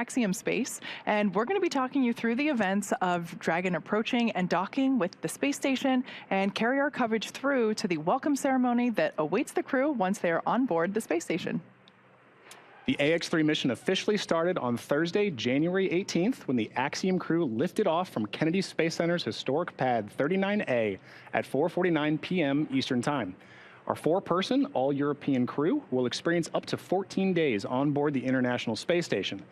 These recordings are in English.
Axiom Space, and we're going to be talking you through the events of Dragon approaching and docking with the space station and carry our coverage through to the welcome ceremony that awaits the crew once they are on board the space station. The AX-3 mission officially started on Thursday, January 18th, when the Axiom crew lifted off from Kennedy Space Center's historic pad 39A at 4:49 p.m. Eastern Time. Our four-person, all-European crew will experience up to 14 days on board the International Space Station.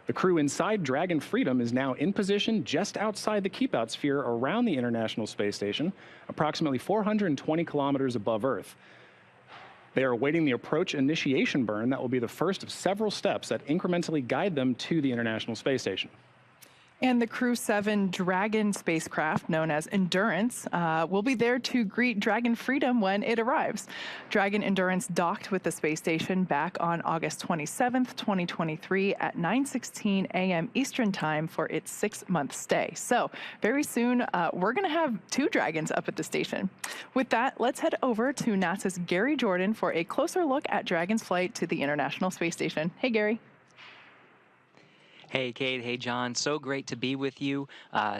The crew inside Dragon Freedom is now in position just outside the keep-out sphere around the International Space Station, approximately 420 kilometers above Earth. They are awaiting the approach initiation burn that will be the first of several steps that incrementally guide them to the International Space Station. And the Crew 7 Dragon spacecraft, known as Endurance, will be there to greet Dragon Freedom when it arrives. Dragon Endurance docked with the space station back on August 27th, 2023 at 9:16 a.m. Eastern Time for its 6-month stay. So very soon, we're going to have 2 Dragons up at the station. With that, let's head over to NASA's Gary Jordan for a closer look at Dragon's flight to the International Space Station. Hey, Gary. Hey, Kate. Hey, John. So great to be with you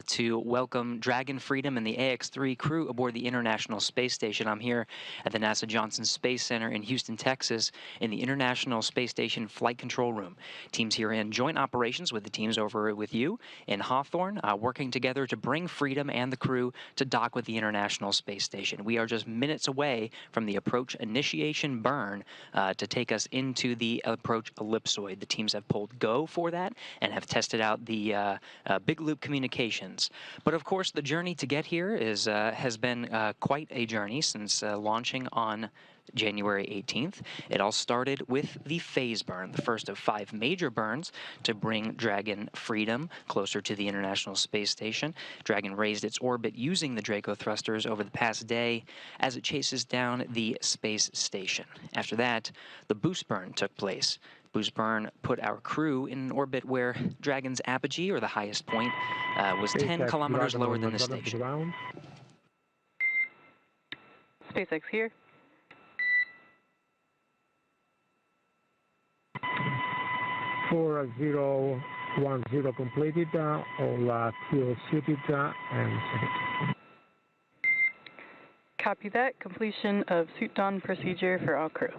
to welcome Dragon Freedom and the AX-3 crew aboard the International Space Station. I'm here at the NASA Johnson Space Center in Houston, Texas, in the International Space Station Flight Control Room. Teams here in joint operations with the teams over with you in Hawthorne, working together to bring Freedom and the crew to dock with the International Space Station. We are just minutes away from the approach initiation burn to take us into the approach ellipsoid. The teams have pulled go for that and have tested out the big loop communications. But of course, the journey to get here has been quite a journey since launching on January 18th. It all started with the phase burn, the first of 5 major burns to bring Dragon Freedom closer to the International Space Station. Dragon raised its orbit using the Draco thrusters over the past day as it chases down the space station. After that, the boost burn took place. Boost burn put our crew in an orbit where Dragon's apogee, or the highest point, was 10 kilometers lower than the station. SpaceX here. For 010 completed, all fuel suited and set. Copy that. Completion of suit don procedure for all crew.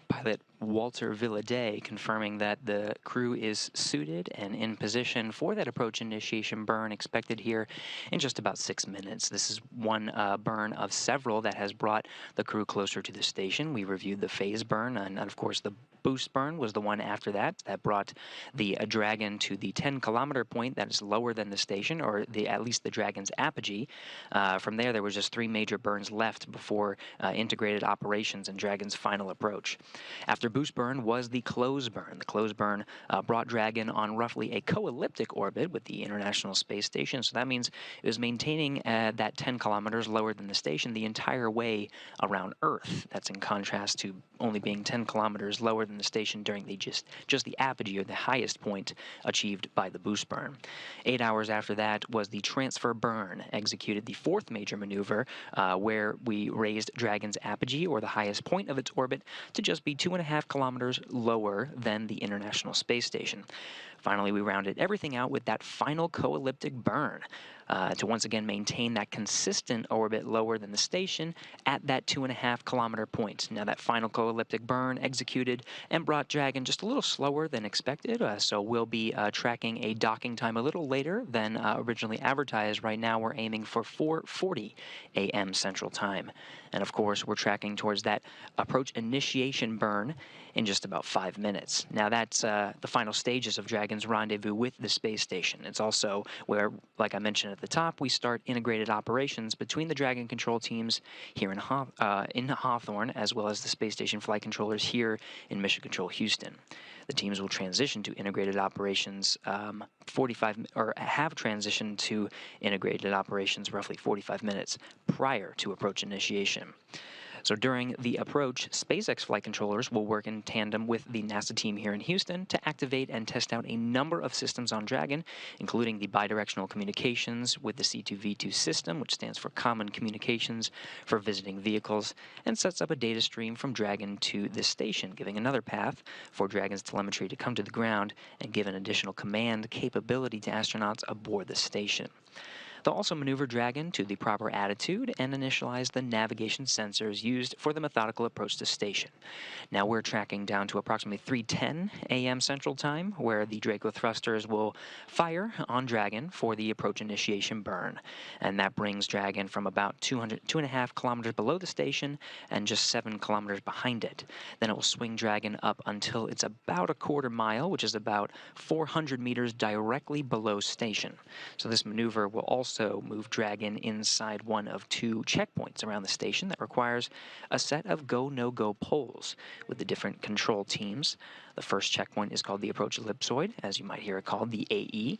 Pilot Walter Villadei confirming that the crew is suited and in position for that approach initiation burn expected here in just about 6 minutes. This is one burn of several that has brought the crew closer to the station. We reviewed the phase burn, and of course the boost burn was the one after that brought the Dragon to the 10-kilometer point that is lower than the station, or at least the Dragon's apogee. From there was just 3 major burns left before integrated operations and Dragon's final approach. After boost burn was the close burn. The close burn brought Dragon on roughly a co-elliptic orbit with the International Space Station, so that means it was maintaining that 10 kilometers lower than the station the entire way around Earth. That's in contrast to only being 10 kilometers lower than the station during the just the apogee, or the highest point achieved by the boost burn. 8 hours after that was the transfer burn, executed the 4th major maneuver where we raised Dragon's apogee, or the highest point of its orbit, to just be 2.5 kilometers lower than the International Space Station. Finally, we rounded everything out with that final co-elliptic burn to once again maintain that consistent orbit lower than the station at that 2.5 kilometer point. Now that final co-elliptic burn executed and brought Dragon just a little slower than expected, so we'll be tracking a docking time a little later than originally advertised. Right now we're aiming for 4:40 a.m. Central Time. And of course, we're tracking towards that approach initiation burn in just about 5 minutes. Now that's the final stages of Dragon's rendezvous with the space station. It's also where, like I mentioned at the top, we start integrated operations between the Dragon control teams here in Hawthorne, as well as the space station flight controllers here in Mission Control Houston. The teams will transition to integrated operations have transitioned to integrated operations roughly 45 minutes prior to approach initiation. So during the approach, SpaceX flight controllers will work in tandem with the NASA team here in Houston to activate and test out a number of systems on Dragon, including the bidirectional communications with the C2V2 system, which stands for Common Communications for Visiting Vehicles, and sets up a data stream from Dragon to the station, giving another path for Dragon's telemetry to come to the ground and give an additional command capability to astronauts aboard the station. They'll also maneuver Dragon to the proper attitude and initialize the navigation sensors used for the methodical approach to station. Now we're tracking down to approximately 3:10 a.m. Central Time, where the Draco thrusters will fire on Dragon for the approach initiation burn. And that brings Dragon from about 2.5 kilometers below the station and just 7 kilometers behind it. Then it will swing Dragon up until it's about a quarter mile, which is about 400 meters directly below station. So this maneuver will also move Dragon inside one of 2 checkpoints around the station that requires a set of go-no-go poles with the different control teams. The first checkpoint is called the approach ellipsoid, as you might hear it called, the AE.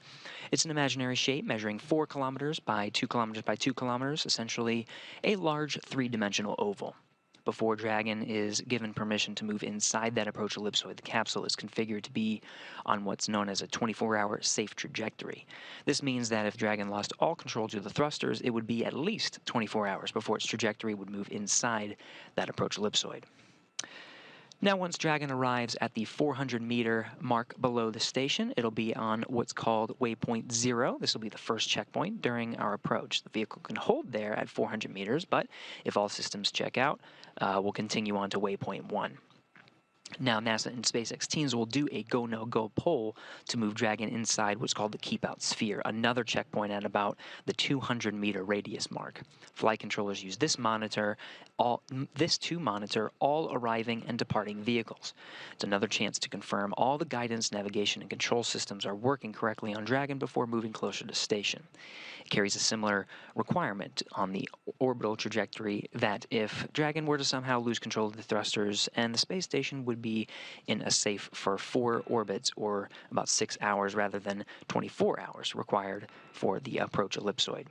It's an imaginary shape measuring 4 kilometers by 2 kilometers by 2 kilometers, essentially a large 3-dimensional oval. Before Dragon is given permission to move inside that approach ellipsoid, the capsule is configured to be on what's known as a 24-hour safe trajectory. This means that if Dragon lost all control to the thrusters, it would be at least 24 hours before its trajectory would move inside that approach ellipsoid. Now, once Dragon arrives at the 400-meter mark below the station, it'll be on what's called waypoint 0. This will be the first checkpoint during our approach. The vehicle can hold there at 400 meters, but if all systems check out, we'll continue on to waypoint 1. Now, NASA and SpaceX teams will do a go-no-go poll to move Dragon inside what's called the keep-out sphere, another checkpoint at about the 200-meter radius mark. Flight controllers use this to monitor all arriving and departing vehicles. It's another chance to confirm all the guidance, navigation, and control systems are working correctly on Dragon before moving closer to station. It carries a similar requirement on the orbital trajectory that if Dragon were to somehow lose control of the thrusters, and the space station would be in a safe for 4 orbits, or about 6 hours rather than 24 hours required for the approach ellipsoid.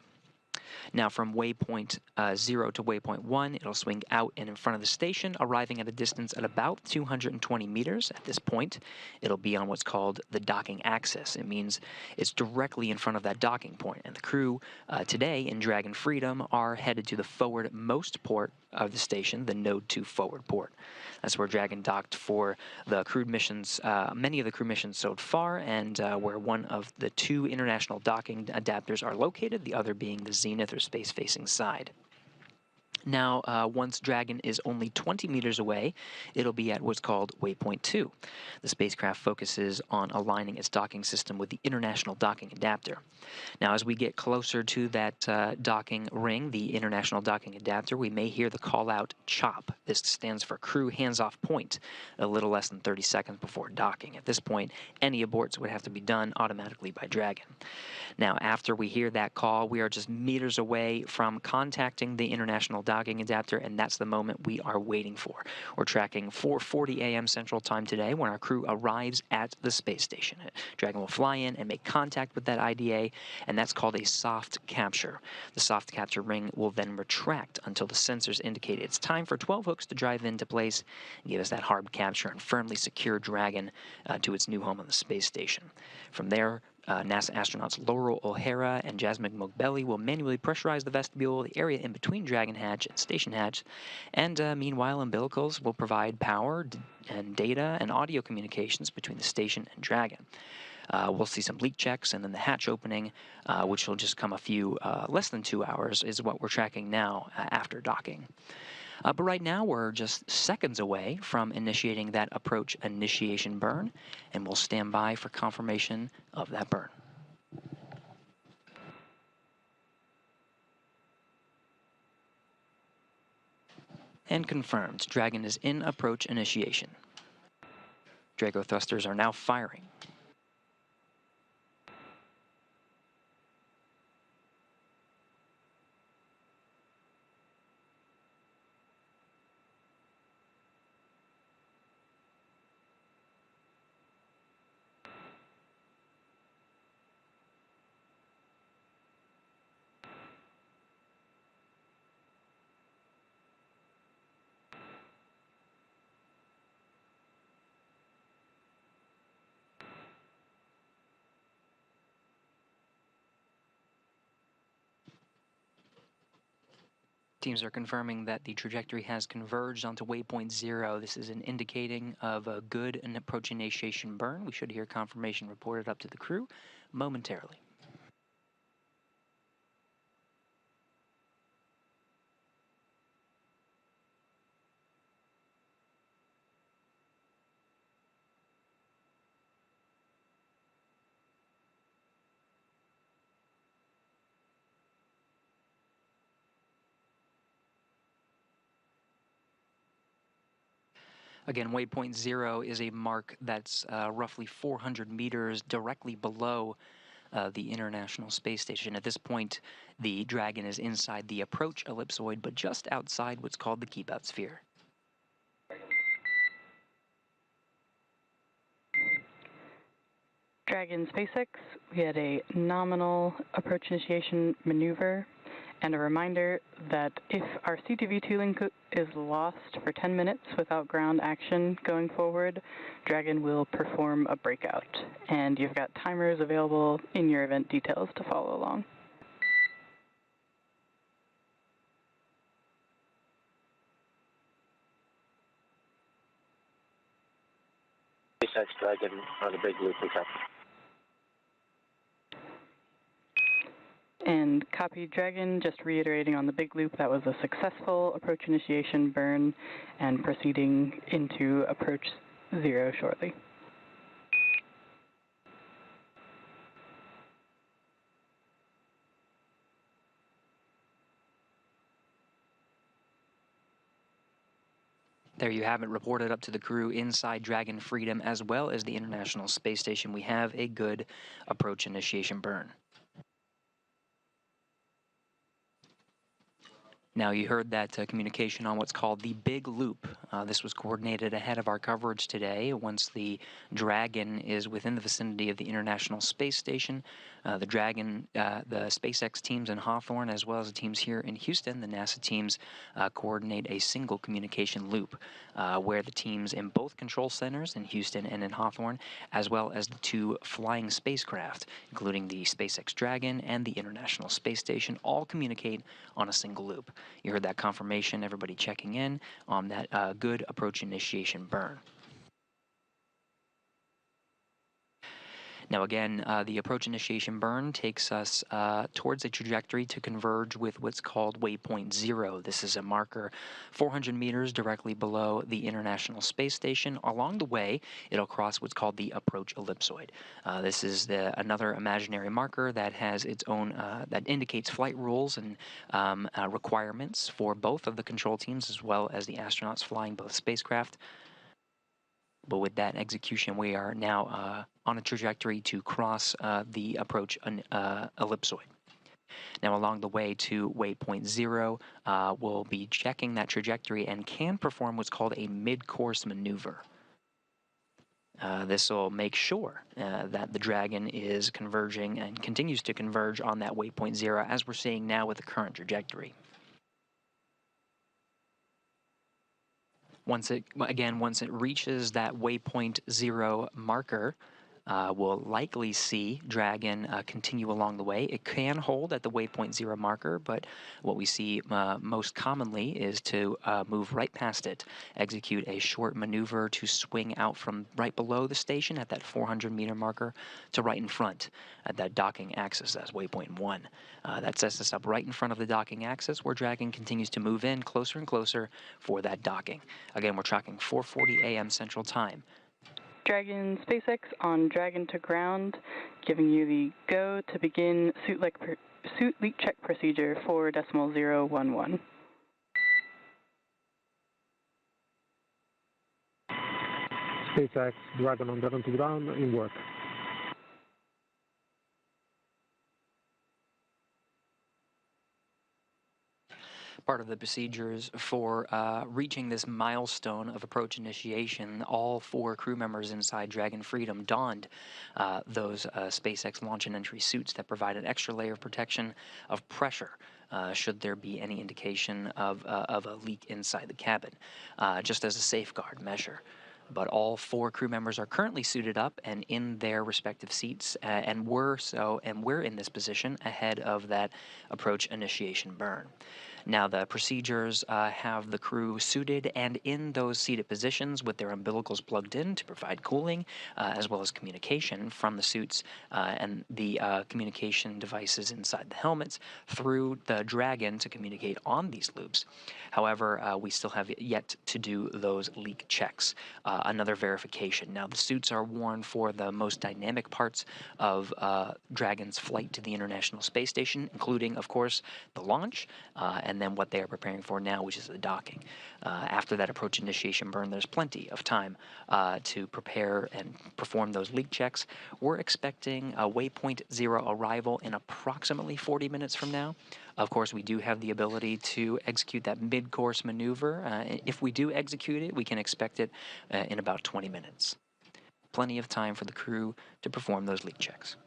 Now, from waypoint 0 to waypoint 1, it'll swing out and in front of the station, arriving at a distance at about 220 meters. At this point, it'll be on what's called the docking axis. It means it's directly in front of that docking point. And the crew today in Dragon Freedom are headed to the forward-most port of the station, the Node 2 forward port. That's where Dragon docked for the crewed missions, many of the crew missions so far, and where one of the 2 international docking adapters are located, the other being the zenith or space-facing side. Now, once Dragon is only 20 meters away, it'll be at what's called waypoint 2. The spacecraft focuses on aligning its docking system with the International Docking Adapter. Now, as we get closer to that docking ring, the International Docking Adapter, we may hear the call-out CHOP. This stands for Crew Hands-Off Point, a little less than 30 seconds before docking. At this point, any aborts would have to be done automatically by Dragon. Now, after we hear that call, we are just meters away from contacting the International Docking Adapter, and that's the moment we are waiting for. We're tracking 4:40 a.m. Central Time today when our crew arrives at the space station. Dragon will fly in and make contact with that IDA, and that's called a soft capture. The soft capture ring will then retract until the sensors indicate it's time for 12 hooks to drive into place and give us that hard capture and firmly secure Dragon to its new home on the space station. From there, NASA astronauts Laurel O'Hara and Jasmine Mogbelli will manually pressurize the vestibule, the area in between Dragon Hatch and Station Hatch, and meanwhile, umbilicals will provide power and data and audio communications between the station and Dragon. We'll see some leak checks, and then the hatch opening, which will just come a few less than 2 hours, is what we're tracking now after docking. But right now, we're just seconds away from initiating that approach initiation burn, and we'll stand by for confirmation of that burn. And confirmed, Dragon is in approach initiation. Draco thrusters are now firing. Teams are confirming that the trajectory has converged onto waypoint 0. This is an indicating of a good and approach initiation burn. We should hear confirmation reported up to the crew momentarily. Again, waypoint 0 is a mark that's roughly 400 meters directly below the International Space Station. At this point, the Dragon is inside the approach ellipsoid, but just outside what's called the keep-out sphere. Dragon SpaceX, we had a nominal approach initiation maneuver, and a reminder that if our CTV2 link is lost for 10 minutes without ground action going forward, Dragon will perform a breakout. And you've got timers available in your event details to follow along. SpaceX Dragon on the big loop, okay. And copy Dragon, just reiterating on the big loop, that was a successful approach initiation burn and proceeding into approach 0 shortly. There you have it, reported up to the crew inside Dragon Freedom as well as the International Space Station. We have a good approach initiation burn. Now, you heard that communication on what's called the Big Loop. This was coordinated ahead of our coverage today. Once the Dragon is within the vicinity of the International Space Station, the Dragon, the SpaceX teams in Hawthorne, as well as the teams here in Houston, the NASA teams, coordinate a single communication loop where the teams in both control centers in Houston and in Hawthorne, as well as the two flying spacecraft, including the SpaceX Dragon and the International Space Station, all communicate on a single loop. You heard that confirmation, everybody checking in on that good approach initiation burn. Now again, the approach initiation burn takes us towards a trajectory to converge with what's called waypoint 0. This is a marker 400 meters directly below the International Space Station. Along the way, it'll cross what's called the approach ellipsoid. This is another imaginary marker that has its own, that indicates flight rules and requirements for both of the control teams as well as the astronauts flying both spacecraft. But with that execution, we are now on a trajectory to cross the approach ellipsoid. Now, along the way to waypoint 0, we'll be checking that trajectory and can perform what's called a mid-course maneuver. This will make sure that the Dragon is converging and continues to converge on that waypoint 0, as we're seeing now with the current trajectory. Once it reaches that waypoint 0 marker, we'll likely see Dragon continue along the way. It can hold at the waypoint 0 marker, but what we see most commonly is to move right past it, execute a short maneuver to swing out from right below the station at that 400-meter marker to right in front at that docking axis. That's waypoint 1. That sets us up right in front of the docking axis where Dragon continues to move in closer and closer for that docking. Again, we're tracking 4:40 a.m. Central Time. Dragon SpaceX on Dragon to ground, giving you the go to begin suit leak check procedure for 0.011. SpaceX Dragon on Dragon to ground in work. Part of the procedures for reaching this milestone of approach initiation, all 4 crew members inside Dragon Freedom donned those SpaceX launch and entry suits that provide an extra layer of protection of pressure should there be any indication of a leak inside the cabin, just as a safeguard measure. But all 4 crew members are currently suited up and in their respective seats, and we're in this position ahead of that approach initiation burn. Now, the procedures have the crew suited and in those seated positions with their umbilicals plugged in to provide cooling, as well as communication from the suits and the communication devices inside the helmets through the Dragon to communicate on these loops. However, we still have yet to do those leak checks, another verification. Now, the suits are worn for the most dynamic parts of Dragon's flight to the International Space Station, including, of course, the launch, and then what they are preparing for now, which is the docking. After that approach initiation burn, there's plenty of time to prepare and perform those leak checks. We're expecting a waypoint 0 arrival in approximately 40 minutes from now. Of course, we do have the ability to execute that mid-course maneuver. If we do execute it, we can expect it in about 20 minutes. Plenty of time for the crew to perform those leak checks.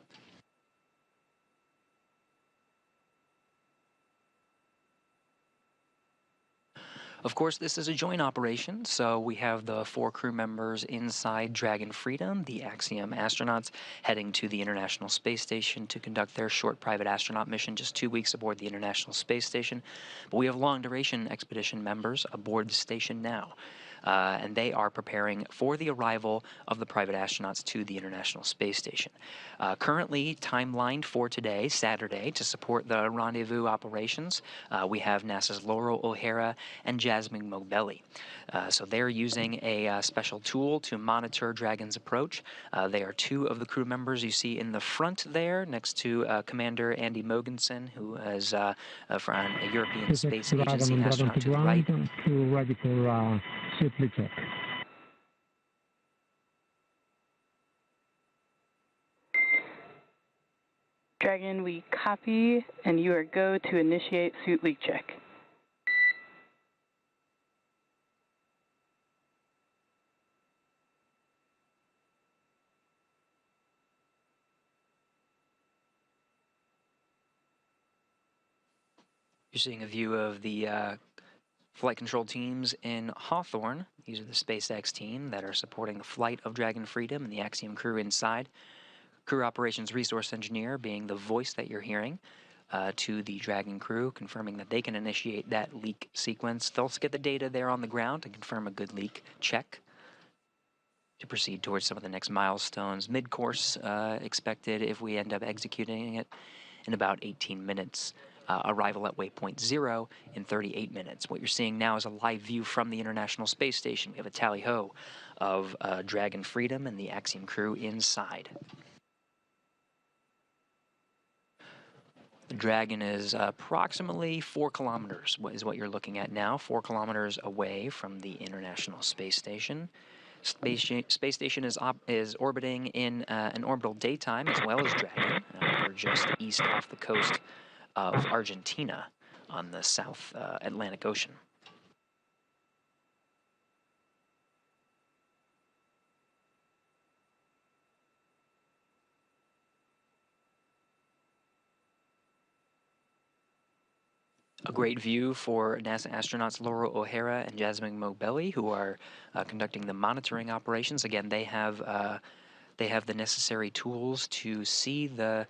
Of course, this is a joint operation, so we have the 4 crew members inside Dragon Freedom, the Axiom astronauts, heading to the International Space Station to conduct their short private astronaut mission, just 2 weeks aboard the International Space Station. But we have long-duration expedition members aboard the station now. And they are preparing for the arrival of the private astronauts to the International Space Station. Currently timelined for today, Saturday, to support the rendezvous operations, we have NASA's Laurel O'Hara and Jasmine Mogbelli. So they're using a special tool to monitor Dragon's approach. They are 2 of the crew members you see in the front there, next to Commander Andy Mogensen, who is from a European Space Agency astronaut to the right. Ready for suit leak check. Dragon, we copy, and you are go to initiate suit leak check. You're seeing a view of the flight control teams in Hawthorne. These are the SpaceX team that are supporting the flight of Dragon Freedom and the Axiom crew inside. Crew Operations Resource Engineer being the voice that you're hearing to the Dragon crew, confirming that they can initiate that leak sequence. They'll get the data there on the ground to confirm a good leak check to proceed towards some of the next milestones. Mid-course expected if we end up executing it in about 18 minutes. Arrival at waypoint 0 in 38 minutes. What you're seeing now is a live view from the International Space Station. We have a tally-ho of Dragon Freedom and the Axiom crew inside. The Dragon is approximately 4 kilometers, is what you're looking at now, 4 kilometers away from the International Space Station. Space Station is orbiting in an orbital daytime as well as Dragon. We're just east off the coast of Argentina on the South Atlantic Ocean. A great view for NASA astronauts Laurel O'Hara and Jasmine Mogbelli, who are conducting the monitoring operations. Again, they have the necessary tools to see the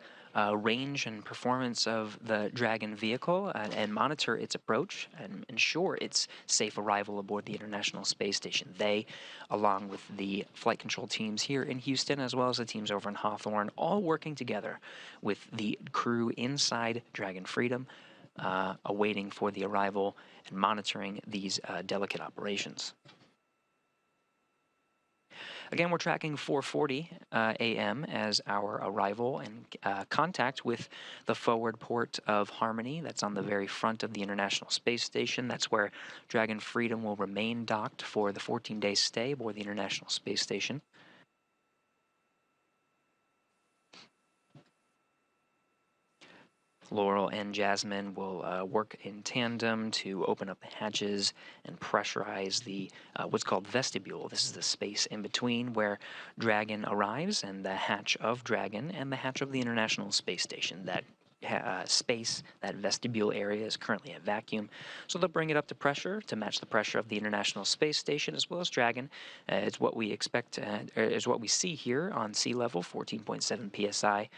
range and performance of the Dragon vehicle and monitor its approach and ensure its safe arrival aboard the International Space Station. They, along with the flight control teams here in Houston, as well as the teams over in Hawthorne, all working together with the crew inside Dragon Freedom, awaiting for the arrival and monitoring these delicate operations. Again, we're tracking 4:40 a.m. as our arrival and contact with the forward port of Harmony. That's on the very front of the International Space Station. That's where Dragon Freedom will remain docked for the 14-day stay aboard the International Space Station. Laurel and Jasmine will work in tandem to open up the hatches and pressurize the what's called vestibule. This is the space in between where Dragon arrives and the hatch of Dragon and the hatch of the International Space Station. That space, that vestibule area, is currently at vacuum, so they'll bring it up to pressure to match the pressure of the International Space Station as well as Dragon. It's what we expect, is what we see here on sea level, 14.7 psi.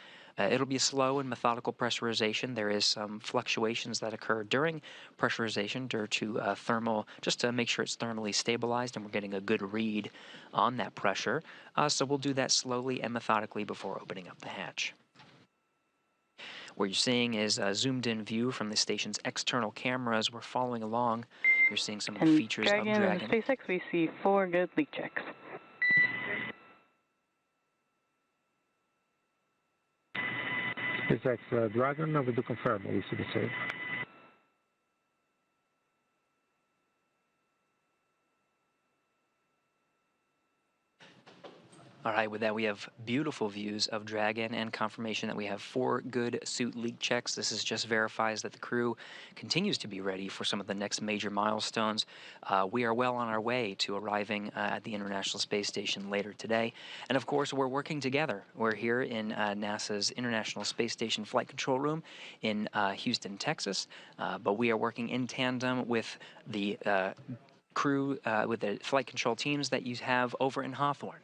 It'll be a slow and methodical pressurization. There is some fluctuations that occur during pressurization due to thermal, just to make sure it's thermally stabilized and we're getting a good read on that pressure. So we'll do that slowly and methodically before opening up the hatch. What you're seeing is a zoomed-in view from the station's external cameras. We're following along. You're seeing some of the features of Dragon. And SpaceX, we see 4 good leak checks. SpaceX Dragon, we do confirm, we see the same. All right, with that, we have beautiful views of Dragon and confirmation that we have 4 good suit leak checks. This is just verifies that the crew continues to be ready for some of the next major milestones. We are well on our way to arriving at the International Space Station later today. And of course, we're working together. We're here in NASA's International Space Station Flight Control Room in Houston, Texas. But we are working in tandem with the crew, with the flight control teams that you have over in Hawthorne.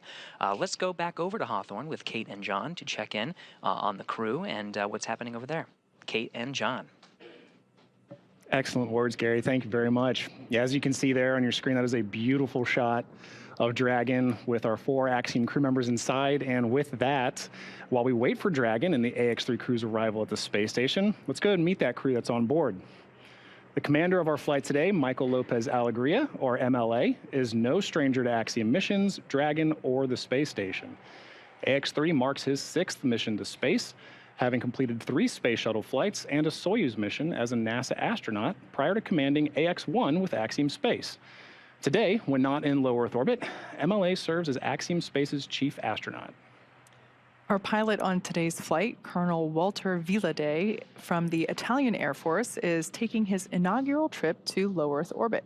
Let's go back over to Hawthorne with Kate and John to check in on the crew and what's happening over there. Kate and John. Excellent words, Gary. Thank you very much. Yeah, as you can see there on your screen, that is a beautiful shot of Dragon with our 4 Axiom crew members inside. And with that, while we wait for Dragon and the AX-3 crew's arrival at the space station, let's go ahead and meet that crew that's on board. The commander of our flight today, Michael López-Alegría, or MLA, is no stranger to Axiom missions, Dragon, or the space station. AX-3 marks his 6th mission to space, having completed 3 space shuttle flights and a Soyuz mission as a NASA astronaut prior to commanding AX-1 with Axiom Space. Today, when not in low Earth orbit, MLA serves as Axiom Space's chief astronaut. Our pilot on today's flight, Colonel Walter Villadei from the Italian Air Force, is taking his inaugural trip to low Earth orbit.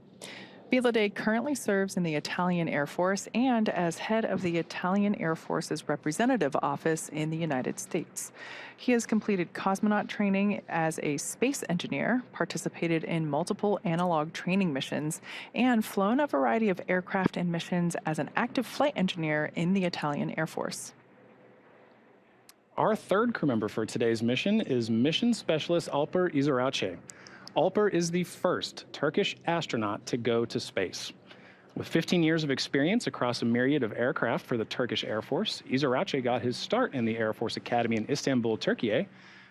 Villadei currently serves in the Italian Air Force and as head of the Italian Air Force's representative office in the United States. He has completed cosmonaut training as a space engineer, participated in multiple analog training missions, and flown a variety of aircraft and missions as an active flight engineer in the Italian Air Force. Our 3rd crew member for today's mission is Mission Specialist Alper Gezeravcı. Alper is the first Turkish astronaut to go to space. With 15 years of experience across a myriad of aircraft for the Turkish Air Force, Gezeravcı got his start in the Air Force Academy in Istanbul, Turkey,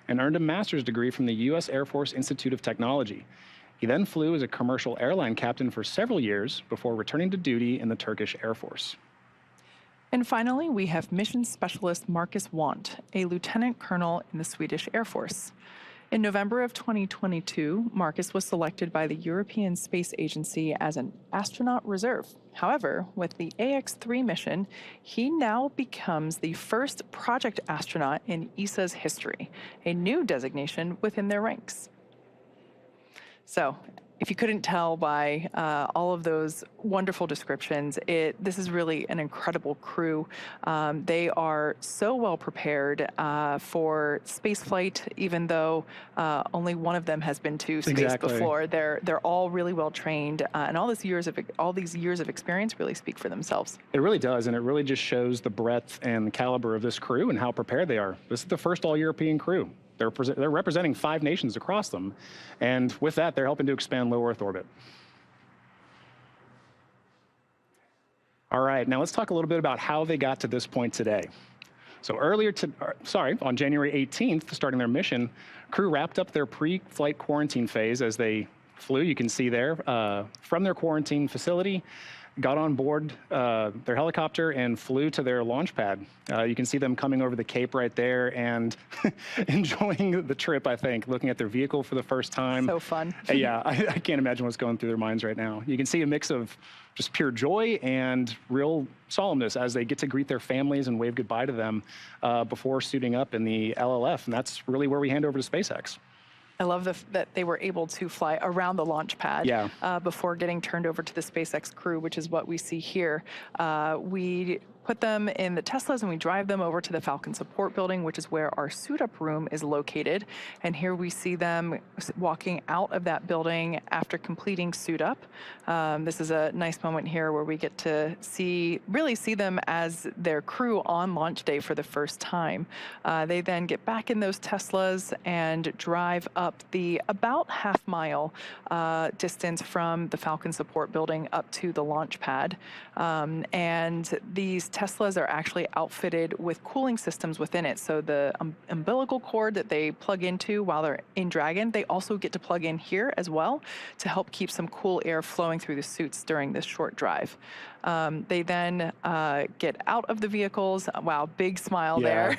and earned a master's degree from the U.S. Air Force Institute of Technology. He then flew as a commercial airline captain for several years before returning to duty in the Turkish Air Force. And finally, we have Mission Specialist Marcus Wandt, a lieutenant colonel in the Swedish Air Force. In November of 2022, Marcus was selected by the European Space Agency as an astronaut reserve. However, with the AX-3 mission, he now becomes the first project astronaut in ESA's history, a new designation within their ranks. So, if you couldn't tell by all of those wonderful descriptions, this is really an incredible crew. They are so well prepared for spaceflight, even though only one of them has been to space before. They're all really well trained, and all these years of experience really speak for themselves. It really does, and it really just shows the breadth and the caliber of this crew and how prepared they are. This is the first all-European crew. They're representing 5 nations across them, and with that, they're helping to expand low Earth orbit. All right, now let's talk a little bit about how they got to this point today. So on January 18th, starting their mission, crew wrapped up their pre-flight quarantine phase as they flew, you can see there, from their quarantine facility, got on board their helicopter and flew to their launch pad. You can see them coming over the Cape right there and enjoying the trip, I think, looking at their vehicle for the first time. So fun. Yeah, I can't imagine what's going through their minds right now. You can see a mix of just pure joy and real solemnness as they get to greet their families and wave goodbye to them before suiting up in the LLF. And that's really where we hand over to SpaceX. I love that they were able to fly around the launch pad before getting turned over to the SpaceX crew, which is what we see here. We put them in the Teslas and we drive them over to the Falcon Support Building, which is where our suit-up room is located. And here we see them walking out of that building after completing suit-up. This is a nice moment here where we get to really see them as their crew on launch day for the first time. They then get back in those Teslas and drive up the about half-mile distance from the Falcon Support Building up to the launch pad. And these Teslas are actually outfitted with cooling systems within it. So the umbilical cord that they plug into while they're in Dragon, they also get to plug in here as well to help keep some cool air flowing through the suits during this short drive. They then get out of the vehicles. Wow, big smile there.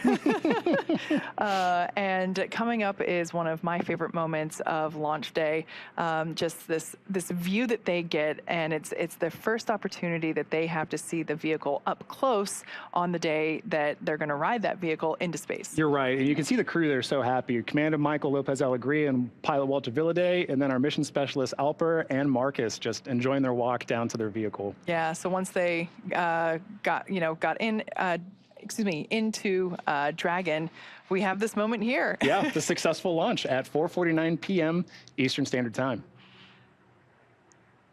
And coming up is one of my favorite moments of launch day. Just this view that they get, and it's their first opportunity that they have to see the vehicle up close on the day that they're going to ride that vehicle into space. You're right, and you can see the crew there so happy. Commander Michael López-Alegría and pilot Walter Villadei, and then our mission specialist Alper and Marcus just enjoying their walk down to their vehicle. Yeah, so once they got into Dragon, we have this moment here. Yeah, the successful launch at 4:49 p.m. Eastern Standard Time.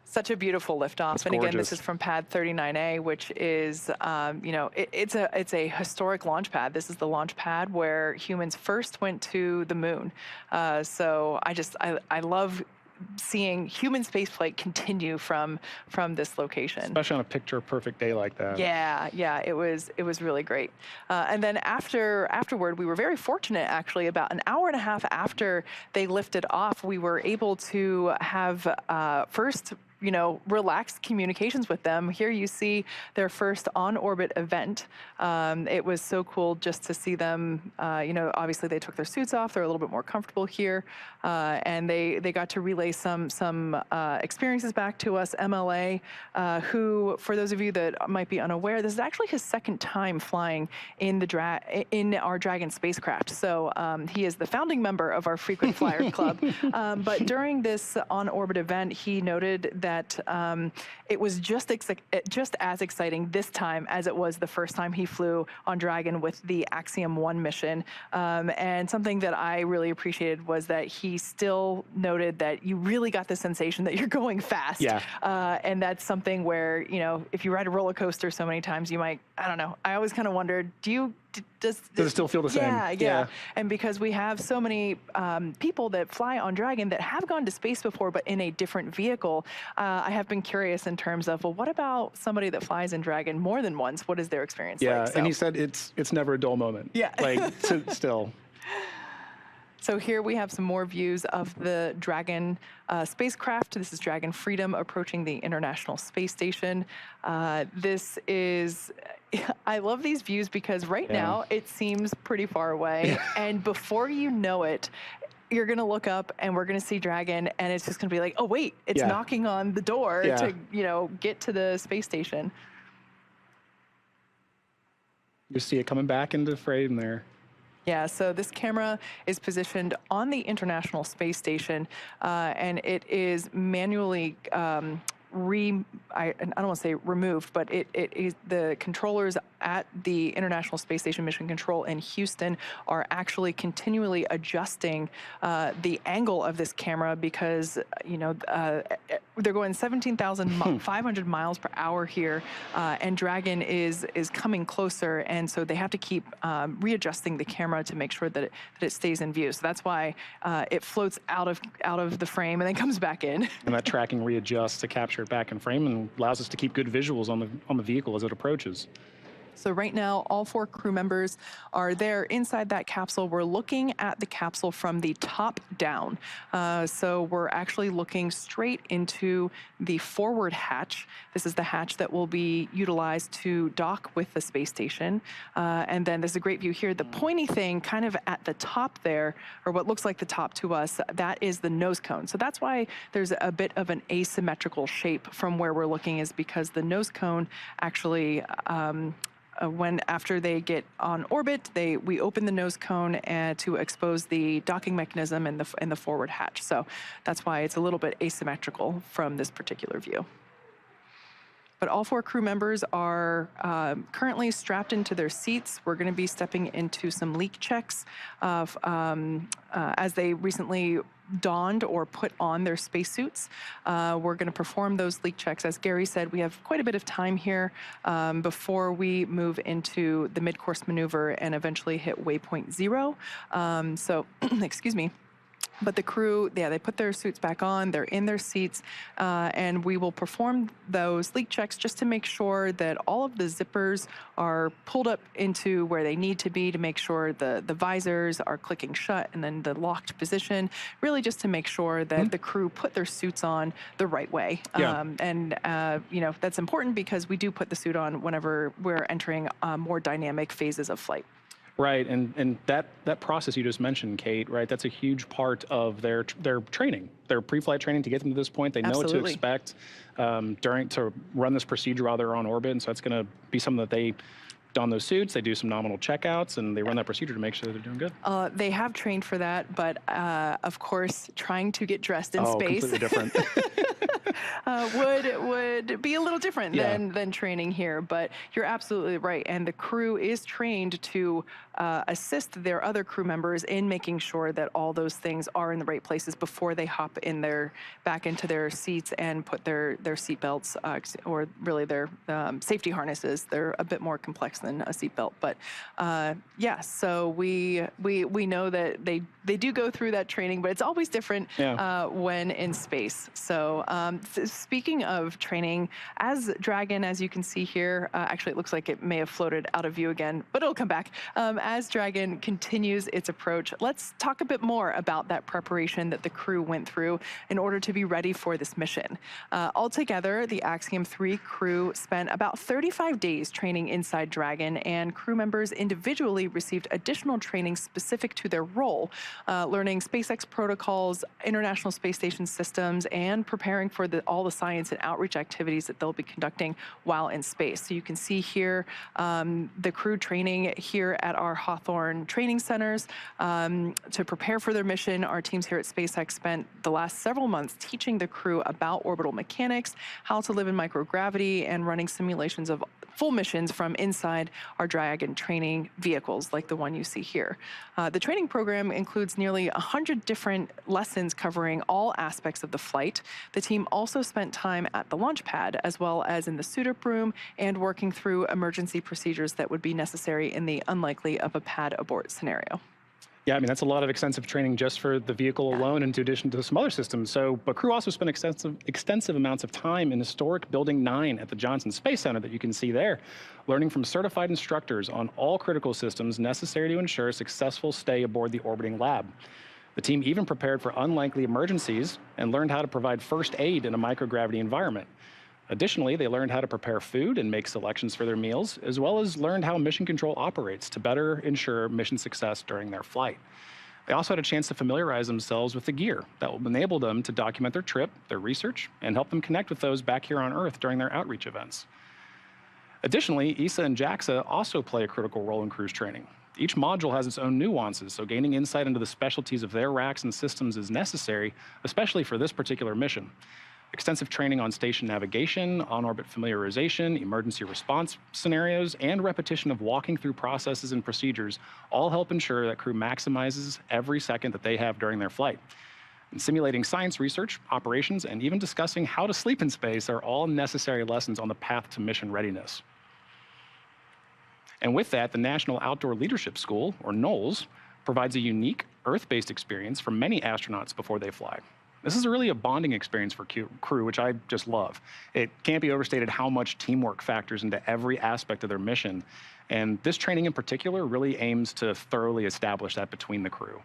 Such a beautiful liftoff, and again, this is from Pad 39A, which is, it's a historic launch pad. This is the launch pad where humans first went to the moon. So I love seeing human spaceflight continue from this location, especially on a picture-perfect day like that. Yeah, it was really great. And then afterward, we were very fortunate, actually. About an hour and a half after they lifted off, we were able to have first relaxed communications with them. Here you see their first on-orbit event. It was so cool just to see them, obviously they took their suits off. They're a little bit more comfortable here. And they got to relay some experiences back to us. MLA, who, for those of you that might be unaware, this is actually his second time flying in our Dragon spacecraft. So he is the founding member of our Frequent Flyer Club. But during this on-orbit event, he noted that it was just as exciting this time as it was the first time he flew on Dragon with the Axiom 1 mission. And something that I really appreciated was that he still noted that you really got the sensation that you're going fast. Yeah. And that's something where, if you ride a roller coaster so many times, you might, I don't know, I always kind of wondered, does it still feel the same? Yeah. And because we have so many people that fly on Dragon that have gone to space before, but in a different vehicle, I have been curious in terms of, well, what about somebody that flies in Dragon more than once? What is their experience like? Yeah, and he said it's never a dull moment. Yeah. Still. So here we have some more views of the Dragon spacecraft. This is Dragon Freedom approaching the International Space Station. This is, I love these views because right now it seems pretty far away. And before you know it, you're going to look up and we're going to see Dragon and it's just going to be like, oh, wait, it's knocking on the door to, get to the space station. You see it coming back into frame there. Yeah, so this camera is positioned on the International Space Station, and it is manually I don't want to say removed, but it is the controllers at the International Space Station Mission Control in Houston are actually continually adjusting the angle of this camera because, they're going 17,500 miles per hour here, and Dragon is coming closer, and so they have to keep readjusting the camera to make sure that it stays in view. So that's why it floats out of the frame and then comes back in. And that tracking readjusts to capture it back in frame and allows us to keep good visuals on the vehicle as it approaches. So right now, all 4 crew members are there inside that capsule. We're looking at the capsule from the top down. So we're actually looking straight into the forward hatch. This is the hatch that will be utilized to dock with the space station. And then there's a great view here. The pointy thing kind of at the top there, or what looks like the top to us, that is the nose cone. So that's why there's a bit of an asymmetrical shape from where we're looking, is because the nose cone actually after they get on orbit, we open the nose cone to expose the docking mechanism in the forward hatch. So that's why it's a little bit asymmetrical from this particular view. But all 4 crew members are currently strapped into their seats. We're going to be stepping into some leak checks as they recently donned or put on their spacesuits. We're going to perform those leak checks. As Gary said, we have quite a bit of time here before we move into the mid-course maneuver and eventually hit waypoint 0. So, excuse me. But the crew, yeah, they put their suits back on, they're in their seats, and we will perform those leak checks just to make sure that all of the zippers are pulled up into where they need to be, to make sure the visors are clicking shut and then the locked position, really just to make sure that the crew put their suits on the right way. Yeah. You know, that's important because we do put the suit on whenever we're entering more dynamic phases of flight. Right, and that process you just mentioned, Kate, right, that's a huge part of their training, their pre-flight training to get them to this point. They know what to expect to run this procedure while they're on orbit, and so it's going to be something that they don those suits, they do some nominal checkouts, and they run that procedure to make sure they're doing good. They have trained for that, but of course, trying to get dressed in space completely different. would be a little different than training here. But you're absolutely right, and the crew is trained to assist their other crew members in making sure that all those things are in the right places before they hop in back into their seats and put their seat belts or really their safety harnesses. They're a bit more complex than a seat belt, but yeah. So we know that they do go through that training, but it's always different when in space. So speaking of training, as Dragon, as you can see here, actually it looks like it may have floated out of view again, but it'll come back. As Dragon continues its approach, let's talk a bit more about that preparation that the crew went through in order to be ready for this mission. Altogether, the Axiom 3 crew spent about 35 days training inside Dragon, and crew members individually received additional training specific to their role, learning SpaceX protocols, International Space Station systems, and preparing for all the science and outreach activities that they'll be conducting while in space. So you can see here the crew training here at our Hawthorne training centers to prepare for their mission. Our teams here at SpaceX spent the last several months teaching the crew about orbital mechanics, how to live in microgravity, and running simulations of full missions from inside our Dragon training vehicles like the one you see here. The training program includes nearly 100 different lessons covering all aspects of the flight. The team also spent time at the launch pad, as well as in the suit-up room, and working through emergency procedures that would be necessary in the unlikely of a pad abort scenario. Yeah, I mean, that's a lot of extensive training just for the vehicle alone, in addition to some other systems. But crew also spent extensive amounts of time in historic Building 9 at the Johnson Space Center that you can see there, learning from certified instructors on all critical systems necessary to ensure a successful stay aboard the orbiting lab. The team even prepared for unlikely emergencies and learned how to provide first aid in a microgravity environment. Additionally, they learned how to prepare food and make selections for their meals, as well as learned how mission control operates to better ensure mission success during their flight. They also had a chance to familiarize themselves with the gear that will enable them to document their trip, their research, and help them connect with those back here on Earth during their outreach events. Additionally, ESA and JAXA also play a critical role in cruise training. Each module has its own nuances, so gaining insight into the specialties of their racks and systems is necessary, especially for this particular mission. Extensive training on station navigation, on-orbit familiarization, emergency response scenarios, and repetition of walking through processes and procedures all help ensure that crew maximizes every second that they have during their flight. And simulating science research, operations, and even discussing how to sleep in space are all necessary lessons on the path to mission readiness. And with that, the National Outdoor Leadership School, or NOLS, provides a unique Earth-based experience for many astronauts before they fly. This is really a bonding experience for crew, which I just love. It can't be overstated how much teamwork factors into every aspect of their mission. And this training in particular really aims to thoroughly establish that between the crew.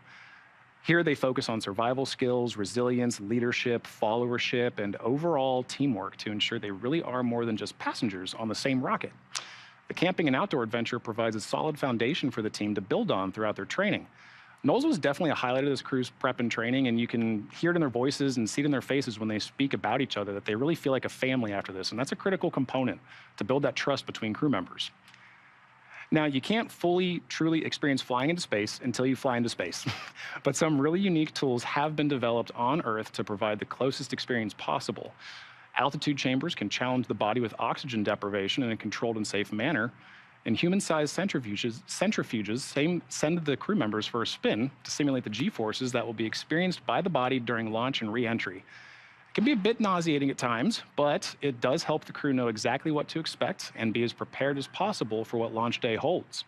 Here they focus on survival skills, resilience, leadership, followership, and overall teamwork to ensure they really are more than just passengers on the same rocket. The camping and outdoor adventure provides a solid foundation for the team to build on throughout their training. NOLS was definitely a highlight of this crew's prep and training, and you can hear it in their voices and see it in their faces when they speak about each other, that they really feel like a family after this, and that's a critical component to build that trust between crew members. Now, you can't fully, truly experience flying into space until you fly into space, but some really unique tools have been developed on Earth to provide the closest experience possible. Altitude chambers can challenge the body with oxygen deprivation in a controlled and safe manner. And human-sized centrifuges send the crew members for a spin to simulate the G-forces that will be experienced by the body during launch and re-entry. It can be a bit nauseating at times, but it does help the crew know exactly what to expect and be as prepared as possible for what launch day holds.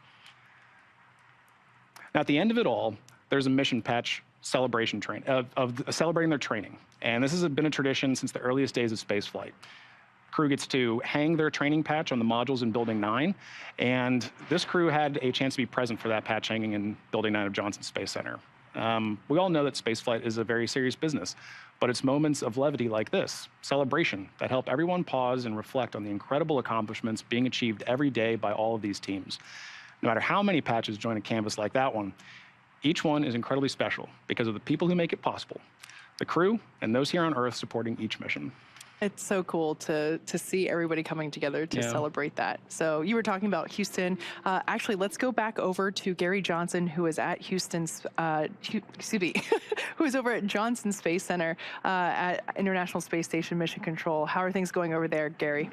Now, at the end of it all, there's a mission patch celebration of celebrating their training. And this has been a tradition since the earliest days of spaceflight. Crew gets to hang their training patch on the modules in Building 9, and this crew had a chance to be present for that patch hanging in Building 9 of Johnson Space Center. We all know that spaceflight is a very serious business, but it's moments of levity like this, celebration, that help everyone pause and reflect on the incredible accomplishments being achieved every day by all of these teams. No matter how many patches join a canvas like that one, each one is incredibly special because of the people who make it possible, the crew and those here on Earth supporting each mission. It's so cool to see everybody coming together to celebrate that. So you were talking about Houston. Actually, let's go back over to Gary Johnson, who is at Houston's, who is over at Johnson Space Center at International Space Station Mission Control. How are things going over there, Gary?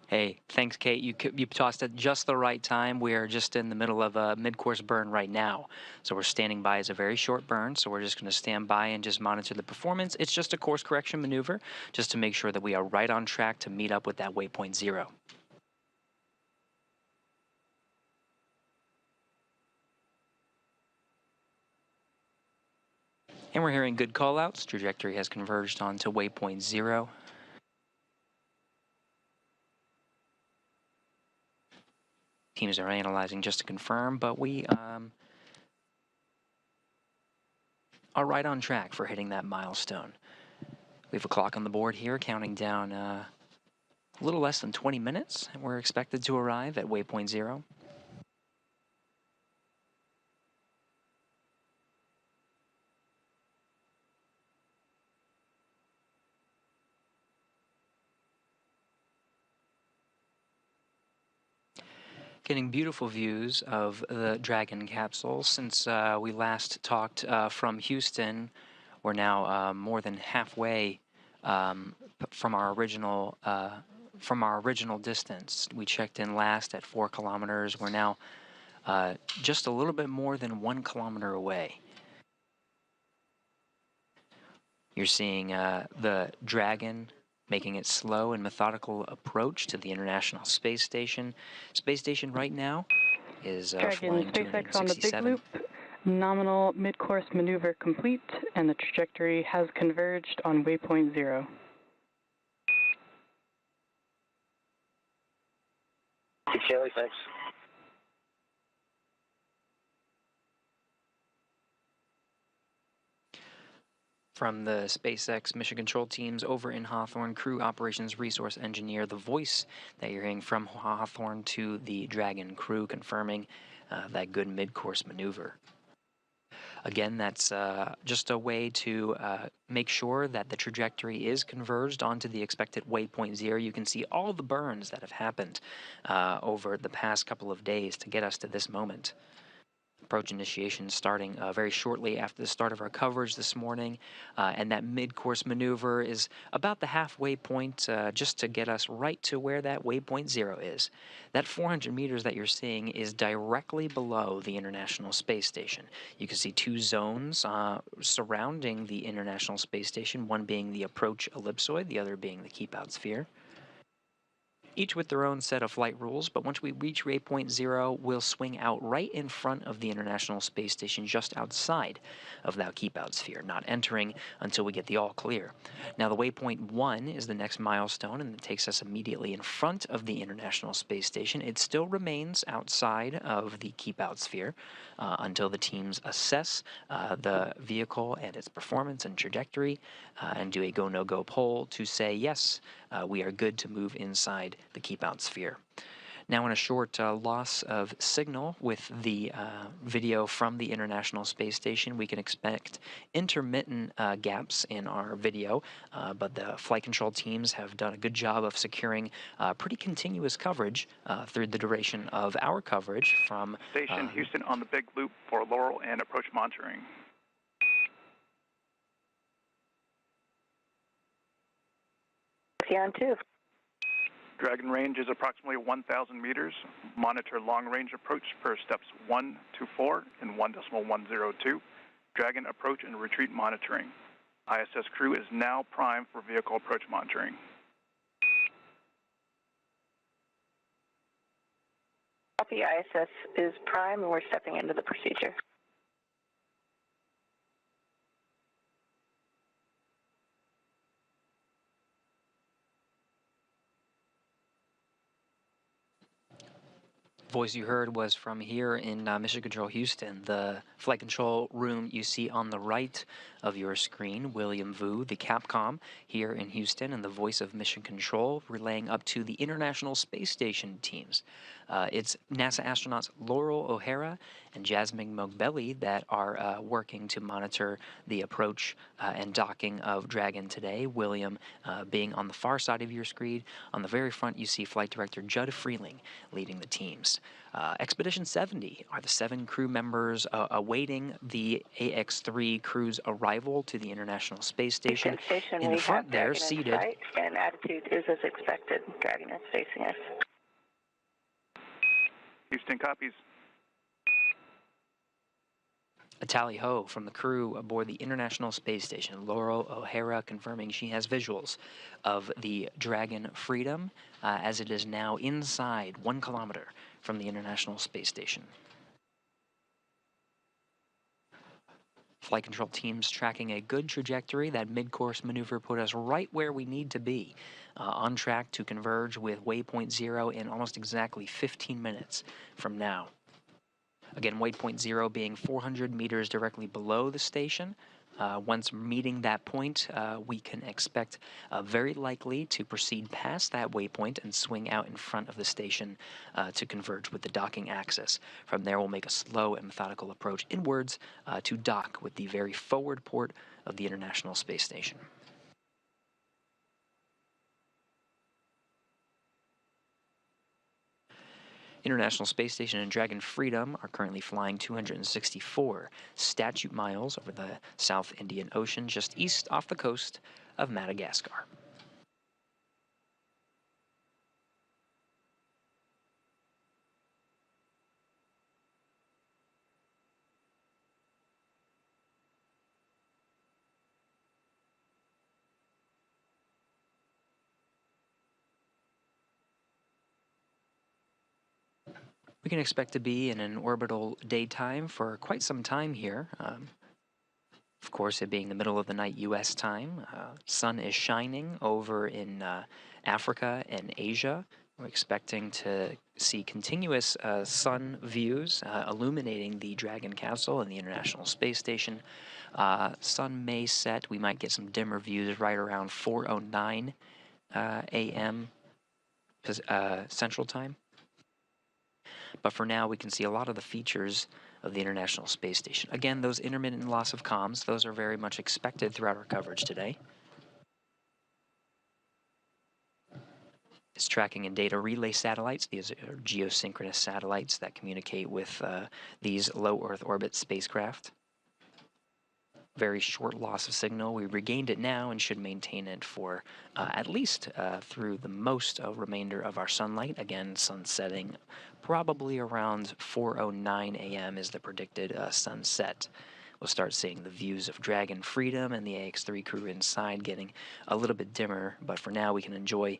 Hey, thanks, Kate. You tossed at just the right time. We are just in the middle of a mid-course burn right now. So we're standing by as a very short burn, so we're just going to stand by and just monitor the performance. It's just a course correction maneuver, just to make sure that we are right on track to meet up with that waypoint 0. And we're hearing good call-outs. Trajectory has converged onto waypoint 0. Teams are analyzing just to confirm, but we are right on track for hitting that milestone. We have a clock on the board here counting down a little less than 20 minutes, and we're expected to arrive at waypoint 0. Getting beautiful views of the Dragon capsule. Since we last talked from Houston, we're now more than halfway from our original distance. We checked in last at 4 kilometers. We're now just a little bit more than 1 kilometer away. You're seeing the Dragon making its slow and methodical approach to the International Space Station. Space Station right now is flying SpaceX on the big 267. loop. Nominal mid-course maneuver complete, and the trajectory has converged on waypoint 0. Kelly, thanks. From the SpaceX mission control teams over in Hawthorne, crew operations resource engineer, the voice that you're hearing from Hawthorne to the Dragon crew confirming that good mid-course maneuver. Again, that's just a way to make sure that the trajectory is converged onto the expected waypoint 0. You can see all the burns that have happened over the past couple of days to get us to this moment. Approach initiation starting very shortly after the start of our coverage this morning, and that mid-course maneuver is about the halfway point just to get us right to where that waypoint 0 is. That 400 meters that you're seeing is directly below the International Space Station. You can see 2 zones surrounding the International Space Station, one being the approach ellipsoid, the other being the keep-out sphere. Each with their own set of flight rules, but once we reach waypoint 0, we'll swing out right in front of the International Space Station, just outside of that keep-out sphere, not entering until we get the all clear. Now, the waypoint 1 is the next milestone, and it takes us immediately in front of the International Space Station. It still remains outside of the keep-out sphere until the teams assess the vehicle and its performance and trajectory and do a go, no-go poll to say, yes, we are good to move inside the keep-out sphere. Now, in a short loss of signal with the video from the International Space Station, we can expect intermittent gaps in our video, but the flight control teams have done a good job of securing pretty continuous coverage through the duration of our coverage from Station Houston on the big loop for Laurel and approach monitoring. on 2. Dragon range is approximately 1,000 meters. Monitor long-range approach per steps 1 to 4 in 1.102. Dragon approach and retreat monitoring. ISS crew is now primed for vehicle approach monitoring. Copy, ISS is prime and we're stepping into the procedure. Voice you heard was from here in Mission Control Houston. The flight control room you see on the right of your screen, William Vu, the Capcom here in Houston, and the voice of Mission Control relaying up to the International Space Station teams. It's NASA astronauts Laurel O'Hara and Jasmine Mogbelli that are working to monitor the approach and docking of Dragon today. William being on the far side of your screen. On the very front, you see Flight Director Judd Freeling leading the teams. Expedition 70 are the 7 crew members awaiting the AX-3 crew's arrival to the International Space Station. In the front there, seated. And attitude is as expected. Dragon is facing us. Houston copies. A tally ho from the crew aboard the International Space Station. Laurel O'Hara confirming she has visuals of the Dragon Freedom as it is now inside 1 kilometer from the International Space Station. Flight control teams tracking a good trajectory. That mid-course maneuver put us right where we need to be, on track to converge with waypoint 0 in almost exactly 15 minutes from now. Again, waypoint 0 being 400 meters directly below the station. Once meeting that point, we can expect very likely to proceed past that waypoint and swing out in front of the station to converge with the docking axis. From there, we'll make a slow and methodical approach inwards to dock with the very forward port of the International Space Station. International Space Station and Dragon Freedom are currently flying 264 statute miles over the South Indian Ocean, just east off the coast of Madagascar. We can expect to be in an orbital daytime for quite some time here. Of course, it being the middle of the night U.S. time. Sun is shining over in Africa and Asia. We're expecting to see continuous sun views illuminating the Dragon Castle and the International Space Station. Sun may set. We might get some dimmer views right around 4:09 a.m. Central Time. But for now, we can see a lot of the features of the International Space Station. Again, those intermittent loss of comms, those are very much expected throughout our coverage today. It's tracking and data relay satellites. These are geosynchronous satellites that communicate with these low Earth orbit spacecraft. Very short loss of signal. We regained it now and should maintain it for at least through the most remainder of our sunlight. Again, sun setting probably around 4:09 a.m. is the predicted sunset. We'll start seeing the views of Dragon Freedom and the AX-3 crew inside getting a little bit dimmer, but for now we can enjoy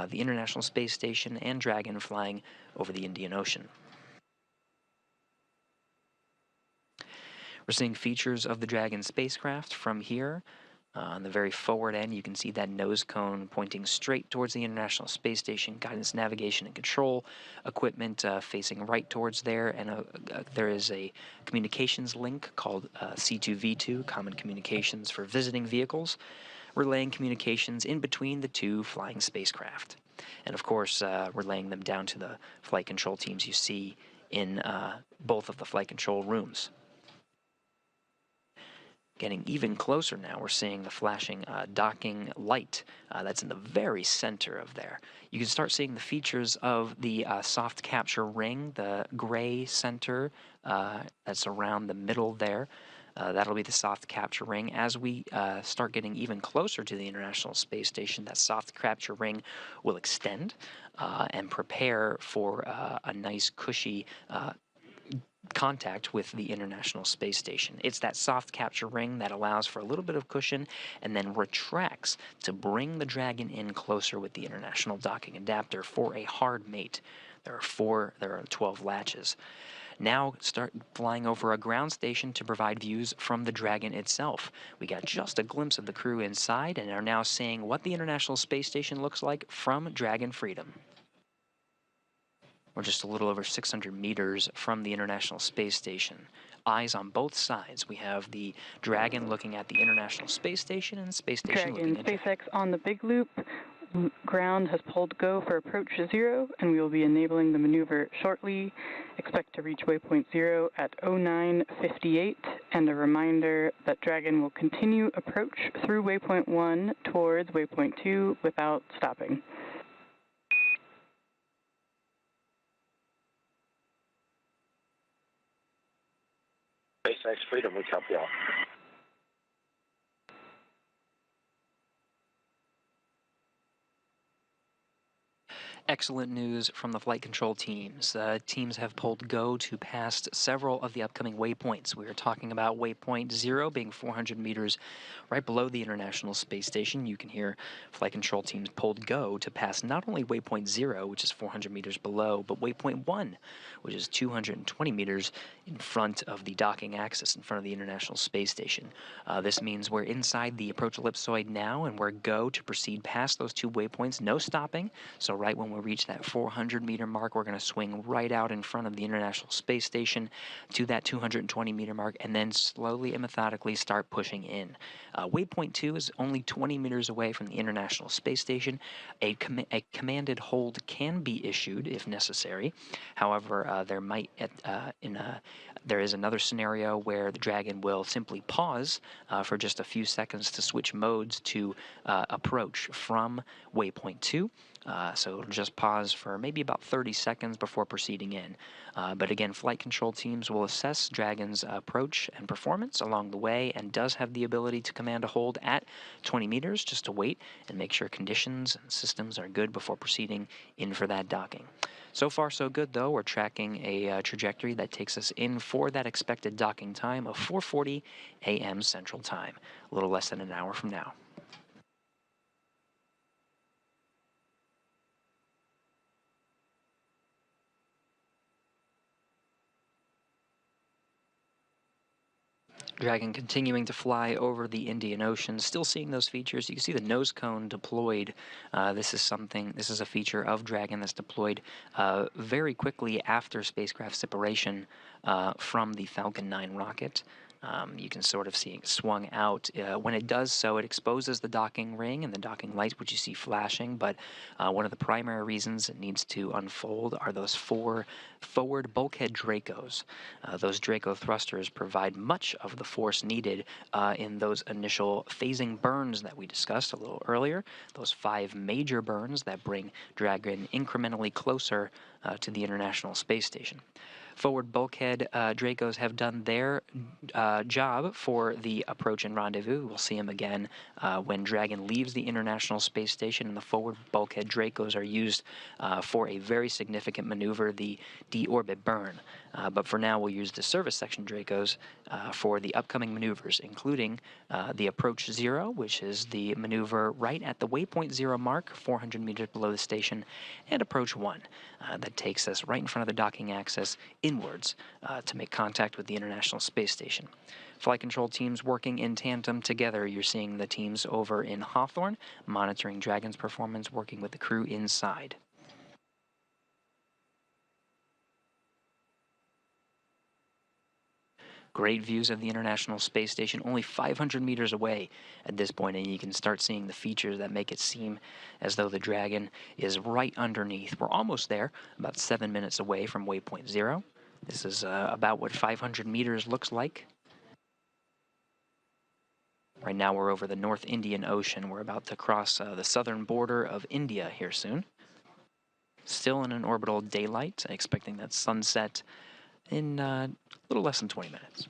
the International Space Station and Dragon flying over the Indian Ocean. We're seeing features of the Dragon spacecraft from here. On the very forward end, you can see that nose cone pointing straight towards the International Space Station, guidance, navigation, and control equipment facing right towards there, and there is a communications link called C2V2, Common Communications for Visiting Vehicles, relaying communications in between the 2 flying spacecraft. And of course, relaying them down to the flight control teams you see in both of the flight control rooms. Getting even closer now, we're seeing the flashing docking light that's in the very center of there. You can start seeing the features of the soft capture ring, the gray center that's around the middle there. That'll be the soft capture ring. As we start getting even closer to the International Space Station, that soft capture ring will extend and prepare for a nice cushy contact with the International Space Station. It's that soft capture ring that allows for a little bit of cushion and then retracts to bring the Dragon in closer with the International Docking Adapter for a hard mate. There are 12 latches. Now start flying over a ground station to provide views from the Dragon itself. We got just a glimpse of the crew inside and are now seeing what the International Space Station looks like from Dragon Freedom. We're just a little over 600 meters from the International Space Station. Eyes on both sides. We have the Dragon looking at the International Space Station and the Space Station looking at SpaceX on the big loop. Ground has pulled go for approach 0, and we will be enabling the maneuver shortly. Expect to reach waypoint 0 at 09:58, and a reminder that Dragon will continue approach through waypoint 1 towards waypoint 2 without stopping. SpaceX Freedom, we copy all. Excellent news from the flight control teams. Teams have pulled go to past several of the upcoming waypoints. We are talking about waypoint 0 being 400 meters right below the International Space Station. You can hear flight control teams pulled go to pass not only waypoint 0, which is 400 meters below, but waypoint 1, which is 220 meters in front of the docking axis, in front of the International Space Station. This means we're inside the approach ellipsoid now, and we're go to proceed past those two waypoints, no stopping. So right when we reach that 400 meter mark, we're going to swing right out in front of the International Space Station to that 220 meter mark, and then slowly and methodically start pushing in. Waypoint 2 is only 20 meters away from the International Space Station. A commanded hold can be issued if necessary. However, there is another scenario where the Dragon will simply pause for just a few seconds to switch modes to approach from waypoint 2. So it'll just pause for maybe about 30 seconds before proceeding in. But again, flight control teams will assess Dragon's approach and performance along the way, and does have the ability to command a hold at 20 meters just to wait and make sure conditions and systems are good before proceeding in for that docking. So far so good though. We're tracking a trajectory that takes us in for that expected docking time of 4:40 a.m. Central Time, a little less than an hour from now. Dragon continuing to fly over the Indian Ocean, still seeing those features. You can see the nose cone deployed. This is a feature of Dragon that's deployed very quickly after spacecraft separation from the Falcon 9 rocket. You can sort of see it swung out. When it does so, it exposes the docking ring and the docking light, which you see flashing, but one of the primary reasons it needs to unfold are those 4 forward bulkhead Dracos. Those Draco thrusters provide much of the force needed in those initial phasing burns that we discussed a little earlier, those 5 major burns that bring Dragon incrementally closer to the International Space Station. Forward bulkhead Dracos have done their job for the approach and rendezvous. We'll see them again when Dragon leaves the International Space Station, and the forward bulkhead Dracos are used for a very significant maneuver, the deorbit burn. But for now, we'll use the service section Dracos for the upcoming maneuvers, including the approach 0, which is the maneuver right at the waypoint 0 mark, 400 meters below the station, and approach 1 that takes us right in front of the docking axis inwards to make contact with the International Space Station. Flight control teams working in tandem together. You're seeing the teams over in Hawthorne monitoring Dragon's performance, working with the crew inside. Great views of the International Space Station, only 500 meters away at this point, and you can start seeing the features that make it seem as though the Dragon is right underneath. We're almost there, about 7 minutes away from waypoint 0. This is about what 500 meters looks like. Right now we're over the North Indian Ocean. We're about to cross the southern border of India here soon. Still in an orbital daylight, expecting that sunset in a little less than 20 minutes.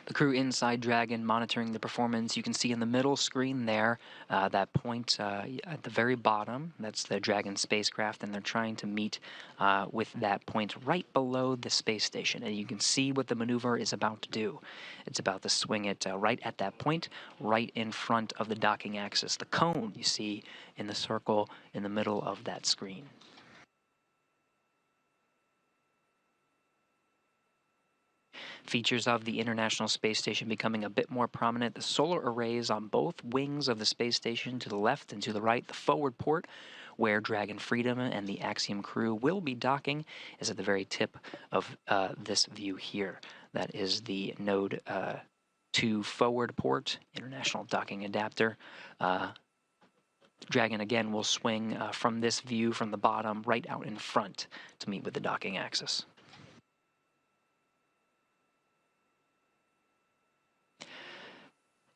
The crew inside Dragon monitoring the performance. You can see in the middle screen there, that point at the very bottom. That's the Dragon spacecraft, and they're trying to meet with that point right below the space station. And you can see what the maneuver is about to do. It's about to swing it right at that point, right in front of the docking axis. The cone you see in the circle in the middle of that screen. Features of the International Space Station becoming a bit more prominent. The solar arrays on both wings of the space station, to the left and to the right. The forward port, where Dragon Freedom and the Axiom crew will be docking, is at the very tip of this view here. That is the Node 2 forward port, International Docking Adapter. Dragon again will swing from this view from the bottom right out in front to meet with the docking axis.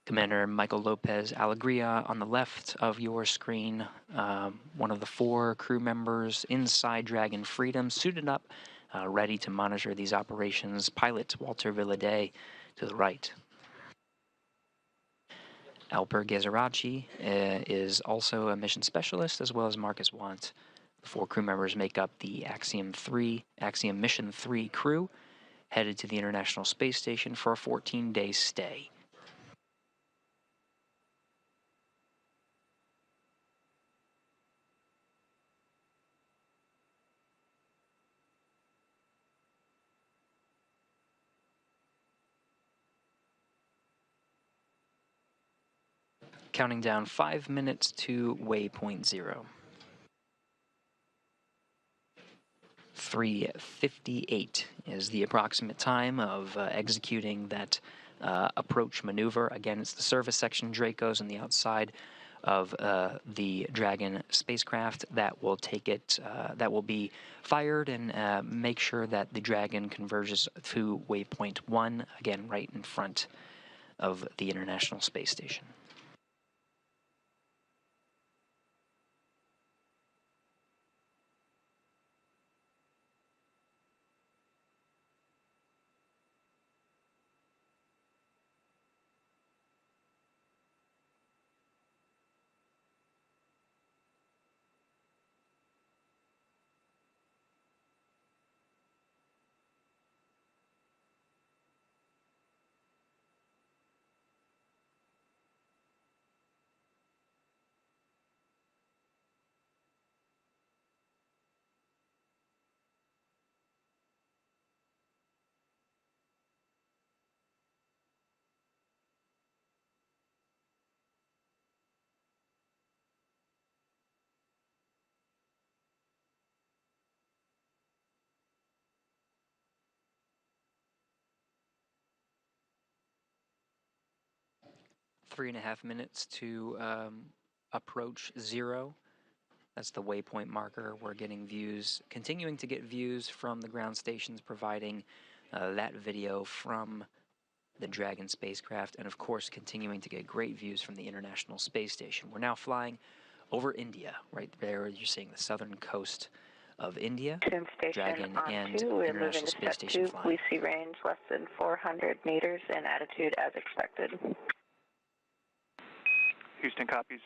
Commander Michael López-Alegría on the left of your screen, one of the 4 crew members inside Dragon Freedom, suited up, ready to monitor these operations. Pilot Walter Villadei to the right. Alper Gezeravcı is also a mission specialist, as well as Marcus Wandt. The 4 crew members make up the Axiom Mission 3 crew, headed to the International Space Station for a 14-day stay. Counting down 5 minutes to waypoint 0. 3:58 is the approximate time of executing that approach maneuver. Again, it's the service section Dracos on the outside of the Dragon spacecraft that will take it, that will be fired and make sure that the Dragon converges to waypoint 1, again right in front of the International Space Station. Three and a half minutes to approach 0. That's the waypoint marker. We're getting views, continuing to get views from the ground stations, providing that video from the Dragon spacecraft, and of course continuing to get great views from the International Space Station. We're now flying over India. Right there you're seeing the southern coast of India. Dragon and International Space Station flying. We see range less than 400 meters and attitude as expected. Houston copies.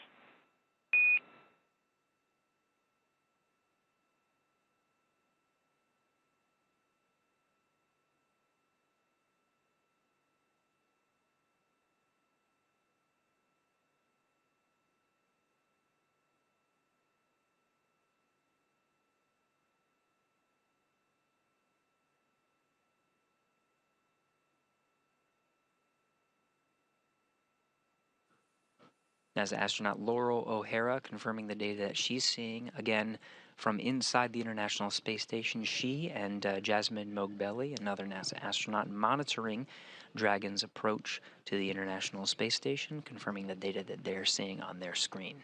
NASA astronaut Laurel O'Hara confirming the data that she's seeing, again, from inside the International Space Station. She and Jasmine Mogbelli, another NASA astronaut, monitoring Dragon's approach to the International Space Station, confirming the data that they're seeing on their screen.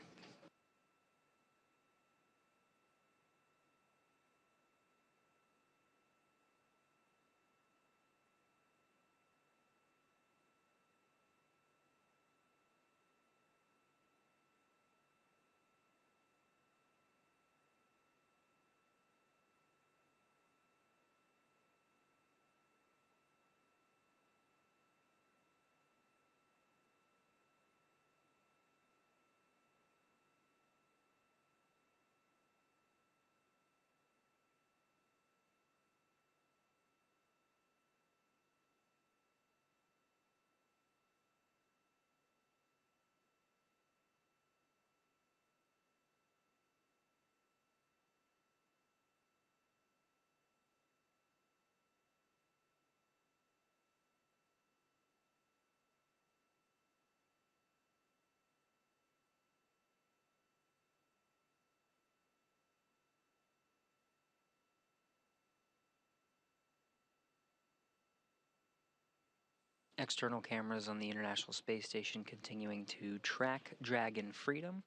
External cameras on the International Space Station continuing to track Dragon Freedom.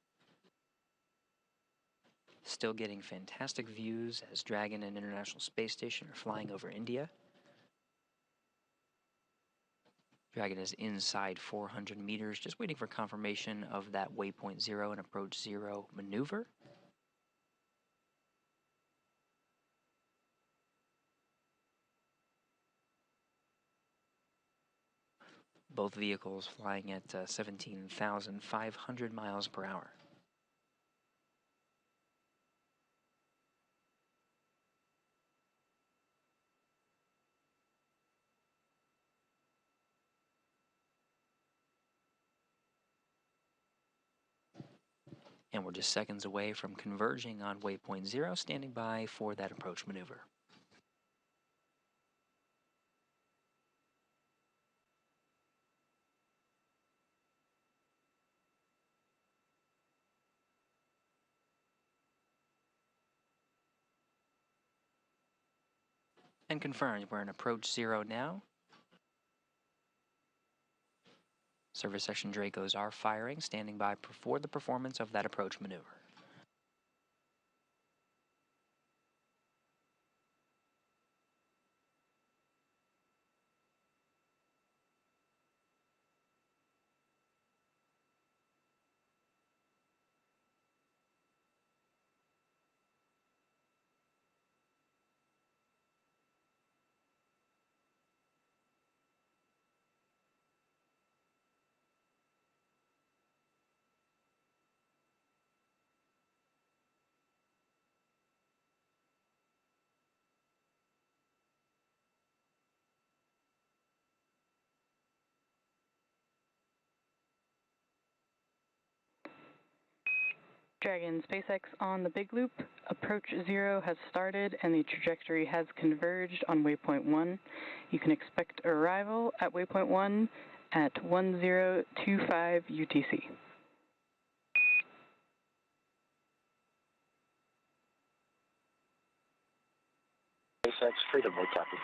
Still getting fantastic views as Dragon and International Space Station are flying over India. Dragon is inside 400 meters, just waiting for confirmation of that waypoint 0 and approach 0 maneuver. Both vehicles flying at 17,500 miles per hour. And we're just seconds away from converging on waypoint 0, standing by for that approach maneuver. And confirmed, we're in approach 0 now. Service section Dracos are firing, standing by for the performance of that approach maneuver. Dragon SpaceX on the big loop. Approach 0 has started and the trajectory has converged on waypoint 1. You can expect arrival at waypoint 1 at 1025 UTC. SpaceX Freedom, we copy.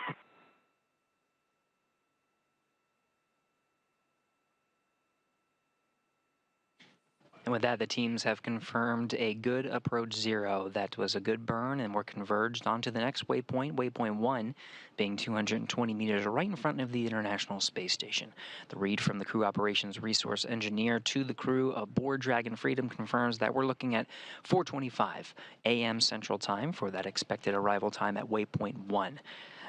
And with that, the teams have confirmed a good approach 0. That was a good burn, and we're converged onto the next waypoint, waypoint 1, being 220 meters right in front of the International Space Station. The read from the crew operations resource engineer to the crew aboard Dragon Freedom confirms that we're looking at 4:25 a.m. Central Time for that expected arrival time at waypoint 1.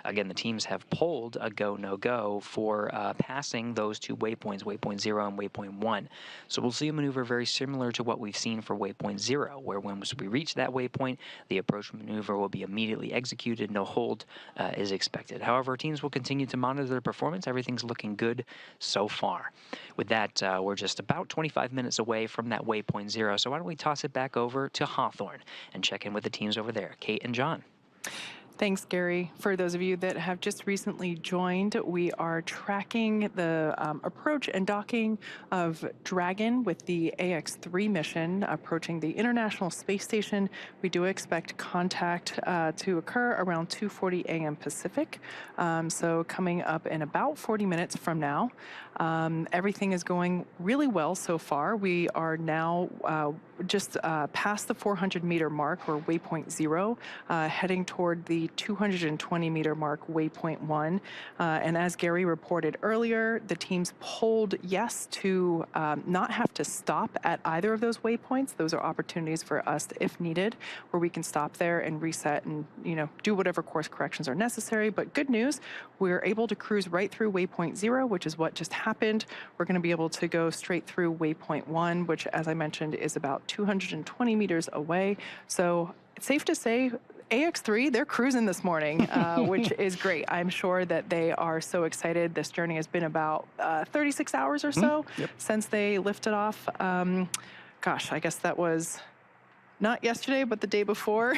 Again, the teams have polled a go, no-go for passing those two waypoints, waypoint 0 and waypoint 1. So we'll see a maneuver very similar to what we've seen for waypoint 0, where once we reach that waypoint, the approach maneuver will be immediately executed. No hold is expected. However, teams will continue to monitor their performance. Everything's looking good so far. With that, we're just about 25 minutes away from that waypoint 0. So why don't we toss it back over to Hawthorne and check in with the teams over there, Kate and John. Thanks, Gary. For those of you that have just recently joined, we are tracking the approach and docking of Dragon with the AX3 mission approaching the International Space Station. We do expect contact to occur around 2:40 a.m. Pacific, so coming up in about 40 minutes from now. Everything is going really well so far. We are now just past the 400-meter mark, or waypoint 0, heading toward the 220-meter mark, waypoint 1. And as Gary reported earlier, the teams polled yes to not have to stop at either of those waypoints. Those are opportunities for us, if needed, where we can stop there and reset and do whatever course corrections are necessary. But good news, we're able to cruise right through waypoint 0, which is what just happened. We're going to be able to go straight through waypoint 1, which, as I mentioned, is about 220 meters away. So it's safe to say AX3, they're cruising this morning, which is great. I'm sure that they are so excited. This journey has been about 36 hours or so since they lifted off. Gosh, I guess that was not yesterday, but the day before.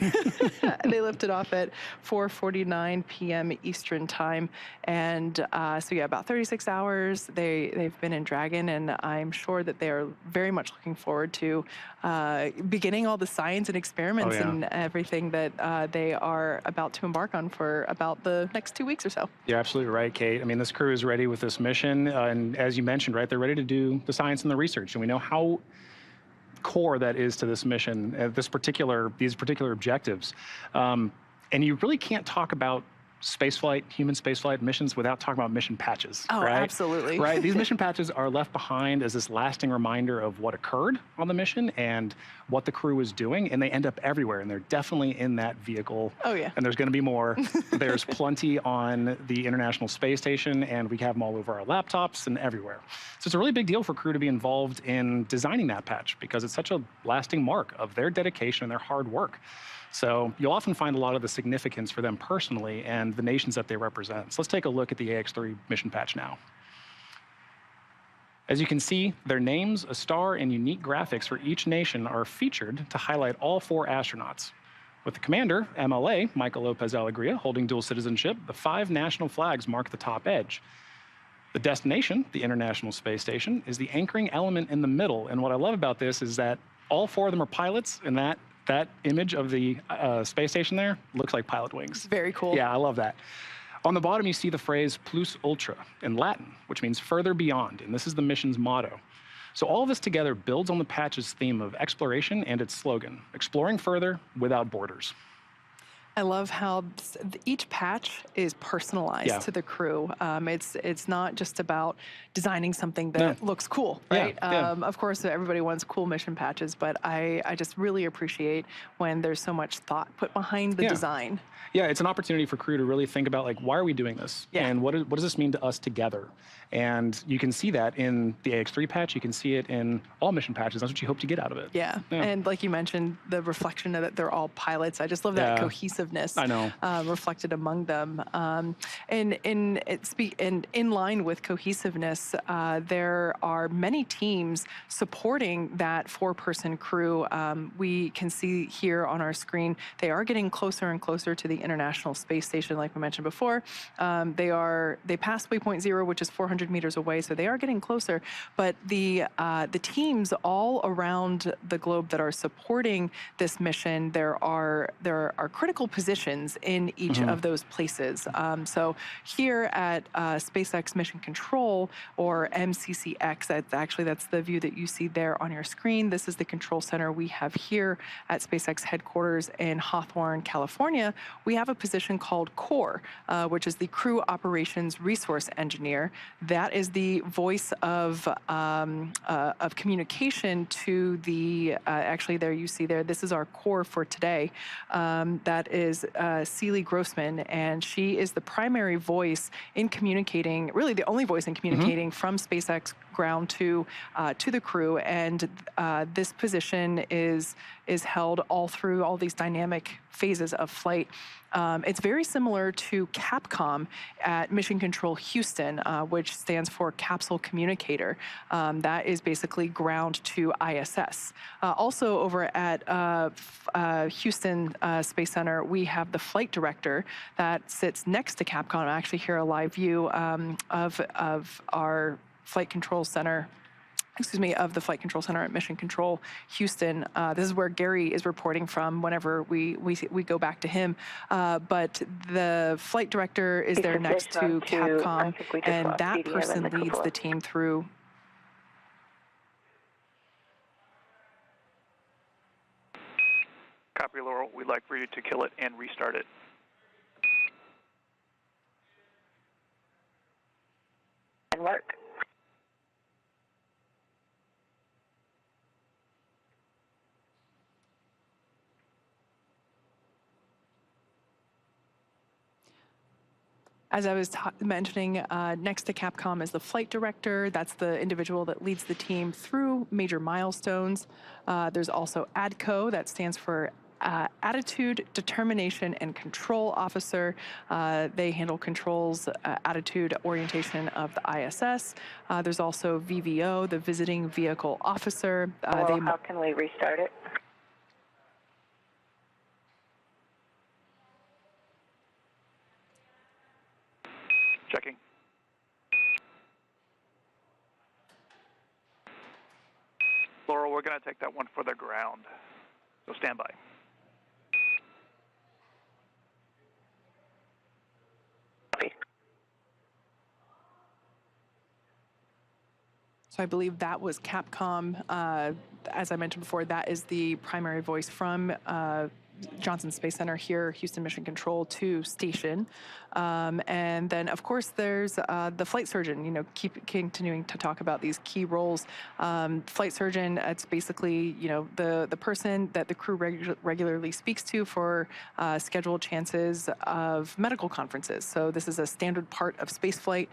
They lifted off at 4:49 p.m. Eastern time. And so, yeah, about 36 hours they've been in Dragon, and I'm sure that they are very much looking forward to beginning all the science and experiments and everything that they are about to embark on for about the next 2 weeks or so. You're absolutely right, Kate. I mean, this crew is ready with this mission. And as you mentioned, right, they're ready to do the science and the research. And we know how core that is to this mission, these particular objectives. And you really can't talk about spaceflight, human spaceflight missions without talking about mission patches. Oh, right? Absolutely. Right. These mission patches are left behind as this lasting reminder of what occurred on the mission and what the crew was doing, and they end up everywhere, and they're definitely in that vehicle. Oh, yeah. And there's going to be more. There's plenty on the International Space Station, and we have them all over our laptops and everywhere. So it's a really big deal for crew to be involved in designing that patch because it's such a lasting mark of their dedication and their hard work. So you'll often find a lot of the significance for them personally and the nations that they represent. So let's take a look at the AX3 mission patch now. As you can see, their names, a star, and unique graphics for each nation are featured to highlight all 4 astronauts. With the commander, MLA, Michael López-Alegría, holding dual citizenship, the 5 national flags mark the top edge. The destination, the International Space Station, is the anchoring element in the middle. And what I love about this is that all 4 of them are pilots, and that image of the space station there looks like pilot wings. Very cool. Yeah, I love that. On the bottom, you see the phrase plus ultra in Latin, which means further beyond, and this is the mission's motto. So all of this together builds on the patch's theme of exploration and its slogan, exploring further without borders. I love how each patch is personalized to the crew. It's not just about designing something that looks cool, right? Of course, everybody wants cool mission patches, but I just really appreciate when there's so much thought put behind the design. Yeah, it's an opportunity for crew to really think about, like, why are we doing this? And what does this mean to us together? And you can see that in the AX3 patch. You can see it in all mission patches. That's what you hope to get out of it. Yeah. And like you mentioned, the reflection of that they're all pilots. I just love that cohesiveness reflected among them. And in line with cohesiveness, there are many teams supporting that 4-person crew. We can see here on our screen, they are getting closer and closer to the International Space Station, like we mentioned before. They passed waypoint 0, which is 400 meters away, so they are getting closer. But the teams all around the globe that are supporting this mission, there are critical positions in each of those places. So here at SpaceX Mission Control, or MCCX, that's the view that you see there on your screen. This is the control center we have here at SpaceX headquarters in Hawthorne, California. We have a position called CORE, which is the Crew Operations Resource Engineer. That is the voice of communication to the, actually there you see there, this is our core for today. That is Celie Grossman, and she is the primary voice in communicating, really the only voice in communicating from SpaceX ground to the crew. And this position is held all through all these dynamic phases of flight. It's very similar to CAPCOM at Mission Control Houston, which stands for Capsule Communicator. That is basically ground to ISS. Also over at Houston Space Center, we have the flight director that sits next to CAPCOM. I actually hear a live view of our flight control center. Of the Flight Control Center at Mission Control Houston. This is where Gary is reporting from whenever we go back to him. But the flight director is there next to CAPCOM, and that person leads the team through. Copy, Laurel. We'd like for you to kill it and restart it. And work. As I was mentioning, next to CAPCOM is the flight director. That's the individual that leads the team through major milestones. There's also ADCO, that stands for Attitude, Determination, and Control Officer. They handle controls, attitude, orientation of the ISS. There's also VVO, the Visiting Vehicle Officer. How can we restart it? Checking. Laurel, we're going to take that one for the ground. So stand by. So I believe that was Capcom. As I mentioned before, that is the primary voice from Johnson Space Center here, Houston Mission Control to station. And then, of course, there's the flight surgeon, you know, keep continuing to talk about these key roles. Flight surgeon, it's basically, you know, the person that the crew regularly speaks to for scheduled chances of medical conferences. So this is a standard part of spaceflight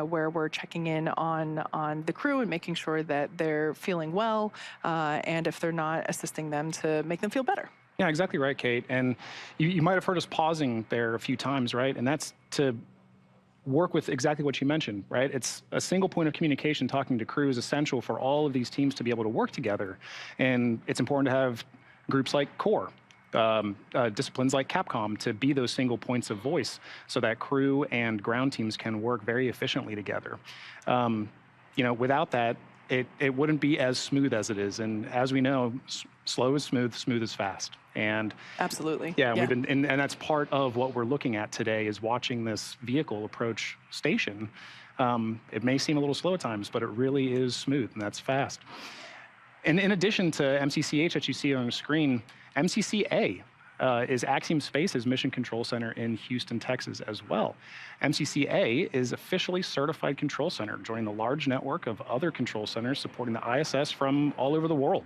where we're checking in on the crew and making sure that they're feeling well, and if they're not, assisting them to make them feel better. Yeah, exactly right, Kate. And you might have heard us pausing there a few times, right? And that's to work with exactly what you mentioned, right? It's a single point of communication. Talking to crew is essential for all of these teams to be able to work together. And it's important to have groups like CORE, disciplines like Capcom to be those single points of voice so that crew and ground teams can work very efficiently together. You know, without that, it wouldn't be as smooth as it is. And as we know, slow is smooth, smooth is fast. And absolutely. Yeah, we've been, and that's part of what we're looking at today is watching this vehicle approach station. It may seem a little slow at times, but it really is smooth, and that's fast. And in addition to MCCH that you see on the screen, MCCA is Axiom Space's Mission Control Center in Houston, Texas as well. MCCA is officially certified control center, joining the large network of other control centers supporting the ISS from all over the world.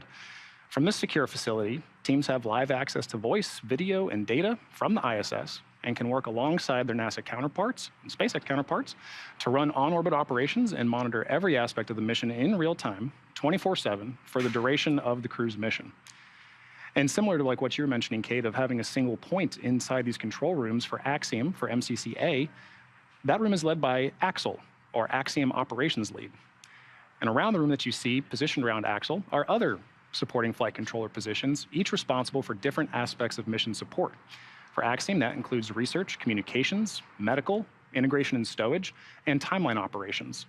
From this secure facility, teams have live access to voice, video, and data from the ISS and can work alongside their NASA counterparts and SpaceX counterparts to run on-orbit operations and monitor every aspect of the mission in real time, 24/7, for the duration of the crew's mission. And similar to like what you were mentioning, Kate, of having a single point inside these control rooms for Axiom, for MCCA, that room is led by Axel, or Axiom Operations Lead. And around the room that you see, positioned around Axel, are other supporting flight controller positions, each responsible for different aspects of mission support. For Axiom, that includes research, communications, medical, integration and stowage, and timeline operations.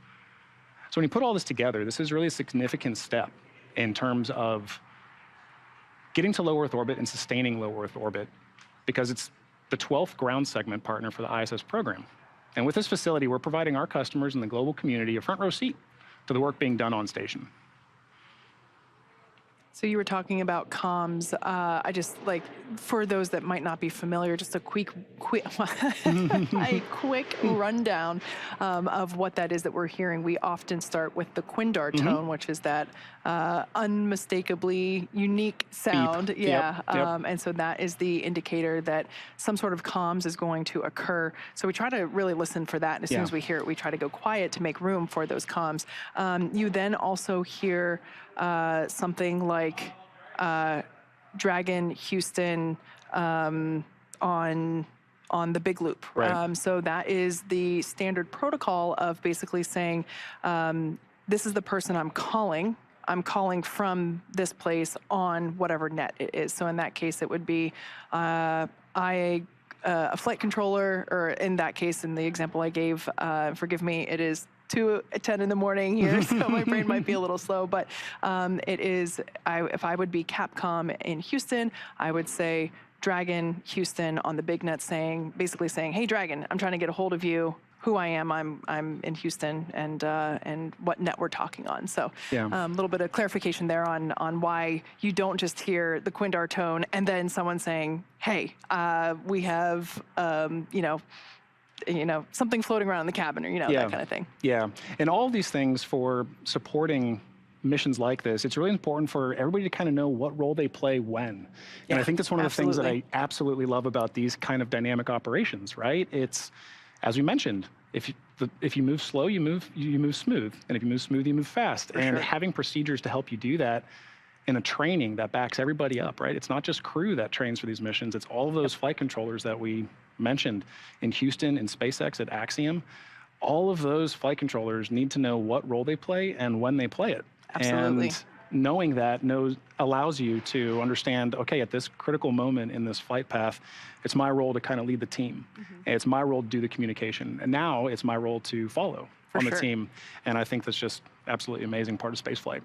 So when you put all this together, this is really a significant step in terms of getting to low Earth orbit and sustaining low Earth orbit, because it's the 12th ground segment partner for the ISS program. And with this facility, we're providing our customers and the global community a front row seat to the work being done on station. So you were talking about comms. I just, like, for those that might not be familiar, just a quick rundown of what that is that we're hearing. We often start with the Quindar tone, which is that unmistakably unique sound. Beep. Yeah. Yep. And so that is the indicator that some sort of comms is going to occur. So we try to really listen for that. And as soon as we hear it, we try to go quiet to make room for those comms. You then also hear something like Dragon Houston on the big loop. Right. So that is the standard protocol of basically saying, this is the person I'm calling. I'm calling from this place on whatever net it is. So in that case, it would be a flight controller, or in that case, in the example I gave, forgive me, it is 2:10 in the morning here, so my brain might be a little slow, but it is, if I would be Capcom in Houston, I would say Dragon Houston on the big net, basically saying, hey Dragon, I'm trying to get a hold of you, who I am, I'm in Houston, and what net we're talking on. So a little bit of clarification there on why you don't just hear the Quindar tone and then someone saying, hey, we have, something floating around in the cabin, or, that kind of thing. Yeah, and all of these things for supporting missions like this, it's really important for everybody to kind of know what role they play when. And I think that's one of the things that I absolutely love about these kind of dynamic operations, right? It's, as we mentioned, if you move slow, you move smooth. And if you move smooth, you move fast. And having procedures to help you do that in a training that backs everybody up, right? It's not just crew that trains for these missions. It's all of those flight controllers that we mentioned in Houston, in SpaceX, at Axiom. All of those flight controllers need to know what role they play and when they play it. Absolutely. And knowing that allows you to understand, okay, at this critical moment in this flight path, it's my role to kind of lead the team. And it's my role to do the communication. And now it's my role to follow on the team. And I think that's just absolutely amazing part of spaceflight.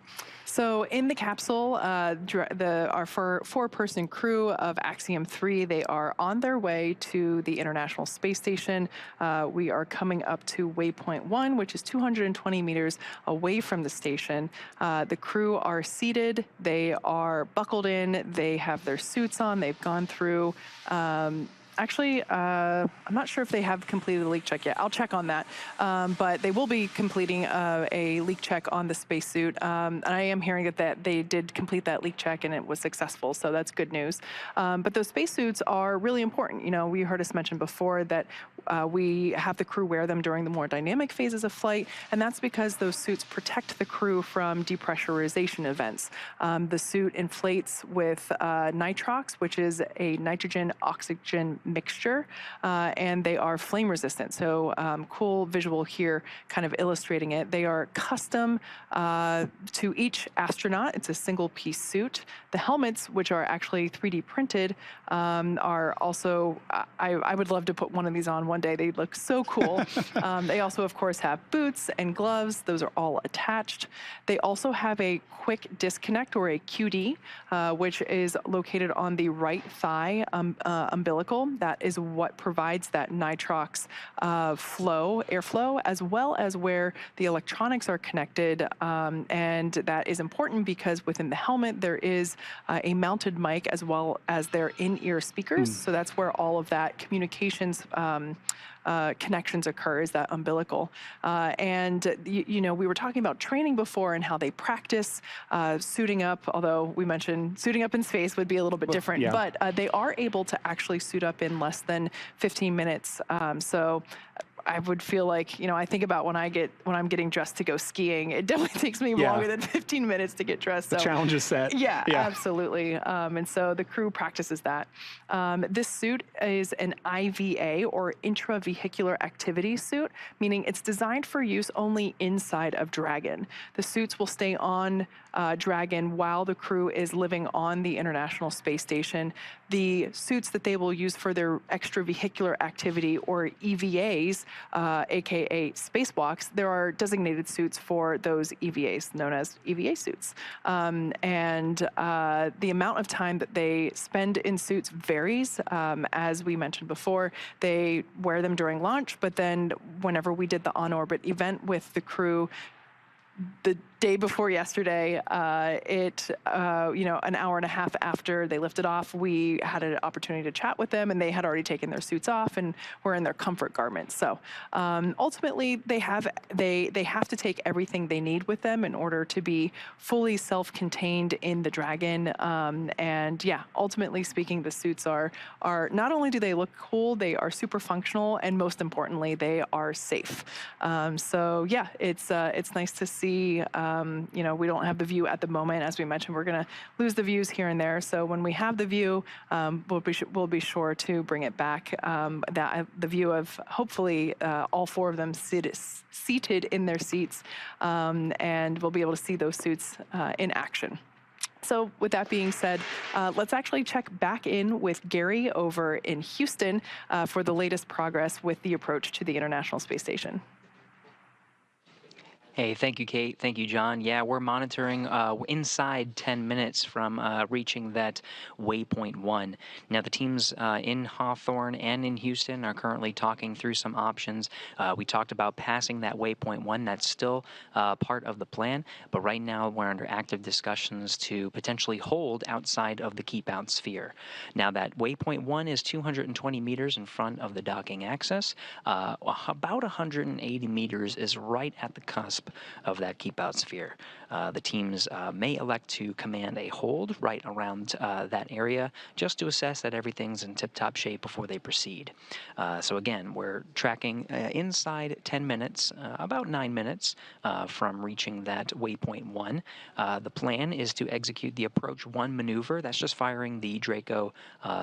So in the capsule, our four-person crew of Axiom 3, they are on their way to the International Space Station. We are coming up to waypoint 1, which is 220 meters away from the station. The crew are seated. They are buckled in. They have their suits on. They've gone through... Actually, I'm not sure if they have completed the leak check yet. I'll check on that. But they will be completing a leak check on the spacesuit. And I am hearing that they did complete that leak check and it was successful, so that's good news. But those spacesuits are really important. You know, we heard us mention before that we have the crew wear them during the more dynamic phases of flight, and that's because those suits protect the crew from depressurization events. The suit inflates with nitrox, which is a nitrogen-oxygen mixture, and they are flame resistant. So cool visual here kind of illustrating it. They are custom to each astronaut. It's a single piece suit. The helmets, which are actually 3D printed, are also, I would love to put one of these on one day. They look so cool. They also, of course, have boots and gloves. Those are all attached. They also have a quick disconnect, or a QD, which is located on the right thigh umbilical. That is what provides that nitrox airflow, as well as where the electronics are connected. And that is important because within the helmet, there is a mounted mic as well as their in-ear speakers. So that's where all of that communications connections occur, is that umbilical. And, you know, we were talking about training before and how they practice suiting up, although we mentioned suiting up in space would be a little bit different, but they are able to actually suit up in less than 15 minutes. So I would feel like, you know, I think about when I'm getting dressed to go skiing, it definitely takes me longer than 15 minutes to get dressed. The challenge is set. Yeah, absolutely. And so the crew practices that. This suit is an IVA, or intravehicular activity suit, meaning it's designed for use only inside of Dragon. The suits will stay on Dragon while the crew is living on the International Space Station. The suits that they will use for their extravehicular activity, or EVAs, aka spacewalks, there are designated suits for those EVAs, known as EVA suits. And the amount of time that they spend in suits varies. As we mentioned before, they wear them during launch, but then whenever we did the on-orbit event with the crew, the day before yesterday, you know, an hour and a half after they lifted off, we had an opportunity to chat with them, and they had already taken their suits off and were in their comfort garments. So ultimately, they have to take everything they need with them in order to be fully self-contained in the Dragon. And yeah, ultimately speaking, the suits are not only do they look cool, they are super functional, and most importantly, they are safe. So yeah, it's nice to see. You know, we don't have the view at the moment. As we mentioned, we're going to lose the views here and there. So when we have the view, we'll be sure to bring it back. The view of hopefully all four of them seated in their seats, and we'll be able to see those suits in action. So with that being said, let's actually check back in with Gary over in Houston for the latest progress with the approach to the International Space Station. Hey, thank you, Kate. Thank you, John. Yeah, we're monitoring inside 10 minutes from reaching that waypoint 1. Now, the teams in Hawthorne and in Houston are currently talking through some options. We talked about passing that waypoint 1. That's still part of the plan, but right now we're under active discussions to potentially hold outside of the keep-out sphere. Now, that waypoint 1 is 220 meters in front of the docking axis. About 180 meters is right at the cusp of that keep-out sphere. The teams may elect to command a hold right around that area just to assess that everything's in tip-top shape before they proceed. So again, we're tracking inside 10 minutes, about 9 minutes from reaching that waypoint 1. The plan is to execute the approach 1 maneuver. That's just firing the Draco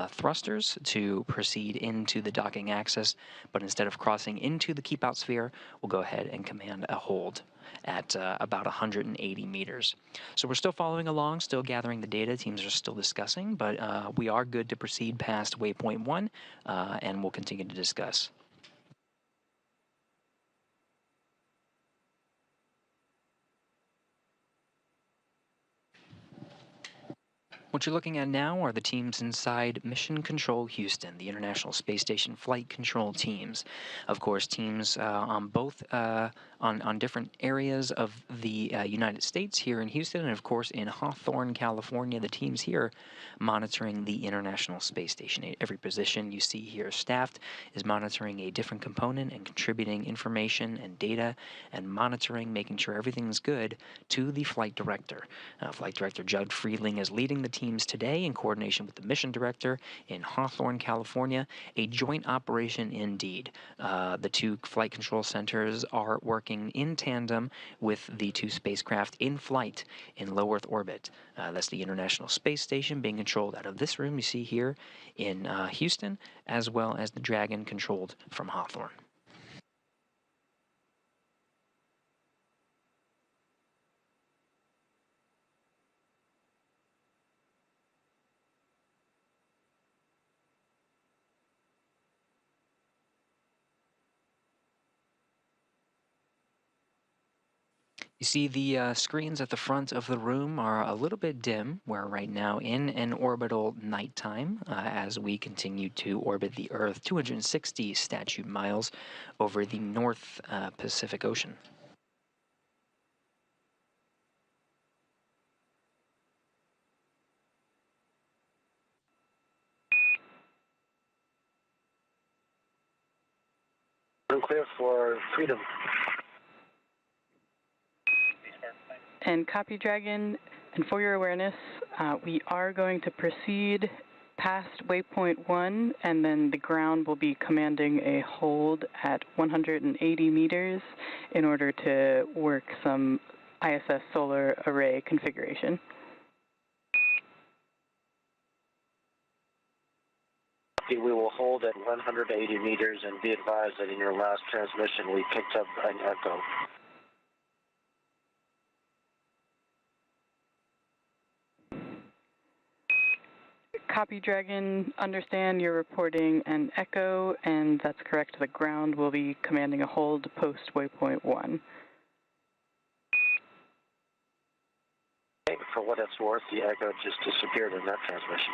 thrusters to proceed into the docking axis, but instead of crossing into the keep-out sphere, we'll go ahead and command a hold. at about 180 meters. So we're still following along, still gathering the data. Teams are still discussing, but we are good to proceed past waypoint 1, and we'll continue to discuss. What you're looking at now are the teams inside Mission Control Houston, the International Space Station flight control teams. Of course, teams on both on different areas of the United States here in Houston, and of course in Hawthorne, California. The teams here monitoring the International Space Station. Every position you see here staffed is monitoring a different component and contributing information and data and monitoring, making sure everything's good to the flight director. Flight Director Judd Friedling is leading the teams today in coordination with the mission director in Hawthorne, California. A joint operation indeed. The two flight control centers are working in tandem with the two spacecraft in flight in low Earth orbit. That's the International Space Station being controlled out of this room you see here in Houston, as well as the Dragon controlled from Hawthorne. You see the screens at the front of the room are a little bit dim. We're right now in an orbital nighttime as we continue to orbit the Earth 260 statute miles over the North Pacific Ocean. Clear for Freedom. And copy, Dragon. And for your awareness, we are going to proceed past waypoint 1, and then the ground will be commanding a hold at 180 meters in order to work some ISS solar array configuration. We will hold at 180 meters, and be advised that in your last transmission we picked up an echo. Copy, Dragon. Understand you're reporting an echo, and that's correct. The ground will be commanding a hold post waypoint 1. Okay, for what it's worth, the echo just disappeared in that transmission.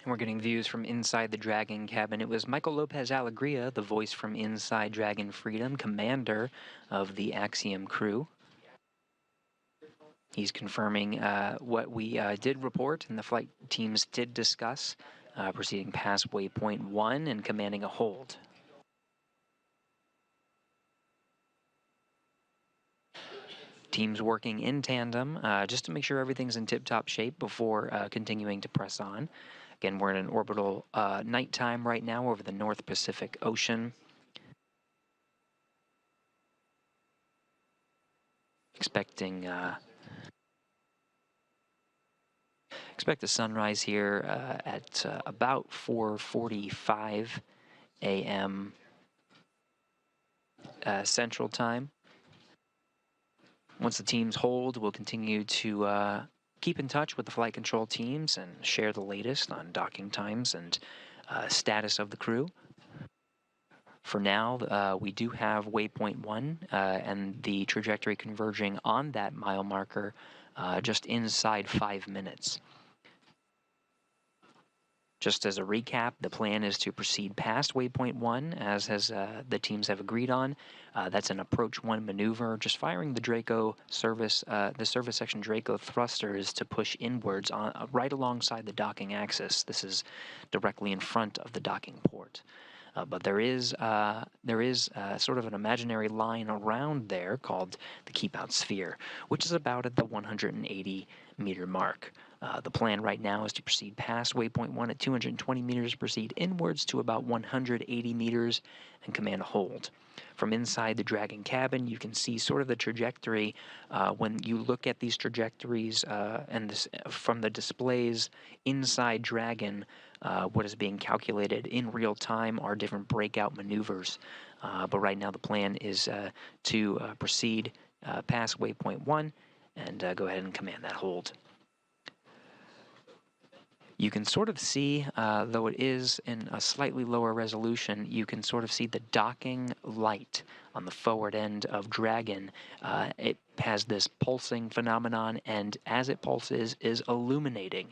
We're getting views from inside the Dragon cabin. It was Michael López-Alegría, the voice from inside Dragon Freedom, commander of the Axiom crew. He's confirming what we did report and the flight teams did discuss, proceeding past waypoint 1 and commanding a hold. Teams working in tandem just to make sure everything's in tip-top shape before continuing to press on. Again, we're in an orbital nighttime right now over the North Pacific Ocean. Expect a sunrise here at about 4:45 a.m. Central Time. Once the teams hold, we'll continue to keep in touch with the flight control teams and share the latest on docking times and status of the crew. For now, we do have waypoint 1 and the trajectory converging on that mile marker just inside 5 minutes. Just as a recap, the plan is to proceed past waypoint 1, as the teams have agreed on. That's an approach 1 maneuver, just firing the Draco service, the service section Draco thrusters to push inwards on right alongside the docking axis. This is directly in front of the docking port. But there is sort of an imaginary line around there called the keep out sphere, which is about at the 180 meter mark. The plan right now is to proceed past waypoint 1 at 220 meters, proceed inwards to about 180 meters, and command a hold. From inside the Dragon cabin, you can see sort of the trajectory. When you look at these trajectories from the displays inside Dragon, what is being calculated in real time are different breakout maneuvers. But right now the plan is to proceed past waypoint 1 and go ahead and command that hold. You can sort of see, though it is in a slightly lower resolution, you can sort of see the docking light on the forward end of Dragon. It has this pulsing phenomenon, and as it pulses, is illuminating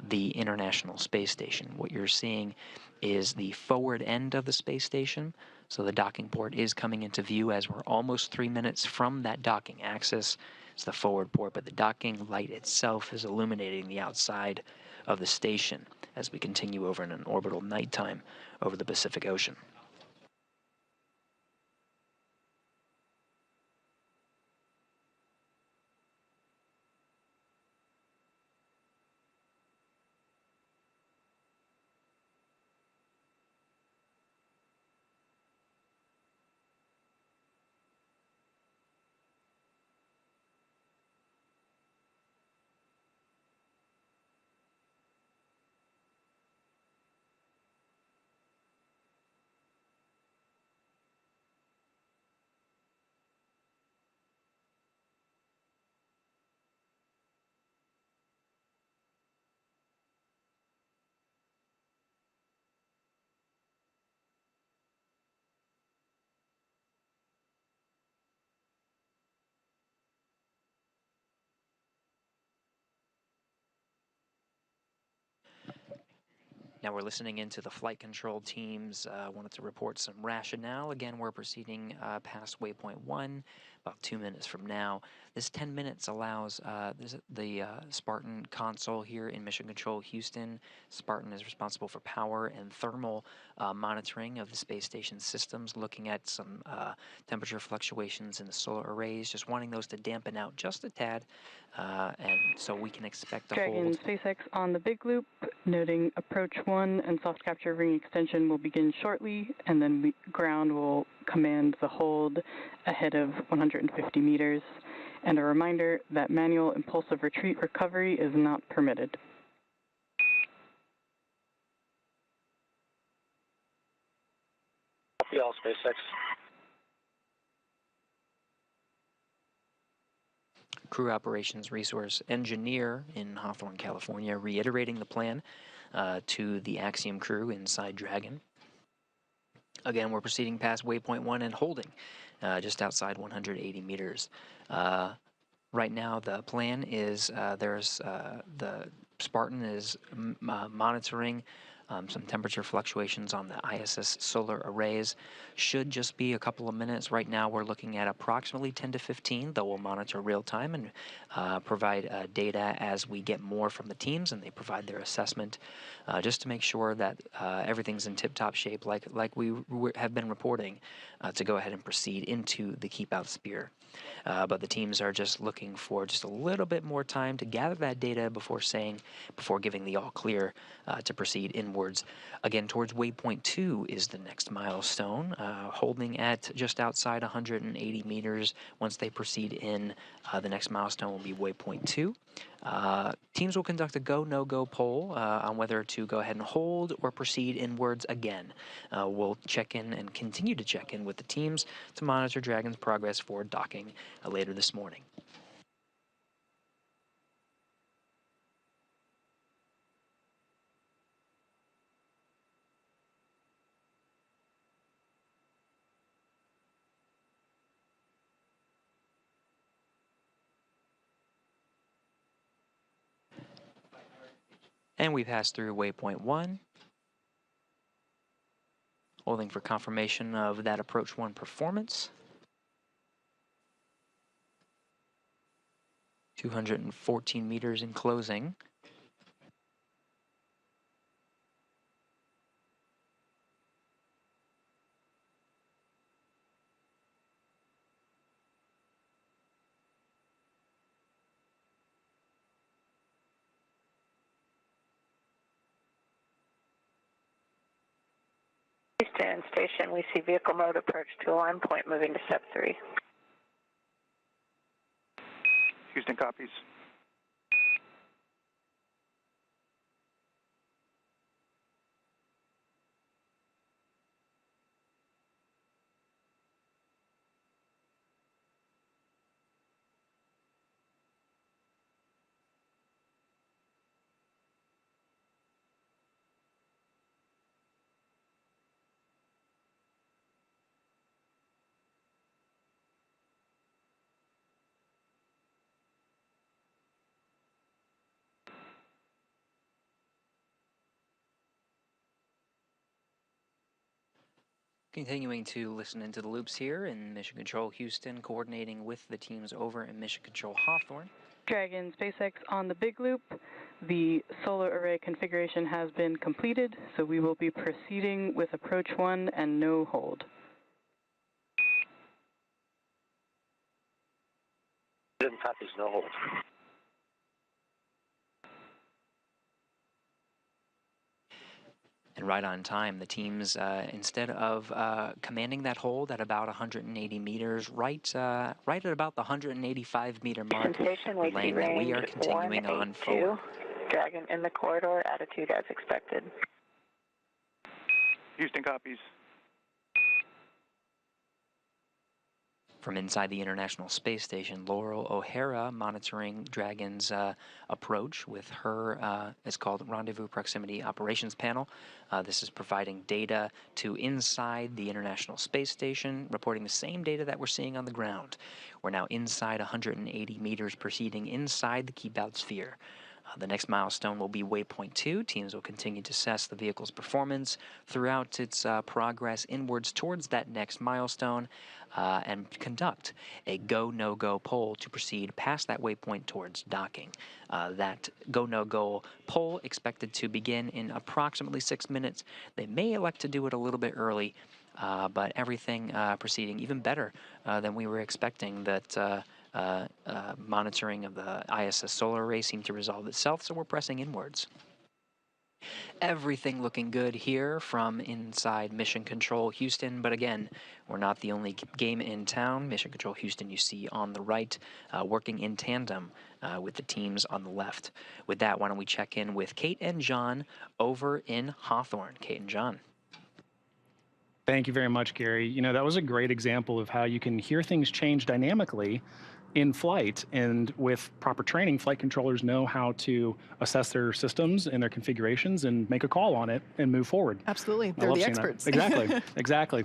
the International Space Station. What you're seeing is the forward end of the space station. So the docking port is coming into view as we're almost 3 minutes from that docking axis. It's the forward port, but the docking light itself is illuminating the outside of the station as we continue over in an orbital nighttime over the Pacific Ocean. Now we're listening into the flight control teams. Wanted to report some rationale. Again, we're proceeding past waypoint 1, about 2 minutes from now. This 10 minutes allows the Spartan console here in Mission Control Houston. Spartan is responsible for power and thermal monitoring of the space station systems, looking at some temperature fluctuations in the solar arrays, just wanting those to dampen out just a tad, and so we can expect a Dragon hold. SpaceX on the big loop, noting approach 1 and soft capture ring extension will begin shortly, and then ground will command the hold ahead of 150 meters. And a reminder that manual impulsive retreat recovery is not permitted. Copy all, SpaceX. Crew Operations Resource Engineer in Hawthorne, California, reiterating the plan to the Axiom crew inside Dragon. Again, we're proceeding past waypoint 1 and holding just outside 180 meters. Right now, the plan is the Spartan is monitoring some temperature fluctuations on the ISS solar arrays. Should just be a couple of minutes. Right now we're looking at approximately 10 to 15, though we'll monitor real time and provide data as we get more from the teams and they provide their assessment, just to make sure that everything's in tip-top shape like we have been reporting, to go ahead and proceed into the keep out sphere. But the teams are just looking for just a little bit more time to gather that data before giving the all clear to proceed inwards. Again, towards waypoint 2 is the next milestone, holding at just outside 180 meters. Once they proceed in, the next milestone will be waypoint 2. Teams will conduct a go, no-go poll on whether to go ahead and hold or proceed inwards again. We'll check in and continue to check in with the teams to monitor Dragon's progress for docking later this morning. And we pass through waypoint 1, holding for confirmation of that approach 1 performance. 214 meters in closing. And station, we see vehicle mode approach to align point moving to step 3. Houston copies. Continuing to listen into the loops here in Mission Control Houston, coordinating with the teams over in Mission Control Hawthorne. Dragon SpaceX on the big loop. The solar array configuration has been completed, so we will be proceeding with approach 1 and no hold. Houston copies, no hold. And right on time, the teams, instead of commanding that hold at about 180 meters, right at about the 185 meter mark, Station, we see lane that we are range continuing on 182. forward. Dragon in the corridor, attitude as expected. Houston copies. From inside the International Space Station, Laurel O'Hara monitoring Dragon's approach with her, it's called Rendezvous Proximity Operations Panel. This is providing data to inside the International Space Station, reporting the same data that we're seeing on the ground. We're now inside 180 meters, proceeding inside the keep out sphere. The next milestone will be waypoint 2. Teams will continue to assess the vehicle's performance throughout its progress inwards towards that next milestone and conduct a go, no-go poll to proceed past that waypoint towards docking. That go, no-go poll expected to begin in approximately 6 minutes. They may elect to do it a little bit early, but everything proceeding even better than we were expecting. That monitoring of the ISS solar array seemed to resolve itself, so we're pressing inwards. Everything looking good here from inside Mission Control Houston, but again, we're not the only game in town. Mission Control Houston you see on the right, working in tandem with the teams on the left. With that, why don't we check in with Kate and John over in Hawthorne. Kate and John. Thank you very much, Gary. You know, that was a great example of how you can hear things change dynamically in flight, and with proper training, flight controllers know how to assess their systems and their configurations and make a call on it and move forward. Absolutely, they're the experts. Exactly, exactly.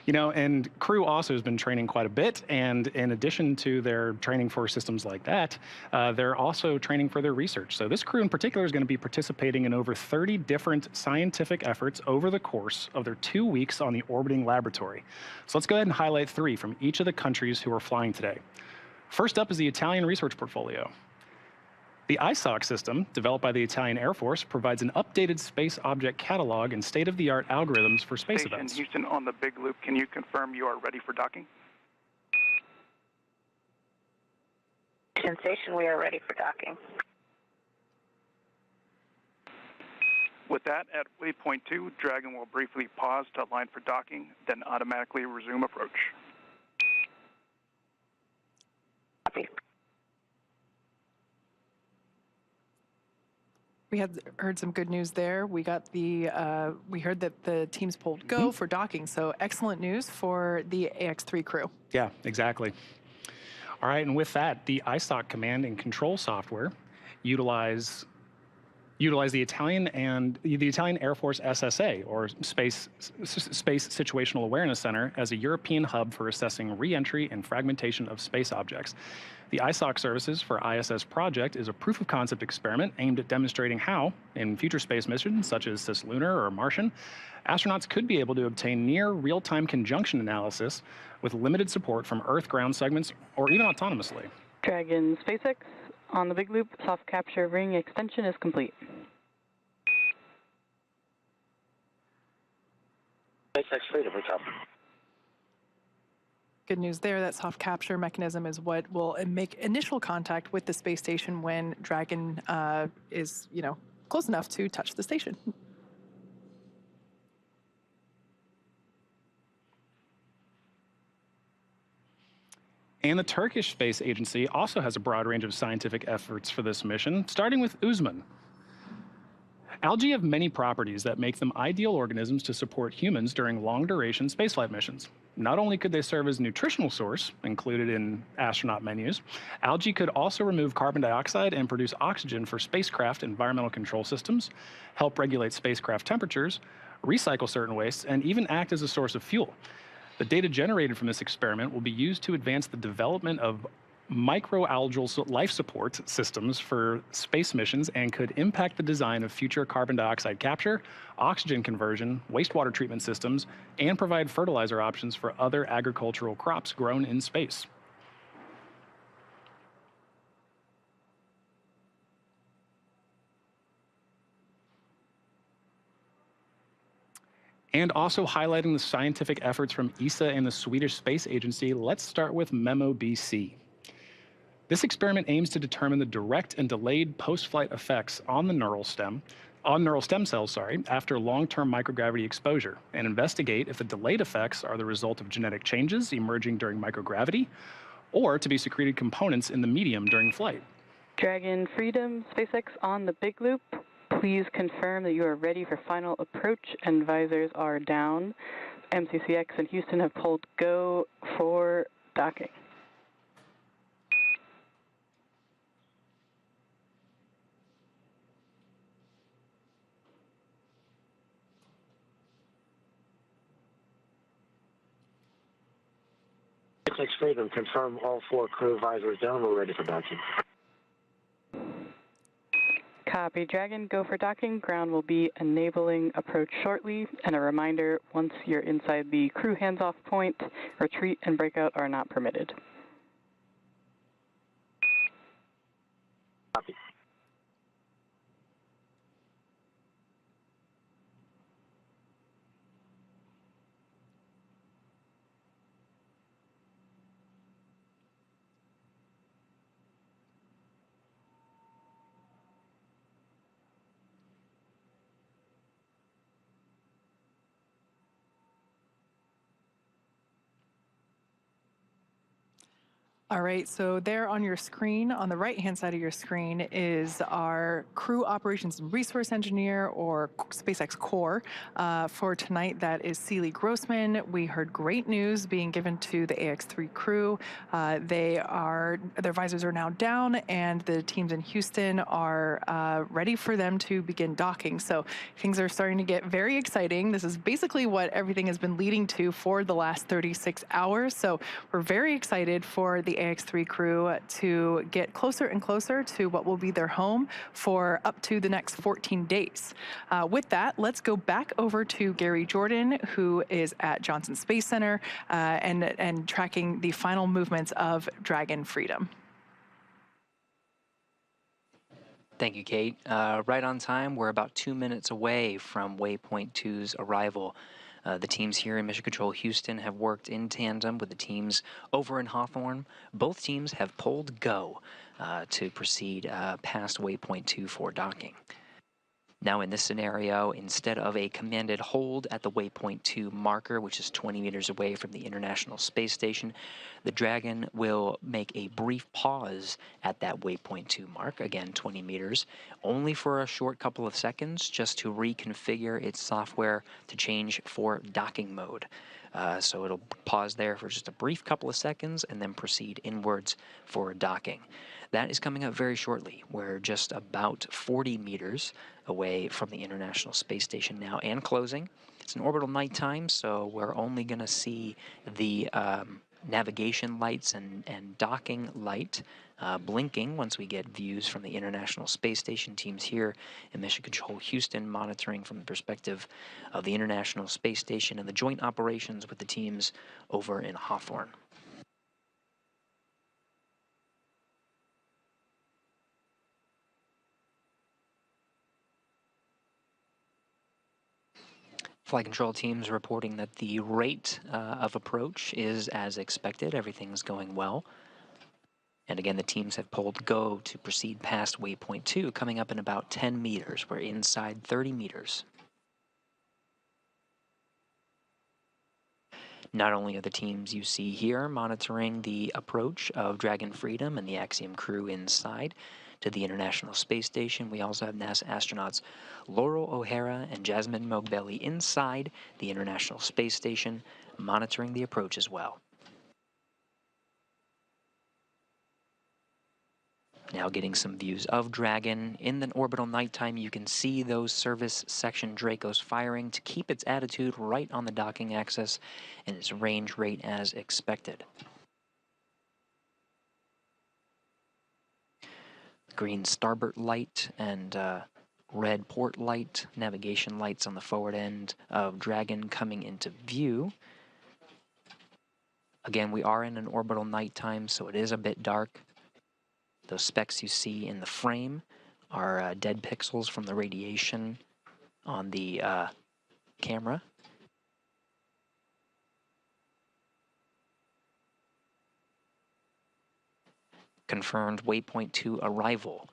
You know, and crew also has been training quite a bit, and in addition to their training for systems like that, they're also training for their research. So this crew in particular is going to be participating in over 30 different scientific efforts over the course of their 2 weeks on the orbiting laboratory. So let's go ahead and highlight 3 from each of the countries who are flying today. First up is the Italian research portfolio. The ISOC system, developed by the Italian Air Force, provides an updated space object catalog and state-of-the-art algorithms for space events. Houston on the big loop, can you confirm you are ready for docking? Station, we are ready for docking. With that, at waypoint 2, Dragon will briefly pause to align for docking, then automatically resume approach. We had heard some good news there. We got the we heard that the teams pulled go for docking, so excellent news for the AX3 crew. Yeah, exactly. All right, and with that, the ISOC command and control software utilize the Italian Air Force SSA, or Space Situational Awareness Center, as a European hub for assessing re-entry and fragmentation of space objects. The ISOC services for ISS project is a proof of concept experiment aimed at demonstrating how, in future space missions such as cislunar or Martian, astronauts could be able to obtain near real-time conjunction analysis with limited support from Earth ground segments or even autonomously. Dragon SpaceX on the big loop, soft capture ring extension is complete. SpaceX freedom, we copy. Good news there. That soft capture mechanism is what will make initial contact with the space station when Dragon is, close enough to touch the station. And the Turkish Space Agency also has a broad range of scientific efforts for this mission, starting with Uzman. Algae have many properties that make them ideal organisms to support humans during long-duration spaceflight missions. Not only could they serve as a nutritional source, included in astronaut menus, algae could also remove carbon dioxide and produce oxygen for spacecraft environmental control systems, help regulate spacecraft temperatures, recycle certain wastes, and even act as a source of fuel. The data generated from this experiment will be used to advance the development of microalgal life support systems for space missions and could impact the design of future carbon dioxide capture, oxygen conversion, wastewater treatment systems, and provide fertilizer options for other agricultural crops grown in space. And also highlighting the scientific efforts from ESA and the Swedish Space Agency, let's start with MEMO-BC. This experiment aims to determine the direct and delayed post-flight effects on the neural stem cells, after long-term microgravity exposure, and investigate if the delayed effects are the result of genetic changes emerging during microgravity, or to be secreted components in the medium during flight. Dragon Freedom, SpaceX on the big loop. Please confirm that you are ready for final approach and visors are down. MCCX and Houston have pulled go for docking. SpaceX Freedom, confirm all 4 crew visors down. We're ready for docking. Copy, Dragon, go for docking. Ground will be enabling approach shortly. And a reminder, once you're inside the crew hands-off point, retreat and breakout are not permitted. Copy. All right, so there on your screen, on the right-hand side of your screen, is our Crew Operations and Resource Engineer, or SpaceX Core. For tonight, that is Celie Grossman. We heard great news being given to the AX3 crew. Their visors are now down, and the teams in Houston are ready for them to begin docking. So things are starting to get very exciting. This is basically what everything has been leading to for the last 36 hours. So we're very excited for the AX3 crew to get closer and closer to what will be their home for up to the next 14 days. With that, let's go back over to Gary Jordan, who is at Johnson Space Center and tracking the final movements of Dragon Freedom. Thank you, Kate. Right on time. We're about 2 minutes away from Waypoint 2's arrival. The teams here in Mission Control Houston have worked in tandem with the teams over in Hawthorne. Both teams have pulled go to proceed past Waypoint 2 for docking. Now in this scenario, instead of a commanded hold at the Waypoint 2 marker, which is 20 meters away from the International Space Station, the Dragon will make a brief pause at that Waypoint 2 mark, again 20 meters, only for a short couple of seconds, just to reconfigure its software to change for docking mode. So it'll pause there for just a brief couple of seconds and then proceed inwards for docking. That is coming up very shortly. We're just about 40 meters away from the International Space Station now and closing. It's an orbital nighttime, so we're only going to see the navigation lights and docking light blinking once we get views from the International Space Station. Teams here in Mission Control Houston monitoring from the perspective of the International Space Station and the joint operations with the teams over in Hawthorne. Flight control teams reporting that the rate of approach is as expected. Everything's going well. And again, the teams have pulled go to proceed past Waypoint 2, coming up in about 10 meters. We're inside 30 meters. Not only are the teams you see here monitoring the approach of Dragon Freedom and the Axiom crew inside to the International Space Station, we also have NASA astronauts Laurel O'Hara and Jasmine Mogbelli inside the International Space Station monitoring the approach as well. Now getting some views of Dragon. In the orbital nighttime, you can see those service section Dracos firing to keep its attitude right on the docking axis and its range rate as expected. Green starboard light and red port light, navigation lights on the forward end of Dragon coming into view. Again, we are in an orbital nighttime, so it is a bit dark. Those specks you see in the frame are dead pixels from the radiation on the camera. Confirmed waypoint 2 arrival.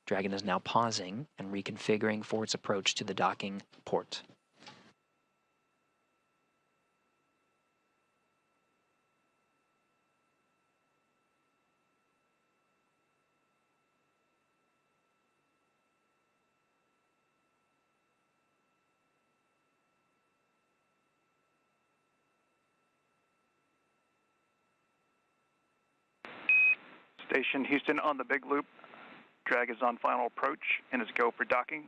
Dragon is now pausing and reconfiguring for its approach to the docking port. Station Houston on the big loop. Drag is on final approach and is go for docking.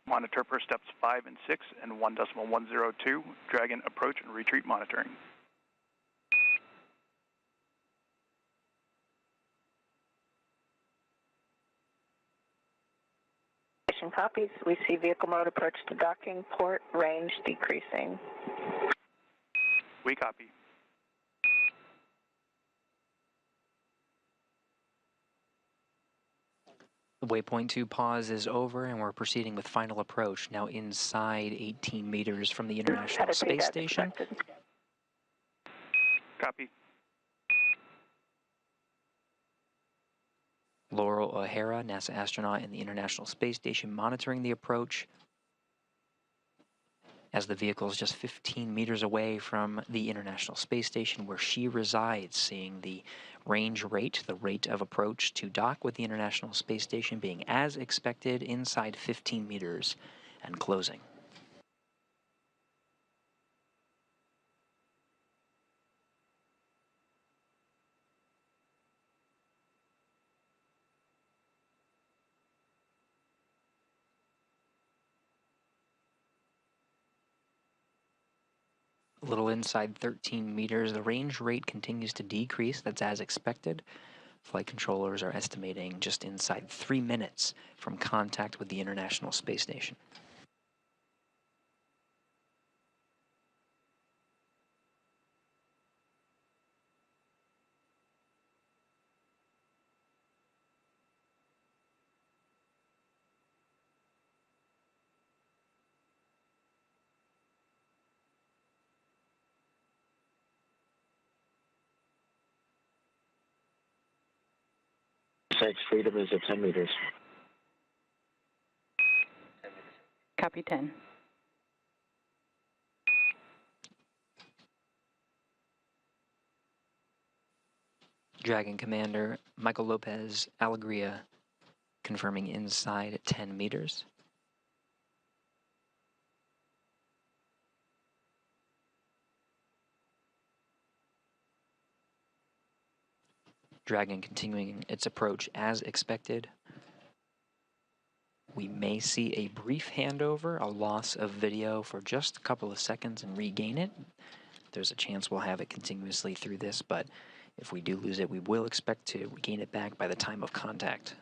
Monitor per steps 5 and 6 and 1.102. Dragon approach and retreat monitoring. Station copies. We see vehicle mode approach to docking, port, range decreasing. We copy. The waypoint 2 pause is over and we're proceeding with final approach, now inside 18 meters from the International Space Station. Copy. Laurel O'Hara, NASA astronaut in the International Space Station, monitoring the approach as the vehicle is just 15 meters away from the International Space Station where she resides, seeing the range rate, the rate of approach to dock with the International Space Station being as expected inside 15 meters and closing. A little inside 13 meters, the range rate continues to decrease. That's as expected. Flight controllers are estimating just inside 3 minutes from contact with the International Space Station. Site's freedom is at 10 meters. Copy 10. Dragon Commander Michael López-Alegría confirming inside at 10 meters. Dragon continuing its approach as expected. We may see a brief handover, a loss of video for just a couple of seconds and regain it. There's a chance we'll have it continuously through this, but if we do lose it, we will expect to regain it back by the time of contact.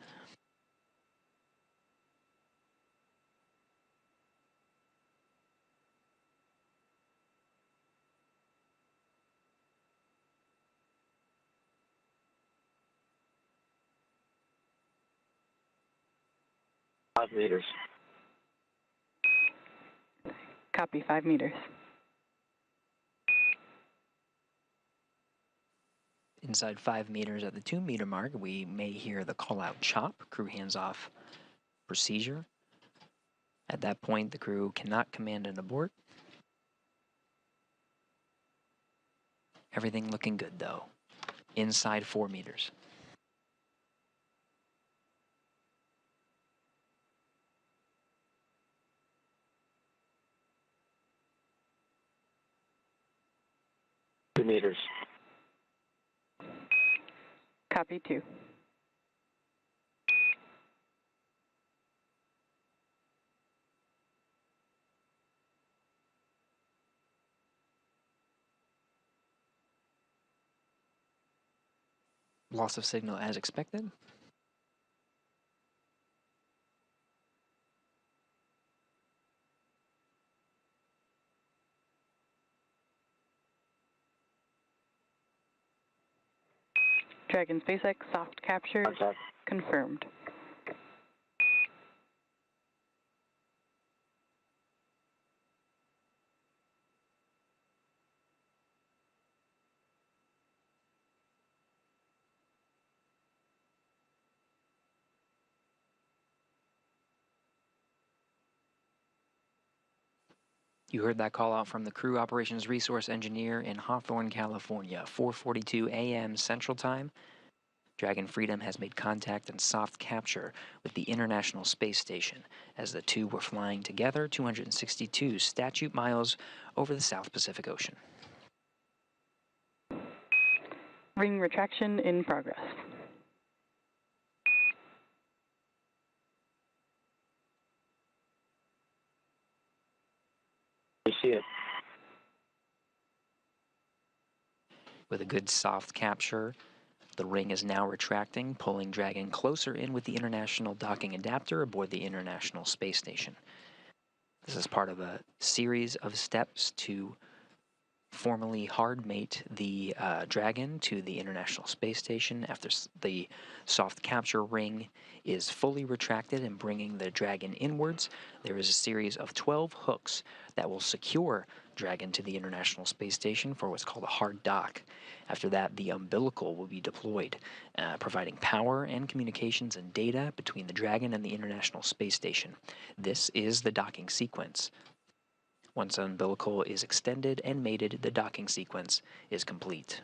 Meters. Copy 5 meters. Inside 5 meters at the 2 meter mark, we may hear the call out chop, crew hands off procedure. At that point, the crew cannot command an abort. Everything looking good, though. Inside 4 meters. Meters. Copy 2. Loss of signal as expected. Dragon SpaceX soft capture confirmed. You heard that call out from the Crew Operations Resource Engineer in Hawthorne, California, 4:42 a.m. Central Time. Dragon Freedom has made contact and soft capture with the International Space Station as the two were flying together 262 statute miles over the South Pacific Ocean. Ring retraction in progress. We see it. With a good soft capture, the ring is now retracting, pulling Dragon closer in with the International Docking Adapter aboard the International Space Station. This is part of a series of steps to formally hard mate the Dragon to the International Space Station after the soft capture ring is fully retracted and bringing the Dragon inwards. There is a series of 12 hooks that will secure Dragon to the International Space Station for what's called a hard dock. After that, the umbilical will be deployed, providing power and communications and data between the Dragon and the International Space Station. This is the docking sequence. Once the umbilical is extended and mated, the docking sequence is complete.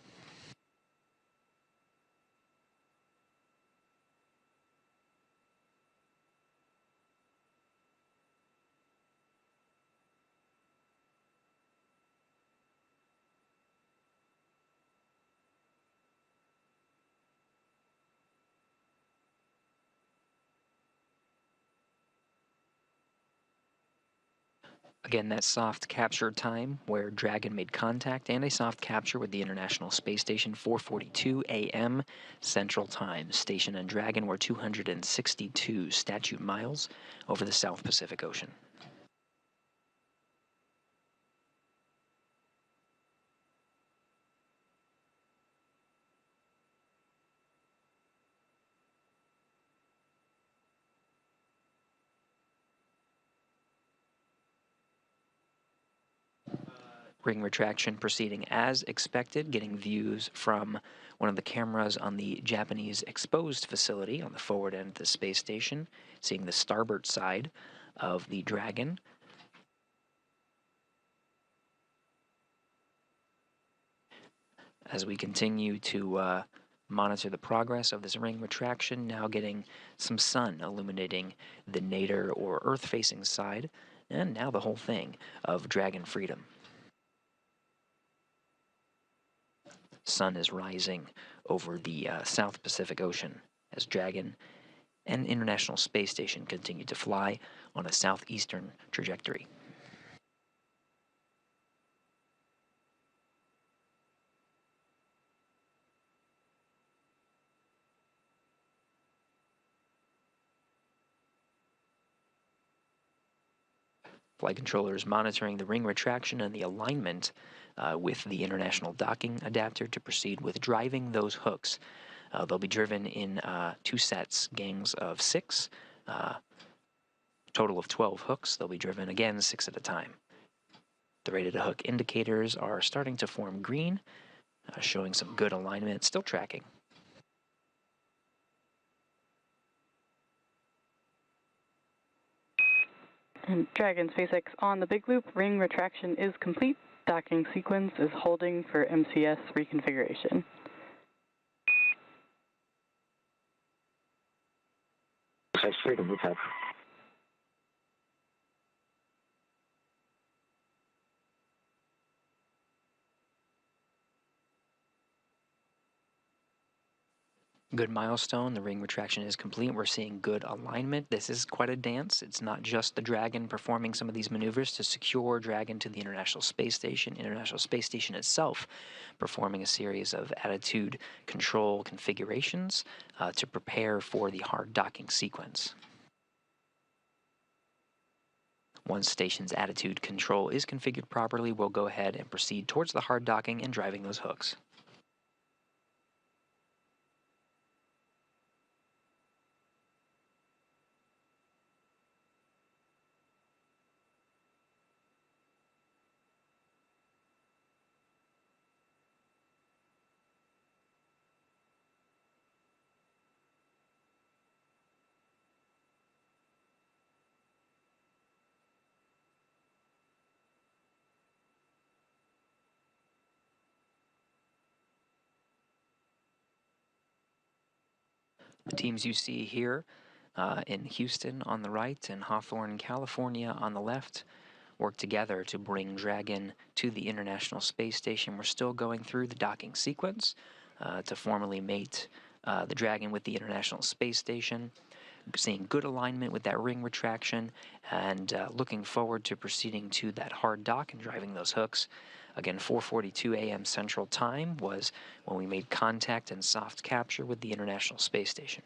Again, that soft capture time where Dragon made contact and a soft capture with the International Space Station, 4:42 a.m. Central Time. Station and Dragon were 262 statute miles over the South Pacific Ocean. Ring retraction proceeding as expected, getting views from one of the cameras on the Japanese exposed facility on the forward end of the space station, seeing the starboard side of the Dragon. As we continue to monitor the progress of this ring retraction, now getting some sun illuminating the nadir or Earth-facing side, and now the whole thing of Dragon Freedom. Sun is rising over the South Pacific Ocean as Dragon and International Space Station continue to fly on a southeastern trajectory. Flight controllers monitoring the ring retraction and the alignment with the International Docking Adapter to proceed with driving those hooks. They'll be driven in 2 sets, gangs of 6, total of 12 hooks. They'll be driven again 6 at a time. The rated to hook indicators are starting to form green, showing some good alignment, still tracking. And Dragon SpaceX on the big loop, ring retraction is complete. Docking sequence is holding for MCS reconfiguration. Freedom, we have. Good milestone. The ring retraction is complete. We're seeing good alignment. This is quite a dance. It's not just the Dragon performing some of these maneuvers to secure Dragon to the International Space Station. International Space Station itself performing a series of attitude control configurations to prepare for the hard docking sequence. Once station's attitude control is configured properly, we'll go ahead and proceed towards the hard docking and driving those hooks. The teams you see here in Houston on the right and Hawthorne, California on the left work together to bring Dragon to the International Space Station. We're still going through the docking sequence to formally mate the Dragon with the International Space Station. Seeing good alignment with that ring retraction and looking forward to proceeding to that hard dock and driving those hooks. Again, 4:42 a.m. Central Time was when we made contact and soft capture with the International Space Station.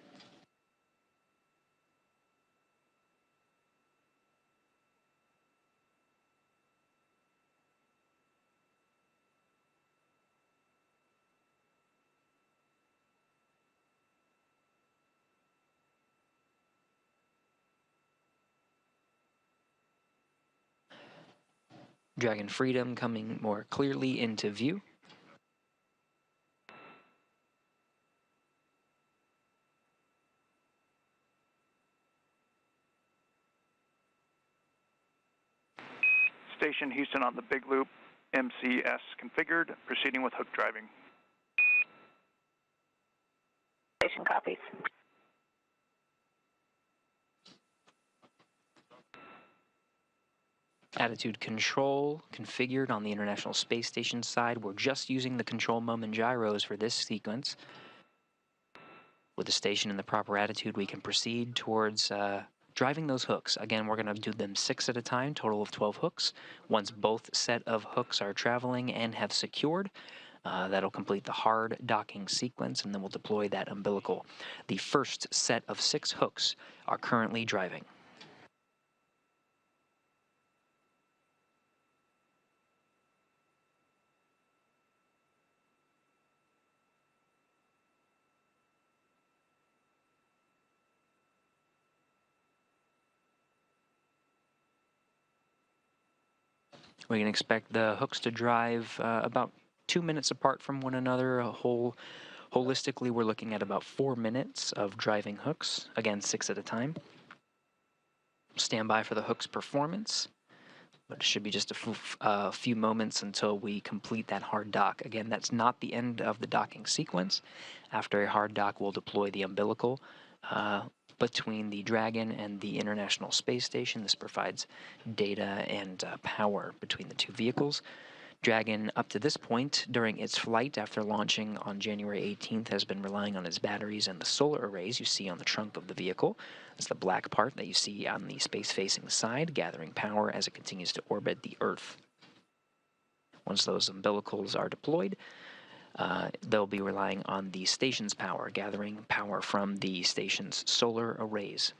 Dragon Freedom coming more clearly into view. Station Houston on the big loop, MCS configured, proceeding with hook driving. Station copies. Attitude control configured on the International Space Station side. We're just using the control moment gyros for this sequence. With the station in the proper attitude, we can proceed towards driving those hooks. Again, we're going to do them 6 at a time, total of 12 hooks. Once both set of hooks are traveling and have secured, that'll complete the hard docking sequence, and then we'll deploy that umbilical. The first set of 6 hooks are currently driving. We can expect the hooks to drive about 2 minutes apart from one another. Holistically, we're looking at about 4 minutes of driving hooks, again 6 at a time. Stand by for the hook's performance, but it should be just a few moments until we complete that hard dock. Again, that's not the end of the docking sequence. After a hard dock, we'll deploy the umbilical between the Dragon and the International Space Station. This provides data and power between the two vehicles. Dragon, up to this point, during its flight after launching on January 18th, has been relying on its batteries and the solar arrays you see on the trunk of the vehicle. That's the black part that you see on the space-facing side, gathering power as it continues to orbit the Earth. Once those umbilicals are deployed, they'll be relying on the station's power, gathering power from the station's solar arrays.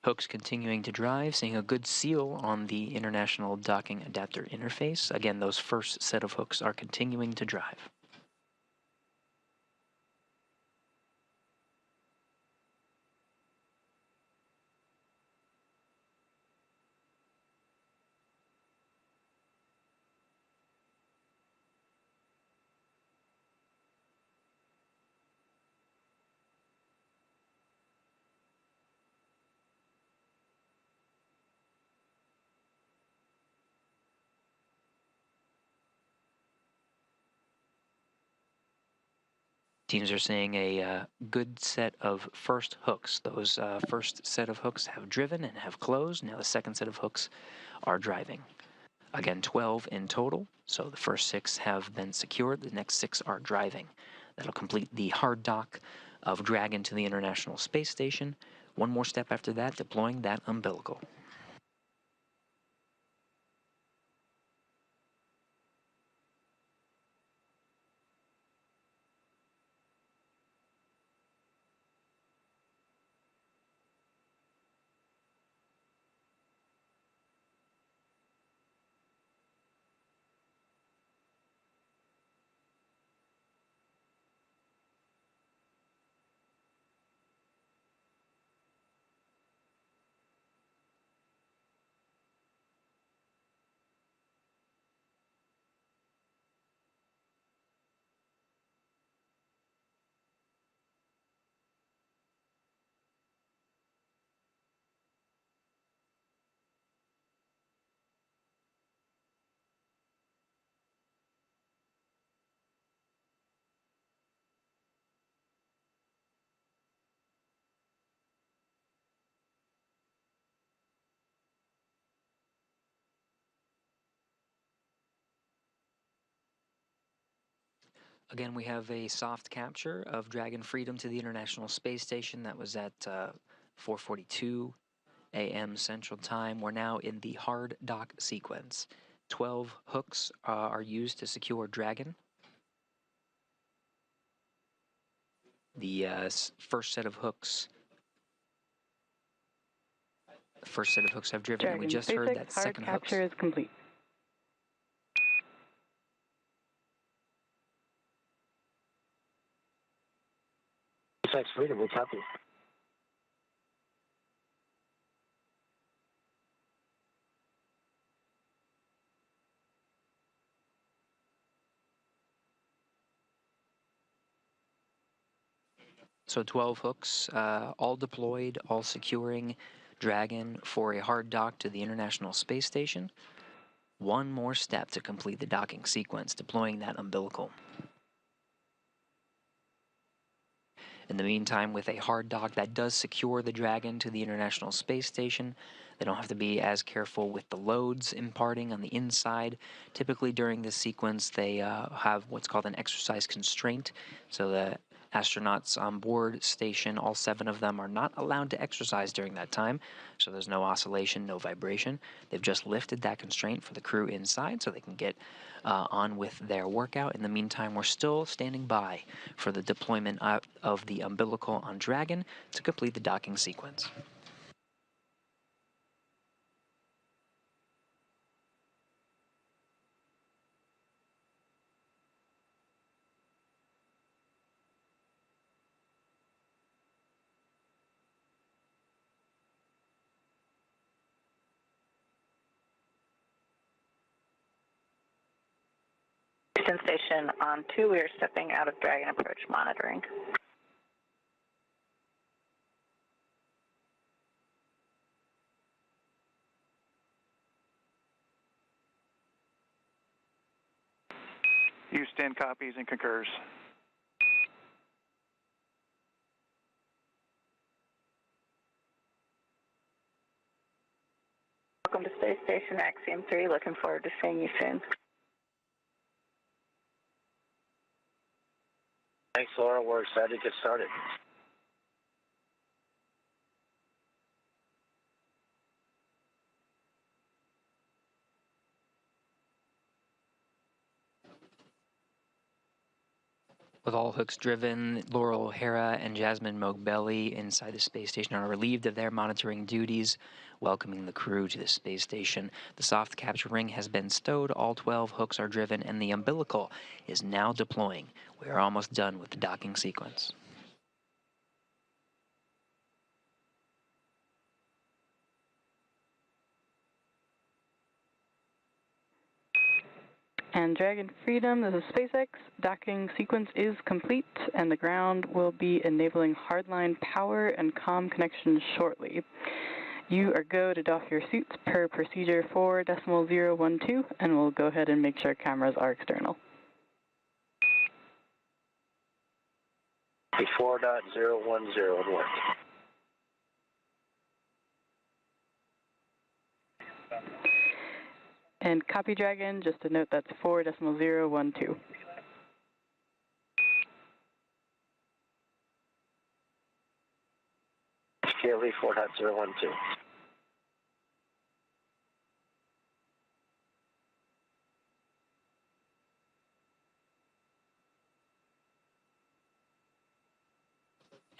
Hooks continuing to drive, seeing a good seal on the International Docking Adapter interface. Again, those first set of hooks are continuing to drive. Teams are seeing a good set of first hooks. Those first set of hooks have driven and have closed. Now the second set of hooks are driving. Again, 12 in total. So the first 6 have been secured. The next 6 are driving. That'll complete the hard dock of Dragon to the International Space Station. One more step after that, deploying that umbilical. Again, we have a soft capture of Dragon Freedom to the International Space Station. That was at 4:42 a.m. Central Time. We're now in the hard dock sequence. 12 hooks are used to secure Dragon. The first set of hooks have driven, and we just heard that second hard capture is complete. SpaceX Freedom, we copy. So 12 hooks, all deployed, all securing Dragon for a hard dock to the International Space Station. One more step to complete the docking sequence, deploying that umbilical. In the meantime, with a hard dock that does secure the Dragon to the International Space Station, they don't have to be as careful with the loads imparting on the inside. Typically during this sequence, they have what's called an exercise constraint, so the astronauts on board station, all 7 of them, are not allowed to exercise during that time, so there's no oscillation, no vibration. They've just lifted that constraint for the crew inside so they can get on with their workout. In the meantime, we're still standing by for the deployment of the umbilical on Dragon to complete the docking sequence. Station on 2, we are stepping out of Dragon approach monitoring. Houston copies and concurs. Welcome to Space Station Axiom 3. Looking forward to seeing you soon. Thanks, Laura. We're excited to get started. With all hooks driven, Laurel O'Hara and Jasmine Mogbelli inside the space station are relieved of their monitoring duties, welcoming the crew to the space station. The soft capture ring has been stowed, all 12 hooks are driven, and the umbilical is now deploying. We are almost done with the docking sequence. And Dragon Freedom, this is SpaceX. Docking sequence is complete, and the ground will be enabling hardline power and comm connections shortly. You are go to doff your suits per procedure 4.012, and we'll go ahead and make sure cameras are external. 4.010 north. And copy Dragon, just to note that's 4.012. KLV 4.012.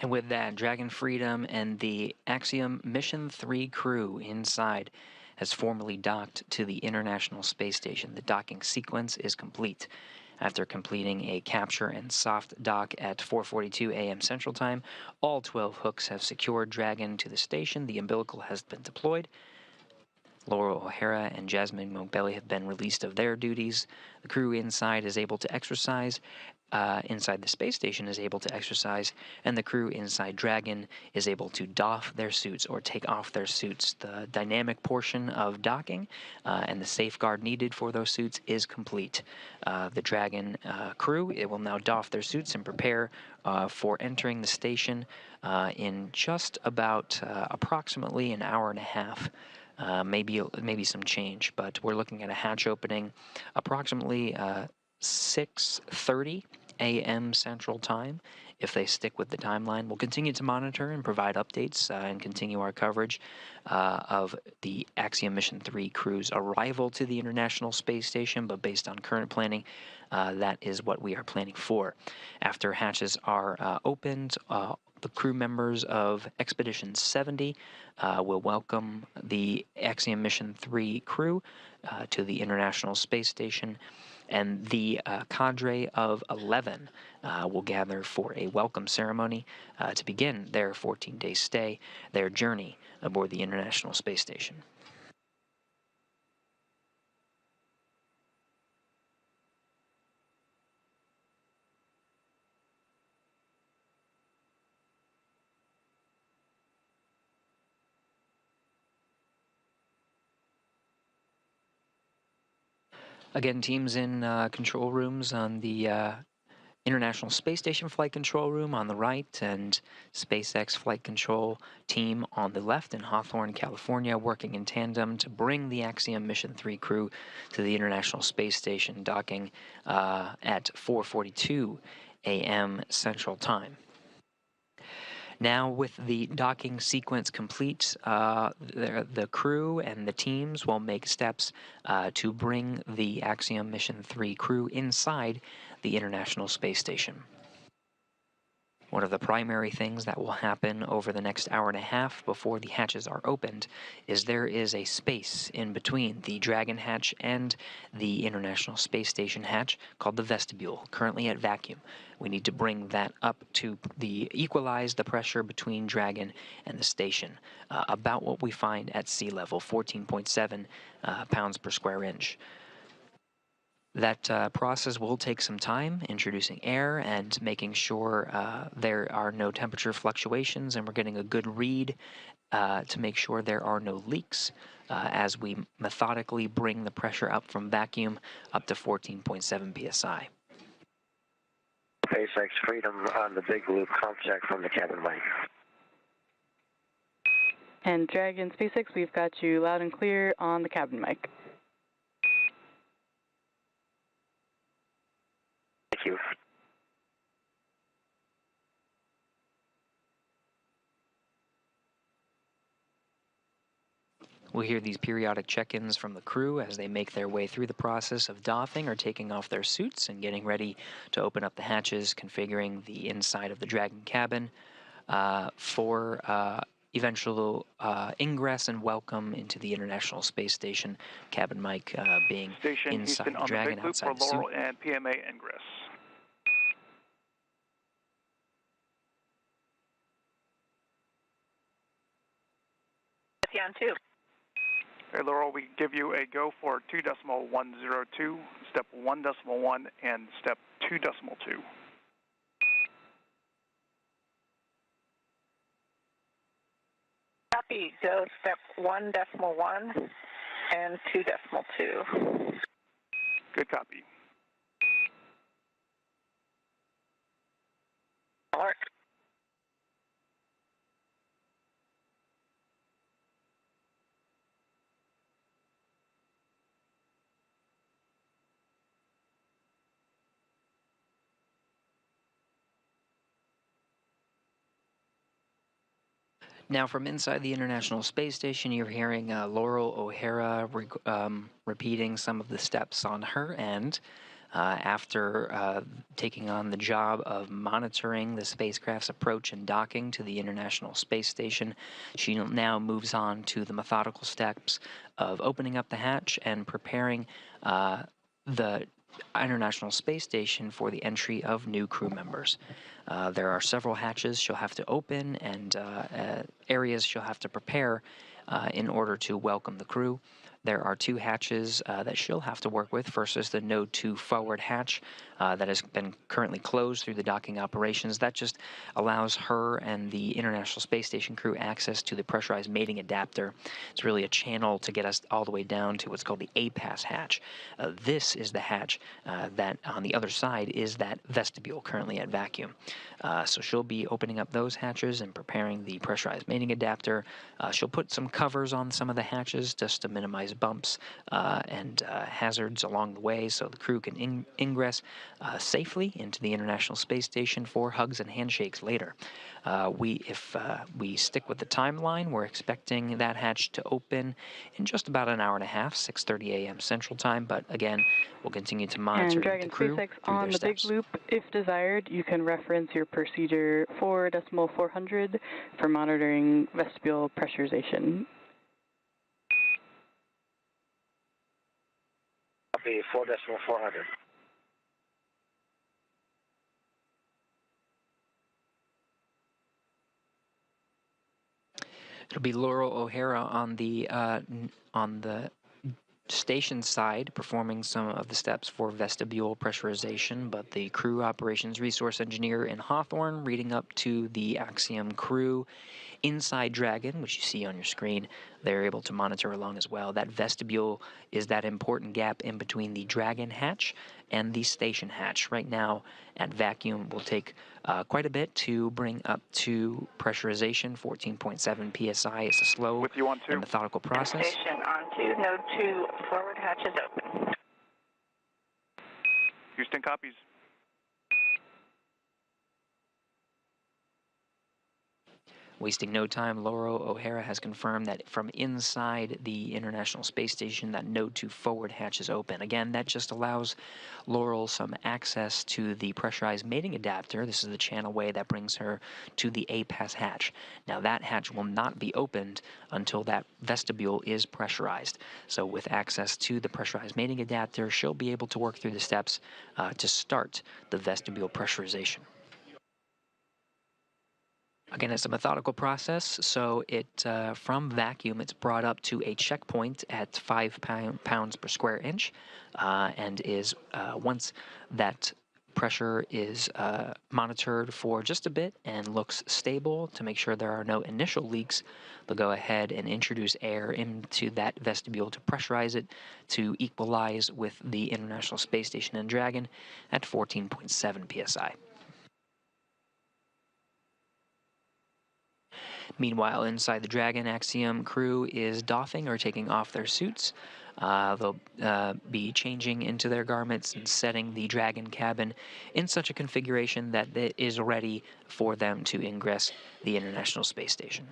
And with that, Dragon Freedom and the Axiom Mission 3 crew inside has formally docked to the International Space Station. The docking sequence is complete. After completing a capture and soft dock at 4:42 a.m. Central Time, all 12 hooks have secured Dragon to the station. The umbilical has been deployed. Laura O'Hara and Jasmine Mogbelli have been released of their duties. The crew inside is able to exercise. Inside the space station is able to exercise, and the crew inside Dragon is able to doff their suits or take off their suits. The dynamic portion of docking and the safeguard needed for those suits is complete. The Dragon crew, it will now doff their suits and prepare for entering the station in just about approximately an hour and a half. Maybe some change, but we're looking at a hatch opening approximately 6:30 a.m. Central Time. If they stick with the timeline, we'll continue to monitor and provide updates and continue our coverage of the Axiom Mission 3 crew's arrival to the International Space Station, but based on current planning, that is what we are planning for. After hatches are opened, the crew members of Expedition 70 will welcome the Axiom Mission 3 crew to the International Space Station, and the cadre of 11 will gather for a welcome ceremony to begin their 14-day stay, their journey aboard the International Space Station. Again, teams in control rooms on the International Space Station Flight Control Room on the right, and SpaceX Flight Control team on the left in Hawthorne, California, working in tandem to bring the Axiom Mission 3 crew to the International Space Station, docking at 4:42 a.m. Central Time. Now, with the docking sequence complete, the crew and the teams will make steps to bring the Axiom Mission 3 crew inside the International Space Station. One of the primary things that will happen over the next hour and a half before the hatches are opened is there is a space in between the Dragon hatch and the International Space Station hatch called the vestibule, currently at vacuum. We need to bring that up to equalize the pressure between Dragon and the station, about what we find at sea level, 14.7 pounds per square inch. That process will take some time, introducing air and making sure there are no temperature fluctuations, and we're getting a good read to make sure there are no leaks as we methodically bring the pressure up from vacuum up to 14.7 psi. SpaceX Freedom on the big loop, contact from the cabin mic. And Dragon SpaceX, we've got you loud and clear on the cabin mic. Thank you. We'll hear these periodic check-ins from the crew as they make their way through the process of doffing or taking off their suits and getting ready to open up the hatches, configuring the inside of the Dragon cabin for eventual ingress and welcome into the International Space Station. Cabin mic being Station inside Houston the on Dragon, the big loop outside for the Laurel suit. and PMA ingress. On 2. Okay, Laurel, we give you a go for 2.102, step 1.1, and step 2.2. Copy. Go step 1.1 and 2.2. Good copy. Alert. Now, from inside the International Space Station, you're hearing Laurel O'Hara repeating some of the steps on her end. After taking on the job of monitoring the spacecraft's approach and docking to the International Space Station, she now moves on to the methodical steps of opening up the hatch and preparing the International Space Station for the entry of new crew members. There are several hatches she'll have to open and areas she'll have to prepare in order to welcome the crew. There are two hatches that she'll have to work with. First is the Node 2 forward hatch that has been currently closed through the docking operations. That just allows her and the International Space Station crew access to the pressurized mating adapter. It's really a channel to get us all the way down to what's called the A-pass hatch. This is the hatch that on the other side is that vestibule currently at vacuum. So she'll be opening up those hatches and preparing the pressurized mating adapter. She'll put some covers on some of the hatches just to minimize bumps and hazards along the way so the crew can ingress safely into the International Space Station for hugs and handshakes later. If we stick with the timeline, we're expecting that hatch to open in just about an hour and a half, 6:30 a.m. Central Time, but again, we'll continue to monitor the crew SpaceX through on their the steps. big loop. If desired, you can reference your procedure 4.400 for monitoring vestibule pressurization. Copy 4.400. It'll be Laurel O'Hara on the station side performing some of the steps for vestibule pressurization, but the crew operations resource engineer in Hawthorne reading up to the Axiom crew inside Dragon, which you see on your screen. They're able to monitor along as well. That vestibule is that important gap in between the Dragon hatch and the station hatch. Right now at vacuum will take quite a bit to bring up to pressurization. 14.7 psi. It's a slow and methodical process. Station on 2, Node 2 forward hatch is open. Houston copies. Wasting no time, Laurel O'Hara has confirmed that from inside the International Space Station, that Node 2 forward hatch is open. Again, that just allows Laurel some access to the pressurized mating adapter. This is the channel way that brings her to the A-pass hatch. Now, that hatch will not be opened until that vestibule is pressurized. So with access to the pressurized mating adapter, she'll be able to work through the steps to start the vestibule pressurization. Again, it's a methodical process, so from vacuum, it's brought up to a checkpoint at 5 pounds per square inch, and is once that pressure is monitored for just a bit and looks stable to make sure there are no initial leaks, they'll go ahead and introduce air into that vestibule to pressurize it to equalize with the International Space Station and Dragon at 14.7 psi. Meanwhile, inside the Dragon, Axiom crew is doffing or taking off their suits. They'll be changing into their garments and setting the Dragon cabin in such a configuration that it is ready for them to ingress the International Space Station.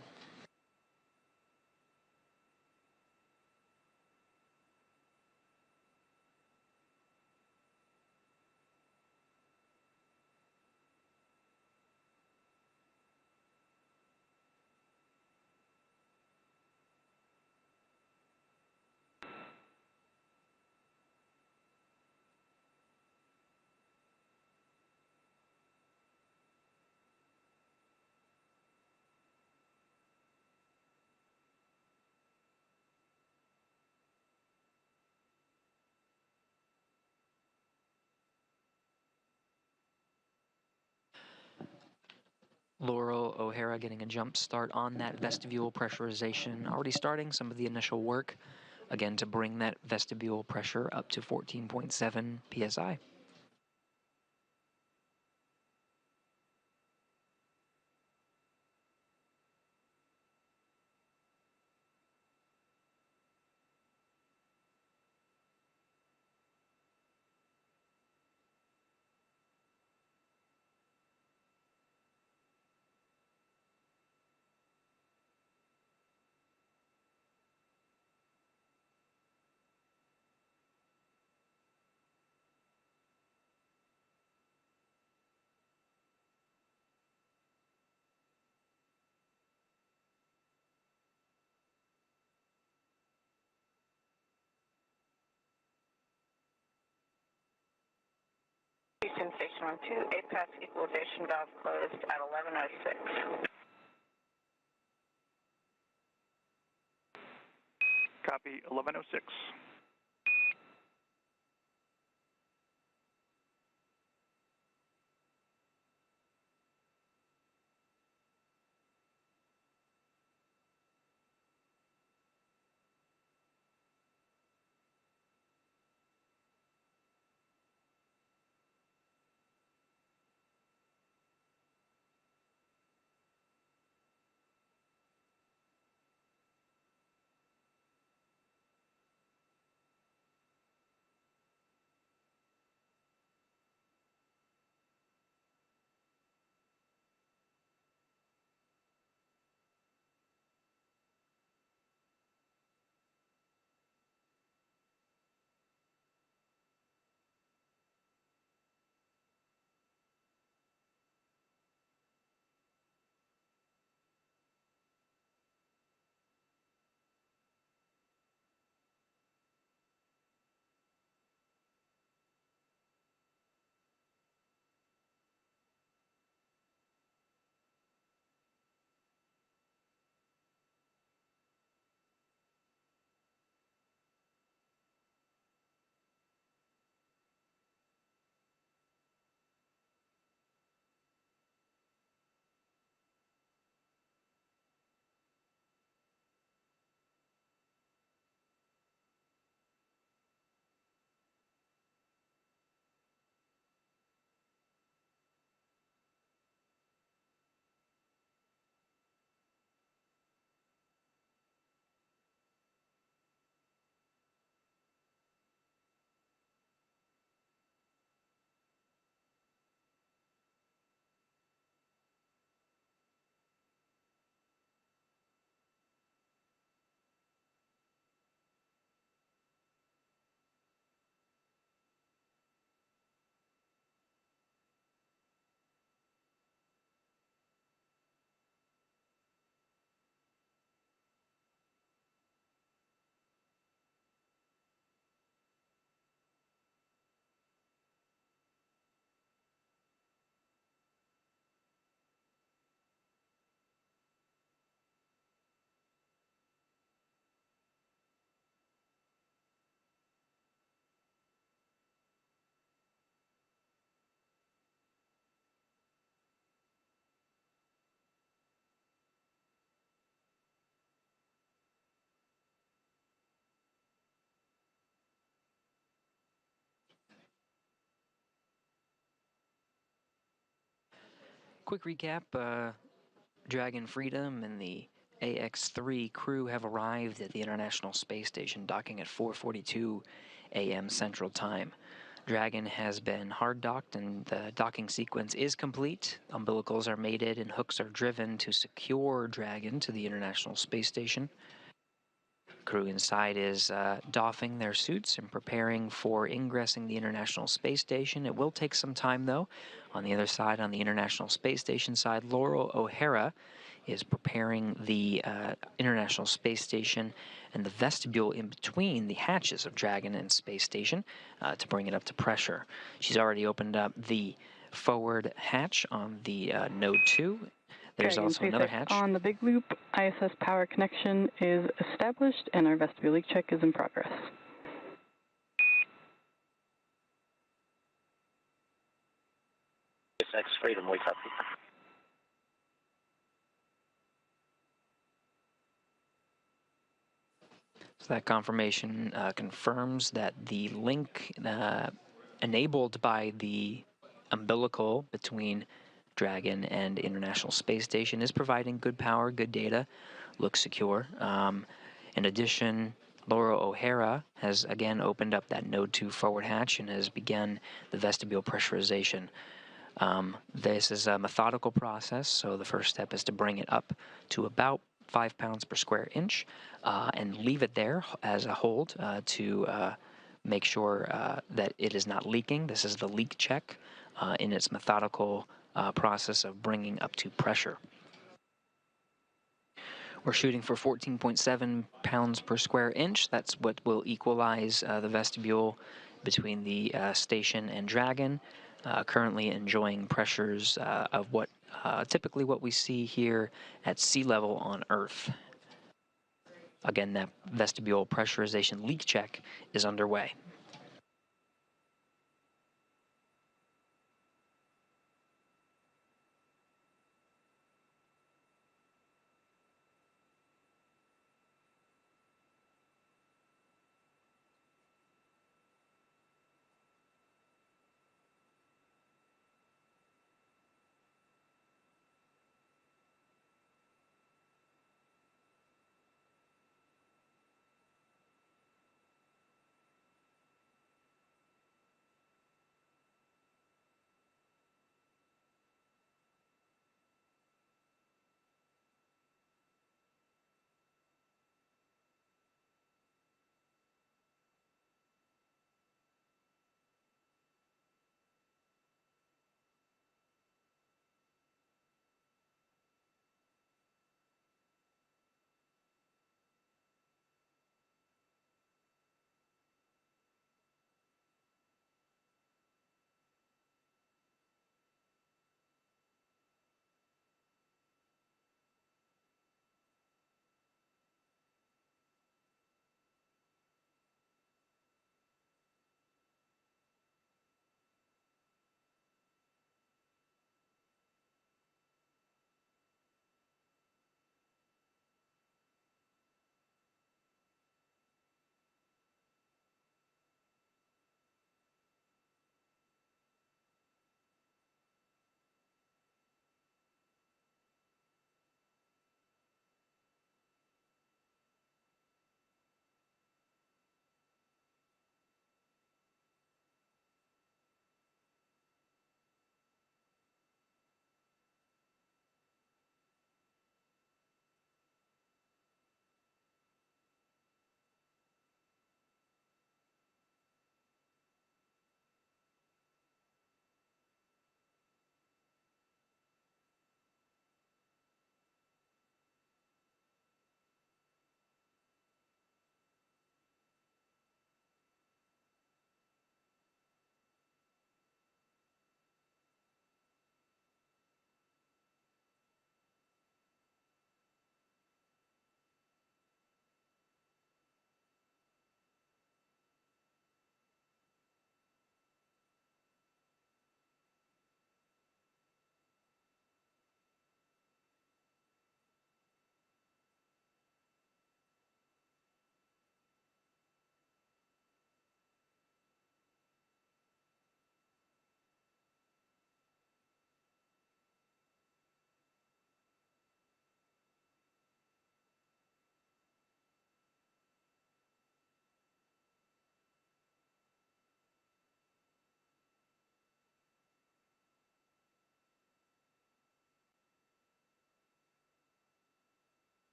Laurel O'Hara getting a jump start on that vestibule pressurization, already starting some of the initial work, again, to bring that vestibule pressure up to 14.7 psi. Attention Station 1-2, APAS equalization valve closed at 11:06. Copy, 11:06. Quick recap, Dragon Freedom and the AX-3 crew have arrived at the International Space Station, docking at 4:42 a.m. Central Time. Dragon has been hard docked and the docking sequence is complete. Umbilicals are mated and hooks are driven to secure Dragon to the International Space Station. Crew inside is doffing their suits and preparing for ingressing the International Space Station. It will take some time, though. On the other side, on the International Space Station side, Laurel O'Hara is preparing the International Space Station and the vestibule in between the hatches of Dragon and Space Station to bring it up to pressure. She's already opened up the forward hatch on the Node 2. There's Dragon also another hatch. On the big loop, ISS power connection is established and our vestibule leak check is in progress. SX Freedom, we copy. So that confirmation confirms that the link enabled by the umbilical between Dragon and International Space Station is providing good power, good data, looks secure. In addition, Laura O'Hara has again opened up that Node 2 forward hatch and has begun the vestibule pressurization. This is a methodical process, so the first step is to bring it up to about 5 pounds per square inch and leave it there as a hold to make sure that it is not leaking. This is the leak check in its methodical process of bringing up to pressure. We're shooting for 14.7 pounds per square inch. That's what will equalize the vestibule between the station and Dragon. currently enjoying pressures of what typically what we see here at sea level on Earth. Again, that vestibule pressurization leak check is underway.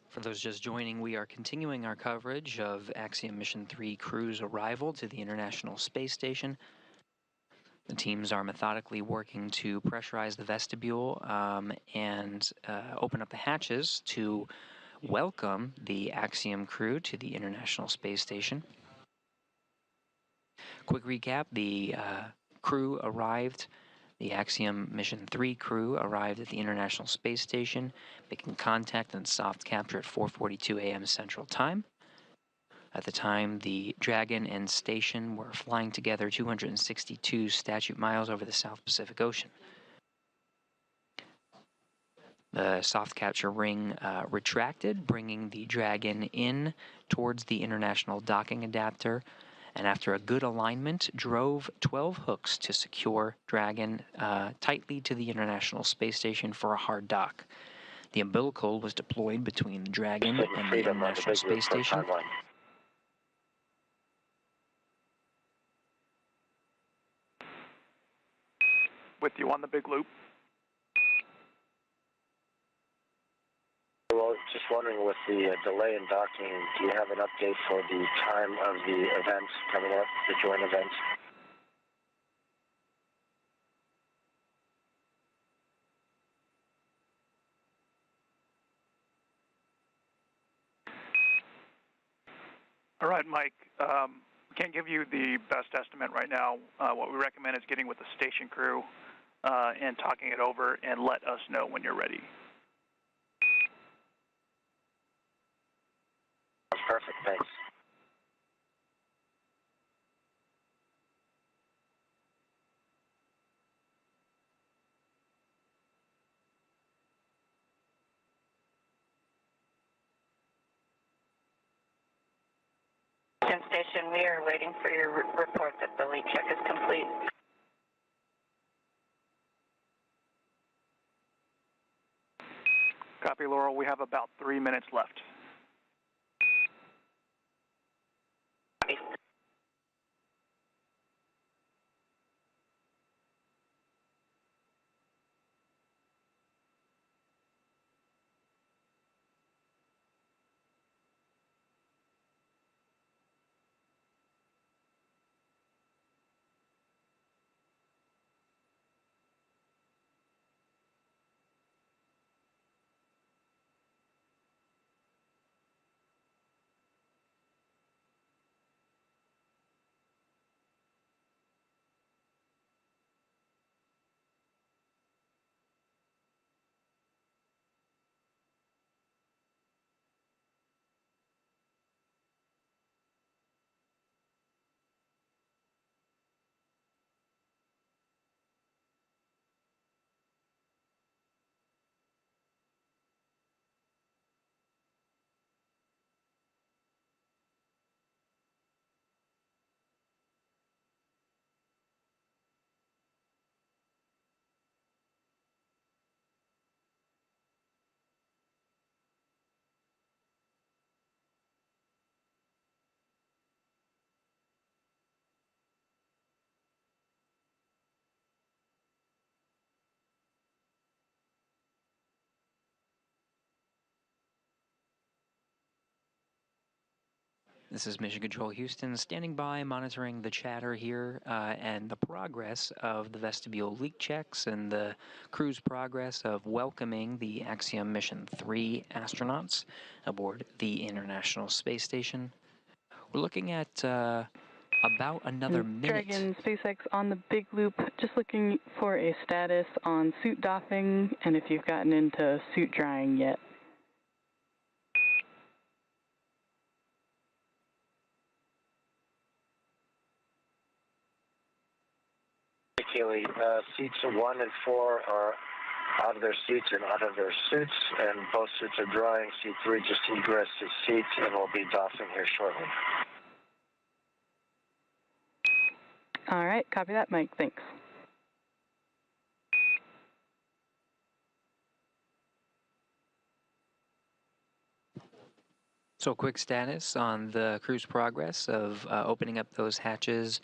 For those just joining, we are continuing our coverage of Axiom Mission 3 crew's arrival to the International Space Station. The teams are methodically working to pressurize the vestibule and open up the hatches to welcome the Axiom crew to the International Space Station. Quick recap, the crew arrived. The Axiom Mission 3 crew arrived at the International Space Station, making contact and soft capture at 4:42 a.m. Central Time. At the time, the Dragon and station were flying together 262 statute miles over the South Pacific Ocean. The soft capture ring retracted, bringing the Dragon in towards the International Docking Adapter, and after a good alignment, drove 12 hooks to secure Dragon tightly to the International Space Station for a hard dock. The umbilical was deployed between the Dragon and the Freedom on the International big loop Space for Station. timeline. With you on the big loop. Well, just wondering, with the delay in docking, do you have an update for the time of the events coming up, the joint events? All right, Mike. Can't give you the best estimate right now. What we recommend is getting with the station crew and talking it over, and let us know when you're ready. That's perfect, thanks. Station, we are waiting for your report that the leak check is complete. Copy, Laurel. We have about 3 minutes left. This is Mission Control Houston, standing by, monitoring the chatter here and the progress of the vestibule leak checks and the crew's progress of welcoming the Axiom Mission 3 astronauts aboard the International Space Station. We're looking at about another minute. Dragon SpaceX on the big loop, just looking for a status on suit doffing and if you've gotten into suit drying yet. Keely, seats 1 and 4 are out of their seats and out of their suits, and both suits are drying. Seat 3 just egressed its seats and will be doffing here shortly. All right, copy that, Mike. Thanks. So, quick status on the crew's progress of opening up those hatches.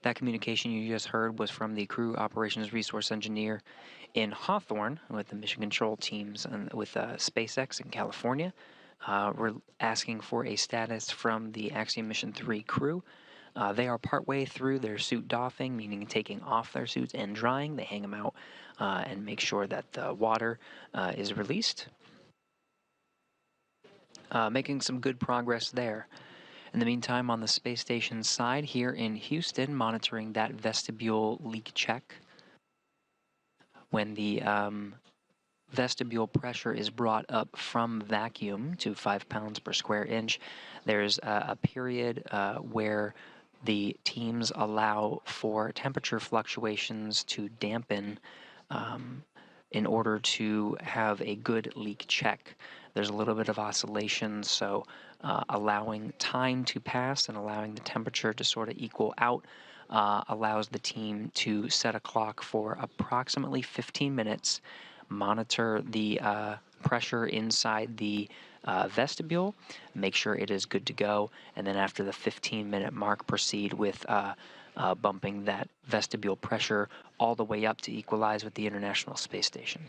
That communication you just heard was from the crew operations resource engineer in Hawthorne with the mission control teams and with SpaceX in California. We're asking for a status from the Axiom Mission 3 crew. They are partway through their suit doffing, meaning taking off their suits and drying. They hang them out and make sure that the water is released. Making some good progress there. In the meantime, on the space station side here in Houston, monitoring that vestibule leak check. When the vestibule pressure is brought up from vacuum to 5 pounds per square inch, there's a period where the teams allow for temperature fluctuations to dampen in order to have a good leak check. There's a little bit of oscillation, so allowing time to pass and allowing the temperature to sort of equal out allows the team to set a clock for approximately 15 minutes, monitor the pressure inside the vestibule, make sure it is good to go, and then after the 15-minute mark, proceed with bumping that vestibule pressure all the way up to equalize with the International Space Station.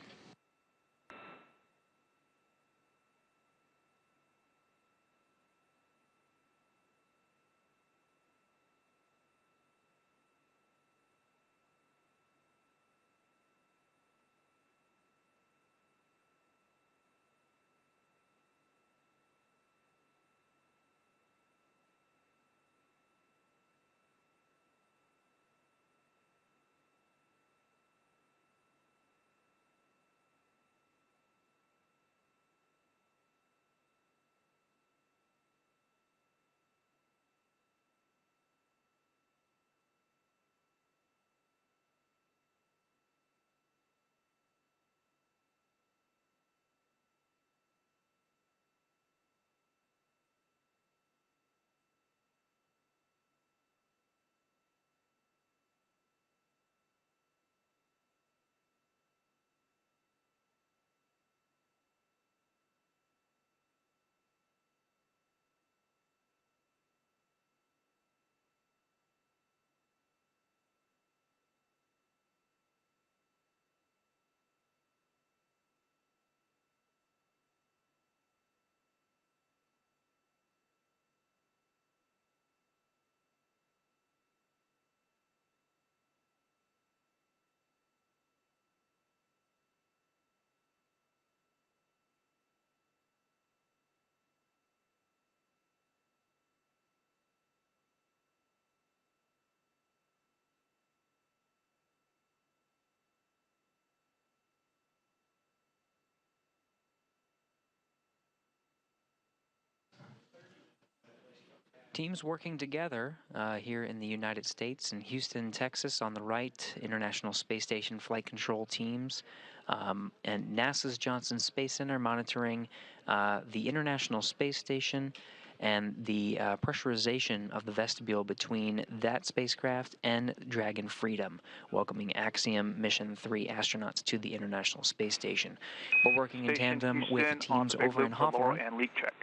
Teams working together here in the United States. In Houston, Texas, on the right, International Space Station flight control teams, and NASA's Johnson Space Center monitoring the International Space Station and the pressurization of the vestibule between that spacecraft and Dragon Freedom, welcoming Axiom Mission 3 astronauts to the International Space Station. We're working in tandem with teams over in Hawthorne. And leak check.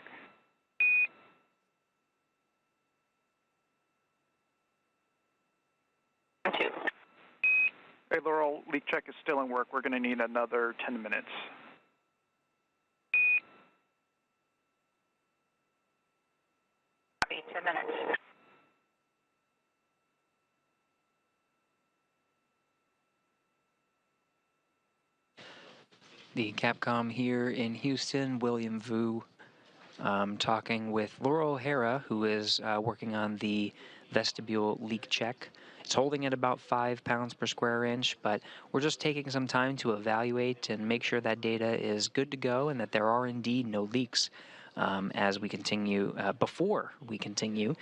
Hey, Laurel, leak check is still in work. We're going to need another 10 minutes. Copy, 10 minutes. The Capcom here in Houston, William Vu, talking with Laura O'Hara, who is working on the vestibule leak check. It's holding at about 5 pounds per square inch, but we're just taking some time to evaluate and make sure that data is good to go and that there are indeed no leaks as we continue, before we continue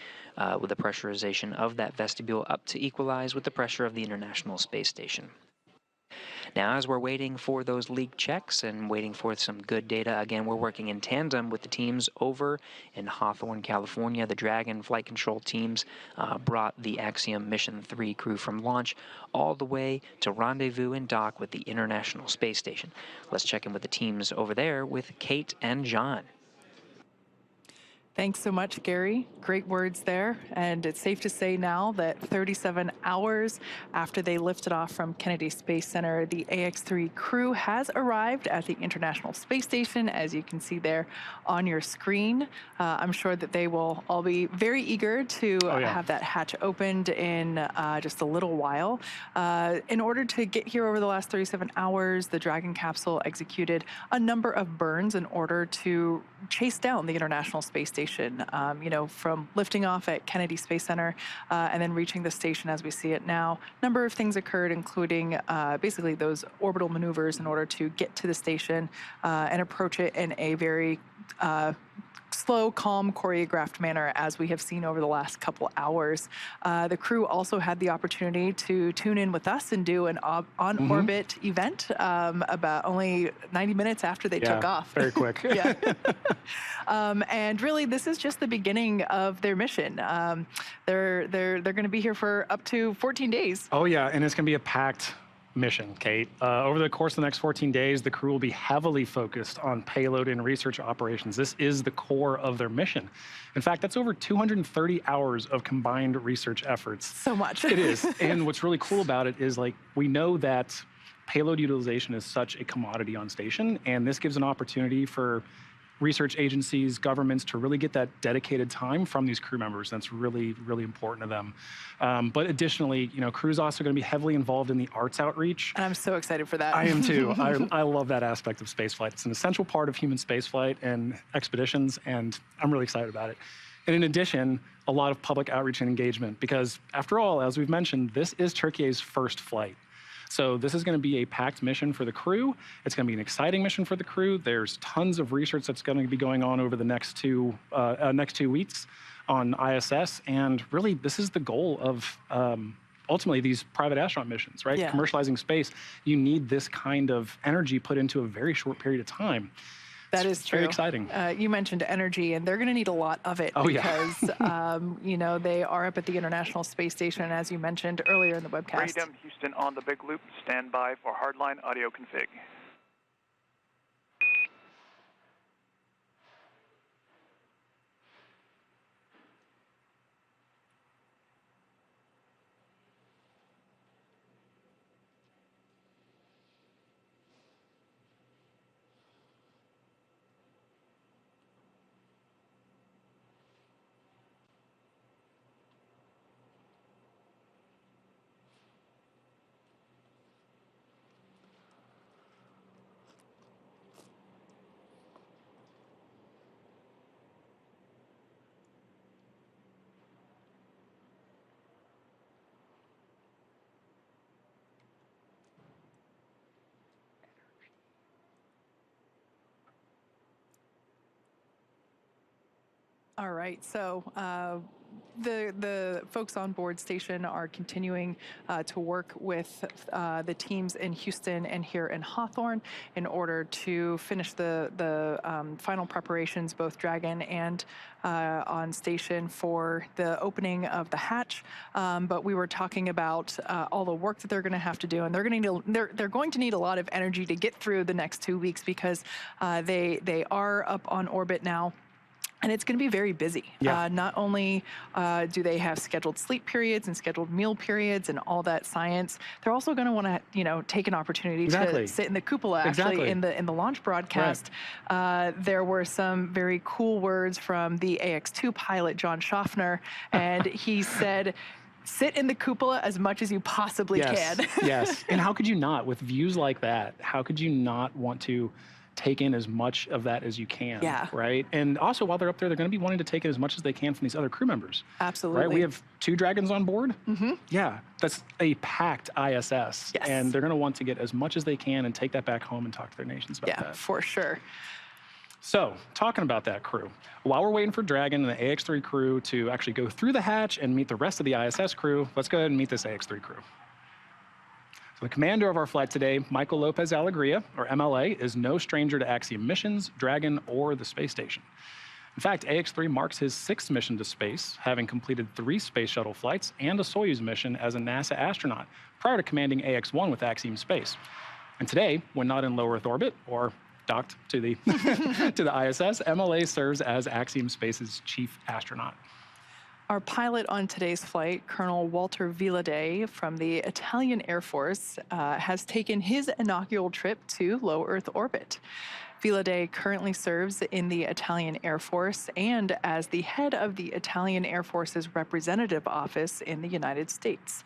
with the pressurization of that vestibule up to equalize with the pressure of the International Space Station. Now, as we're waiting for those leak checks and waiting for some good data, again, we're working in tandem with the teams over in Hawthorne, California. The Dragon flight control teams brought the Axiom Mission 3 crew from launch all the way to rendezvous and dock with the International Space Station. Let's check in with the teams over there with Kate and John. Thanks so much, Gary. Great words there. And it's safe to say now that 37 hours after they lifted off from Kennedy Space Center, the AX-3 crew has arrived at the International Space Station, as you can see there on your screen. I'm sure that they will all be very eager to have that hatch opened in just a little while. In order to get here over the last 37 hours, the Dragon capsule executed a number of burns in order to chase down the International Space Station. You know, from lifting off at Kennedy Space Center and then reaching the station as we see it now. A number of things occurred, including basically those orbital maneuvers in order to get to the station and approach it in a very slow, calm, choreographed manner, as we have seen over the last couple hours. The crew also had the opportunity to tune in with us and do an on-orbit event about only 90 minutes after they took off. Very quick. Yeah. And really, this is just the beginning of their mission. They're going to be here for up to 14 days. Oh yeah, and it's going to be a packed mission, Kate. Over the course of the next 14 days, the crew will be heavily focused on payload and research operations. This is the core of their mission. In fact, that's over 230 hours of combined research efforts. So much. It is. And what's really cool about it is, like, we know that payload utilization is such a commodity on station, and this gives an opportunity for research agencies, governments to really get that dedicated time from these crew members. That's really, really important to them. But additionally, you know, crew's also going to be heavily involved in the arts outreach. And I'm so excited for that. I am too. I love that aspect of spaceflight. It's an essential part of human spaceflight and expeditions, and I'm really excited about it. And in addition, a lot of public outreach and engagement, because after all, as we've mentioned, this is Turkey's first flight. So this is going to be a packed mission for the crew. It's going to be an exciting mission for the crew. There's tons of research that's going to be going on over the next two weeks on ISS. And really, this is the goal of ultimately these private astronaut missions, right? Yeah. Commercializing space, you need this kind of energy put into a very short period of time. That is true. Very exciting. You mentioned energy, and they're going to need a lot of it because, you know, they are up at the International Space Station, as you mentioned earlier in the webcast. Freedom, Houston on the big loop. Stand by for hardline audio config. All right, so the folks on board station are continuing to work with the teams in Houston and here in Hawthorne in order to finish the final preparations, both Dragon and on station, for the opening of the hatch. But we were talking about all the work that they're going to have to do, and they're going to need a lot of energy to get through the next 2 weeks because they are up on orbit now. And it's going to be very busy. Yeah. Not only do they have scheduled sleep periods and scheduled meal periods and all that science, they're also going to want to, you know, take an opportunity to sit in the cupola. Actually, in the launch broadcast, there were some very cool words from the AX2 pilot, John Schaffner, and he said, sit in the cupola as much as you possibly can. Yes. And how could you not? With views like that, how could you not want to take in as much of that as you can, right? And also, while they're up there, they're going to be wanting to take in as much as they can from these other crew members. Absolutely. Right? We have 2 Dragons on board. Mm-hmm. Yeah, that's a packed ISS. Yes. And they're going to want to get as much as they can and take that back home and talk to their nations about that. Yeah, for sure. So, talking about that crew, while we're waiting for Dragon and the AX3 crew to actually go through the hatch and meet the rest of the ISS crew, let's go ahead and meet this AX3 crew. So the commander of our flight today, Michael López-Alegría, or MLA, is no stranger to Axiom Missions, Dragon, or the space station. In fact, AX3 marks his 6th mission to space, having completed 3 space shuttle flights and a Soyuz mission as a NASA astronaut prior to commanding AX1 with Axiom Space. And today, when not in low Earth orbit or docked to the, to the ISS, MLA serves as Axiom Space's chief astronaut. Our pilot on today's flight, Colonel Walter Villadei from the Italian Air Force, has taken his inaugural trip to low Earth orbit. Villadei currently serves in the Italian Air Force and as the head of the Italian Air Force's representative office in the United States.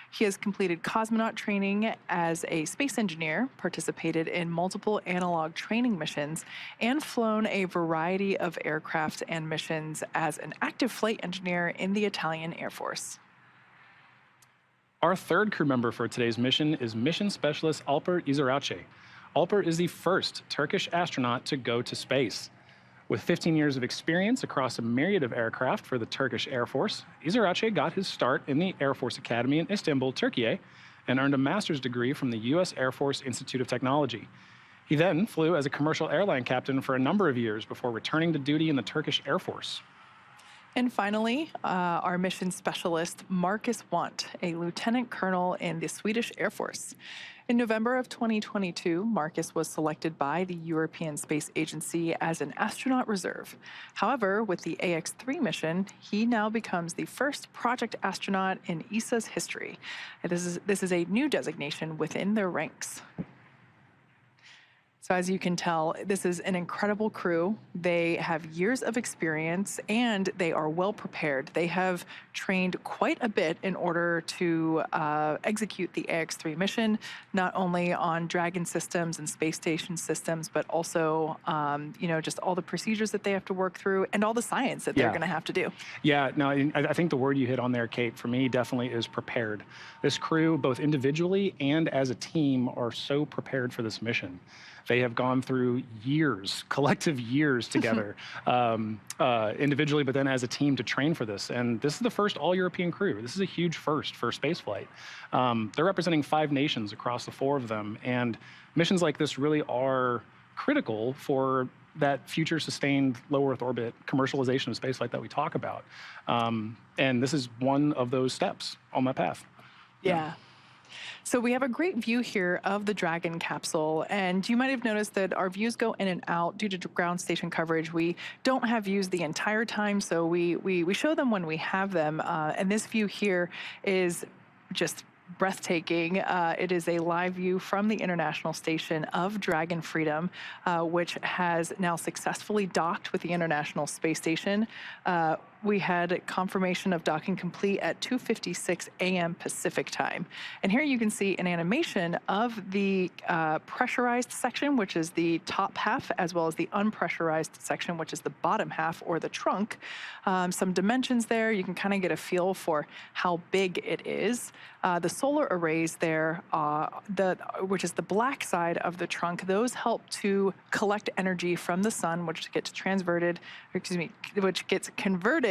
He has completed cosmonaut training as a space engineer, participated in multiple analog training missions, and flown a variety of aircraft and missions as an active flight engineer in the Italian Air Force. Our 3rd crew member for today's mission is Mission Specialist Alper Gezeravcı. Alper is the first Turkish astronaut to go to space. With 15 years of experience across a myriad of aircraft for the Turkish Air Force, Gezeravcı got his start in the Air Force Academy in Istanbul, Turkey, and earned a master's degree from the U.S. Air Force Institute of Technology. He then flew as a commercial airline captain for a number of years before returning to duty in the Turkish Air Force. And finally, our mission specialist, Marcus Wandt, a lieutenant colonel in the Swedish Air Force. In November of 2022, Marcus was selected by the European Space Agency as an astronaut reserve. However, with the AX3 mission, he now becomes the first project astronaut in ESA's history. And this is a new designation within their ranks. So as you can tell, this is an incredible crew. They have years of experience and they are well prepared. They have trained quite a bit in order to execute the AX3 mission, not only on Dragon systems and space station systems, but also, just all the procedures that they have to work through and all the science that they're going to have to do. Yeah, no, I think the word you hit on there, Kate, for me definitely is prepared. This crew, both individually and as a team, are so prepared for this mission. They have gone through years, collective years together, individually, but then as a team to train for this. And this is the first all-European crew. This is a huge first for spaceflight. They're representing 5 nations across the 4 of them. And missions like this really are critical for that future sustained low Earth orbit commercialization of spaceflight that we talk about. And this is one of those steps on that path. Yeah. So we have a great view here of the Dragon capsule, and you might have noticed that our views go in and out due to ground station coverage. We don't have views the entire time, so we show them when we have them. And this view here is just breathtaking. It is a live view from the International Station of Dragon Freedom, which has now successfully docked with the International Space Station. We had confirmation of docking complete at 2:56 a.m. Pacific time. And here you can see an animation of the pressurized section, which is the top half, as well as the unpressurized section, which is the bottom half, or the trunk. Some dimensions there. You can kind of get a feel for how big it is. The solar arrays there, which is the black side of the trunk, those help to collect energy from the sun, which gets converted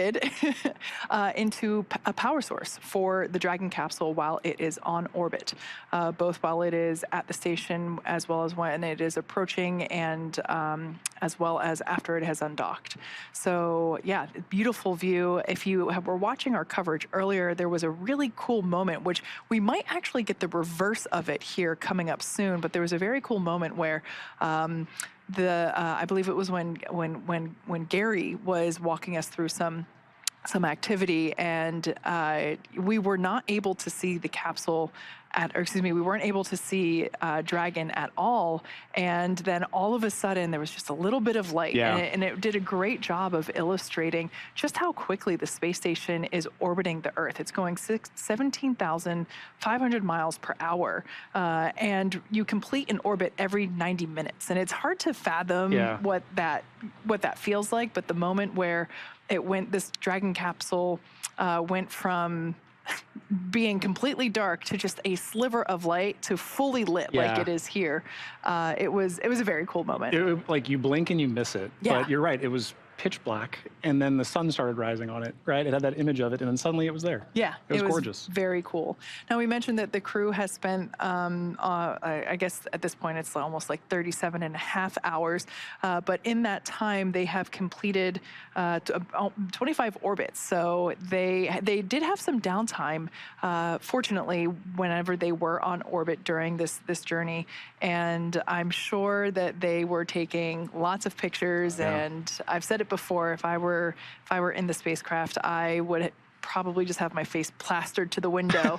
into a power source for the Dragon capsule while it is on orbit, both while it is at the station as well as when it is approaching, and as well as after it has undocked. So yeah, beautiful view. If you were watching our coverage earlier, there was a really cool moment, which we might actually get the reverse of it here coming up soon, but there was a very cool moment where I believe it was when Gary was walking us through some activity, and we were not able to see the capsule we weren't able to see Dragon at all. And then all of a sudden there was just a little bit of light, and it did a great job of illustrating just how quickly the space station is orbiting the Earth. It's going 17,500 miles per hour, and you complete an orbit every 90 minutes. And it's hard to fathom what that feels like, but the moment where this Dragon capsule went from being completely dark to just a sliver of light to fully lit like it is here. It was a very cool moment. Like you blink and you miss it. Yeah. But you're right, it was pitch black, and then the sun started rising on it, right? It had that image of it, and then suddenly it was there. Yeah, it was gorgeous. Very cool. Now, we mentioned that the crew has spent, I guess at this point it's almost like 37 and a half hours, but in that time they have completed 25 orbits. So they did have some downtime, fortunately, whenever they were on orbit during this journey, and I'm sure that they were taking lots of pictures. And I've said it before, if I were in the spacecraft, I would probably just have my face plastered to the window.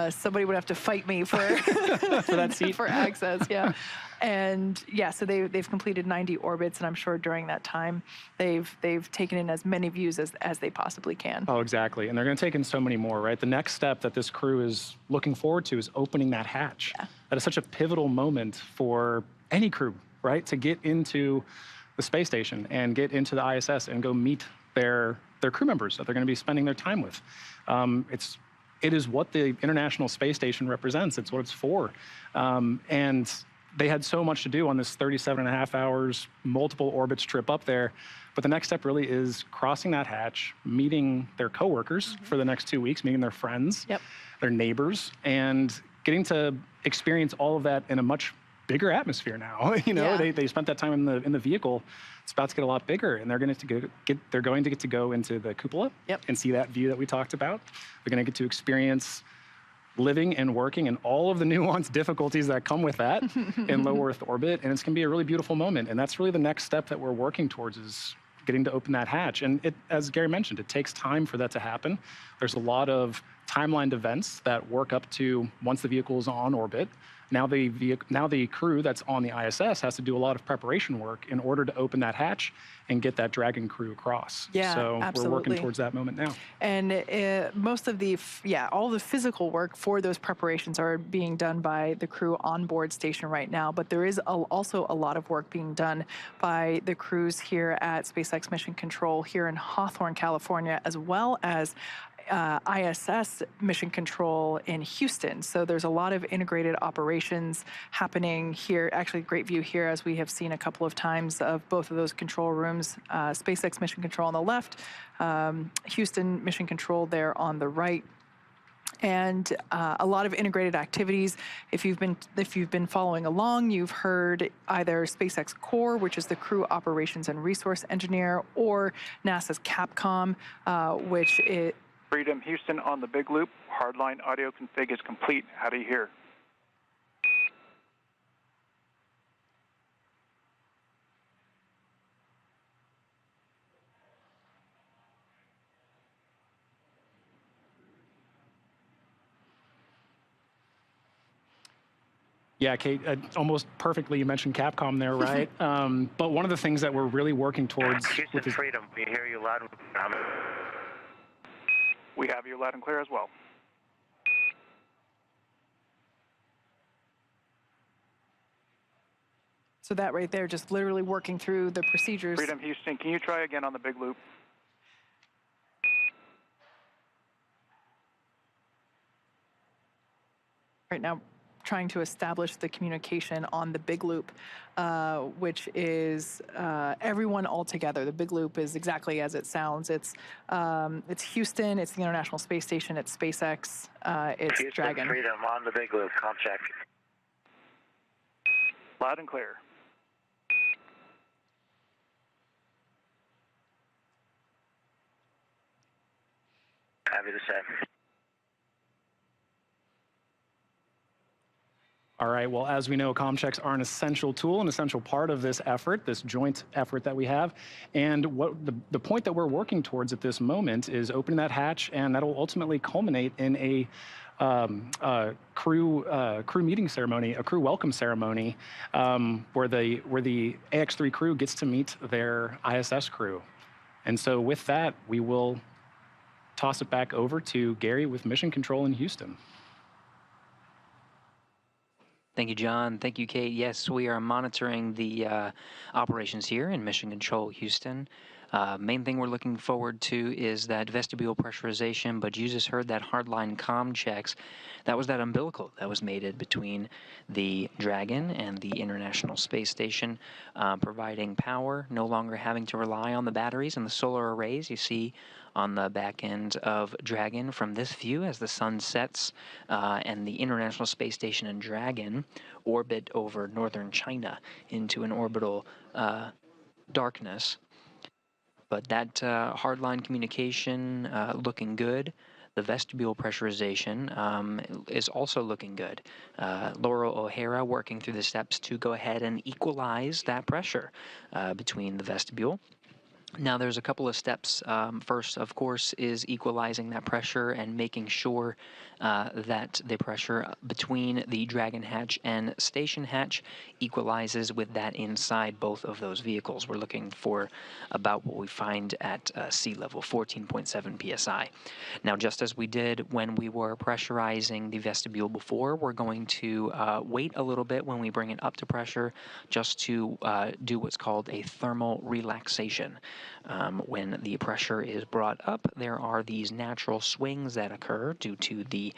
Somebody would have to fight me for that seat, for access. Yeah. And yeah, so they've completed 90 orbits, and I'm sure during that time they've taken in as many views as they possibly can. Oh, exactly. And they're going to take in so many more, right? The next step that this crew is looking forward to is opening that hatch. Yeah. That is such a pivotal moment for any crew, right? To get into the space station and get into the ISS and go meet their crew members that they're going to be spending their time with. It is what the International Space Station represents. It's what it's for. And they had so much to do on this 37 and a half hours, multiple orbits trip up there. But the next step really is crossing that hatch, meeting their coworkers for the next 2 weeks, meeting their friends, their neighbors, and getting to experience all of that in a much bigger atmosphere now. They spent that time in the vehicle. It's about to get a lot bigger, and they're going to get to go into the cupola and see that view that we talked about. They're going to get to experience living and working and all of the nuanced difficulties that come with that in low Earth orbit. And it's going to be a really beautiful moment. And that's really the next step that we're working towards, is getting to open that hatch. And it, as Gary mentioned, it takes time for that to happen. There's a lot of timelined events that work up to once the vehicle is on orbit. Now the crew that's on the ISS has to do a lot of preparation work in order to open that hatch and get that Dragon crew across. Yeah, so absolutely. We're working towards that moment now. And most of the, all the physical work for those preparations are being done by the crew on board station right now. But there is also a lot of work being done by the crews here at SpaceX Mission Control here in Hawthorne, California, as well as ISS Mission Control in Houston. So there's a lot of integrated operations happening here. Actually, great view here, as we have seen a couple of times, of both of those control rooms. SpaceX Mission Control on the left, Houston Mission Control there on the right. And a lot of integrated activities. If you've been following along, you've heard either SpaceX Core, which is the Crew Operations and Resource Engineer, or NASA's Capcom, which is Freedom Houston on the big loop. Hardline audio config is complete. How do you hear? Yeah, Kate, almost perfectly you mentioned Capcom there, right? But one of the things that we're really working towards... Houston Freedom, we hear you loud and clear. We have you loud and clear as well. So that right there, just literally working through the procedures. Freedom Houston, can you try again on the big loop? Right now, trying to establish the communication on the big loop, which is everyone all together. The big loop is exactly as it sounds. It's Houston, it's the International Space Station, it's SpaceX, it's Houston Dragon. Freedom on the big loop, com check. Loud and clear. Happy to say. All right, well, as we know, comm checks are an essential tool, an essential part of this effort, this joint effort that we have. And what the point that we're working towards at this moment is opening that hatch, and that'll ultimately culminate in a crew meeting ceremony, a crew welcome ceremony, where the AX3 crew gets to meet their ISS crew. And so with that, we will toss it back over to Gary with Mission Control in Houston. Thank you, John. Thank you, Kate. Yes, we are monitoring the operations here in Mission Control, Houston. Main thing we're looking forward to is that vestibule pressurization, but you just heard that hardline comm checks. That was that umbilical that was mated between the Dragon and the International Space Station, providing power, no longer having to rely on the batteries and the solar arrays you see on the back end of Dragon from this view as the sun sets, and the International Space Station and Dragon orbit over northern China into an orbital darkness. But that hardline communication looking good. The vestibule pressurization is also looking good. Laurel O'Hara working through the steps to go ahead and equalize that pressure between the vestibule. Now there's a couple of steps. First, of course, is equalizing that pressure and making sure that the pressure between the Dragon hatch and station hatch equalizes with that inside both of those vehicles. We're looking for about what we find at sea level, 14.7 psi. Now, just as we did when we were pressurizing the vestibule before, we're going to wait a little bit when we bring it up to pressure just to do what's called a thermal relaxation. When the pressure is brought up, there are these natural swings that occur due to the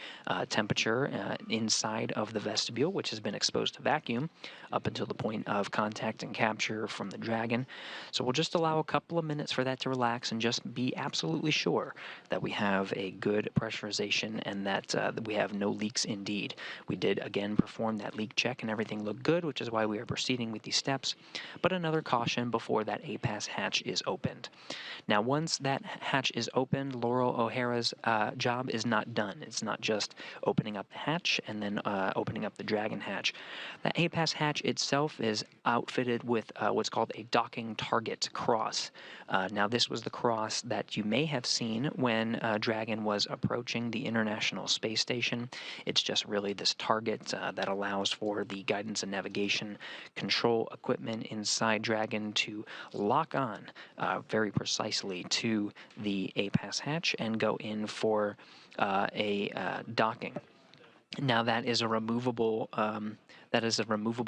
temperature inside of the vestibule, which has been exposed to vacuum up until the point of contact and capture from the Dragon. So we'll just allow a couple of minutes for that to relax and just be absolutely sure that we have a good pressurization and that we have no leaks indeed. We did again perform that leak check and everything looked good, which is why we are proceeding with these steps. But another caution before that APAS hatch is opened. Now, once that hatch is opened, Laurel O'Hara's job is not done. It's not just opening up the hatch and then opening up the Dragon hatch. The APAS hatch itself is outfitted with what's called a docking target cross. Now, this was the cross that you may have seen when Dragon was approaching the International Space Station. It's just really this target that allows for the guidance and navigation control equipment inside Dragon to lock on very precisely to the APAS hatch and go in for a docking. Now that is a removable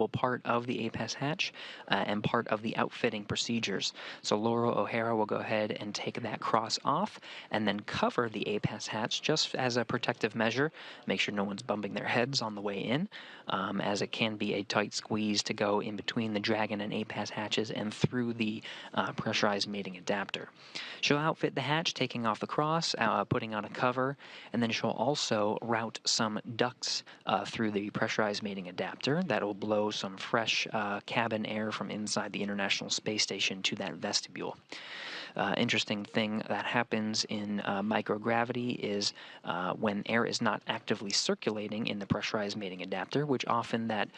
part of the APAS hatch and part of the outfitting procedures. So Laurel O'Hara will go ahead and take that cross off and then cover the APAS hatch just as a protective measure. Make sure no one's bumping their heads on the way in, as it can be a tight squeeze to go in between the Dragon and APAS hatches and through the pressurized mating adapter. She'll outfit the hatch, taking off the cross, putting on a cover, and then she'll also route some ducts through the pressurized mating adapter that will blow some fresh cabin air from inside the International Space Station to that vestibule. Interesting thing that happens in microgravity is when air is not actively circulating in the pressurized mating adapter, which often that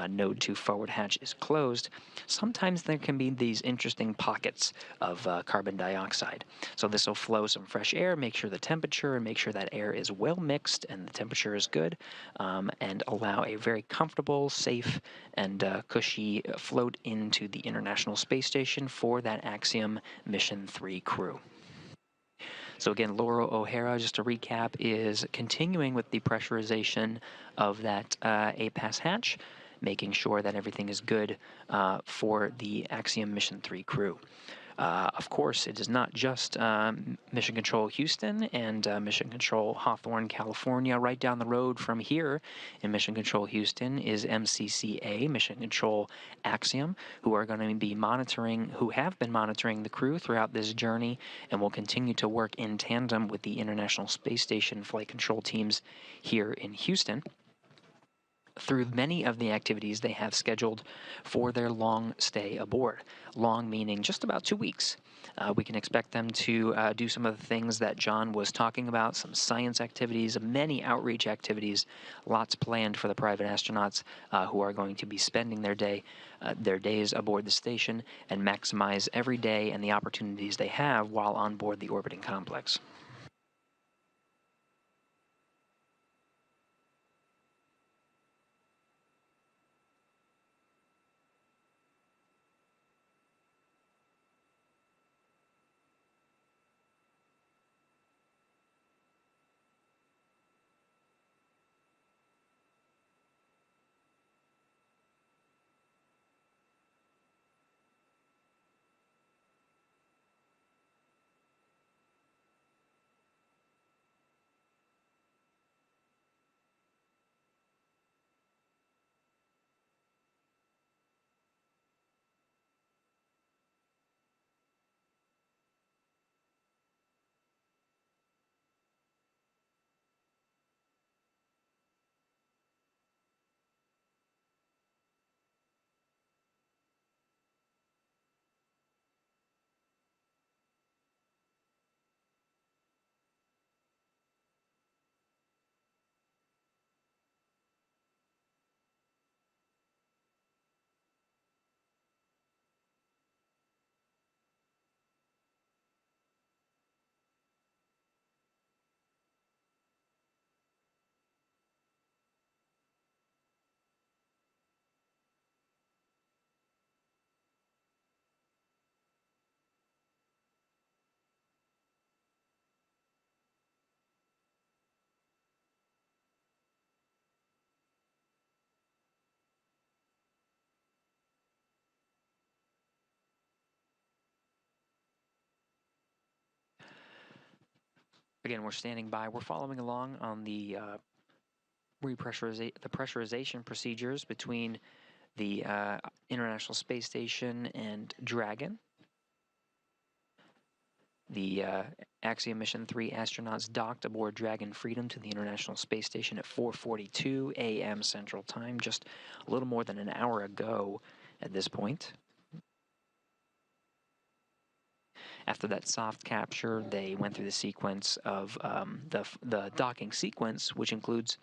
node 2 forward hatch is closed, sometimes there can be these interesting pockets of carbon dioxide. So this will flow some fresh air, make sure the temperature and make sure that air is well mixed and the temperature is good, and allow a very comfortable, safe, and cushy float into the International Space Station for that Axiom Mission 3 crew. So again, Laurel O'Hara, just to recap, is continuing with the pressurization of that APAS hatch, making sure that everything is good for the Axiom Mission 3 crew. Of course, it is not just Mission Control Houston and Mission Control Hawthorne, California. Right down the road from here in Mission Control Houston is MCCA, Mission Control Axiom, who are going to be monitoring, who have been monitoring the crew throughout this journey and will continue to work in tandem with the International Space Station flight control teams here in Houston through many of the activities they have scheduled for their long stay aboard. Long meaning just about 2 weeks. We can expect them to do some of the things that John was talking about, some science activities, many outreach activities, lots planned for the private astronauts who are going to be spending their days aboard the station and maximize every day and the opportunities they have while on board the orbiting complex. Again, we're standing by. We're following along on the pressurization procedures between the International Space Station and Dragon. The Axiom Mission 3 astronauts docked aboard Dragon Freedom to the International Space Station at 4:42 a.m. Central Time, just a little more than an hour ago at this point. After that soft capture, they went through the sequence of the docking sequence, which includes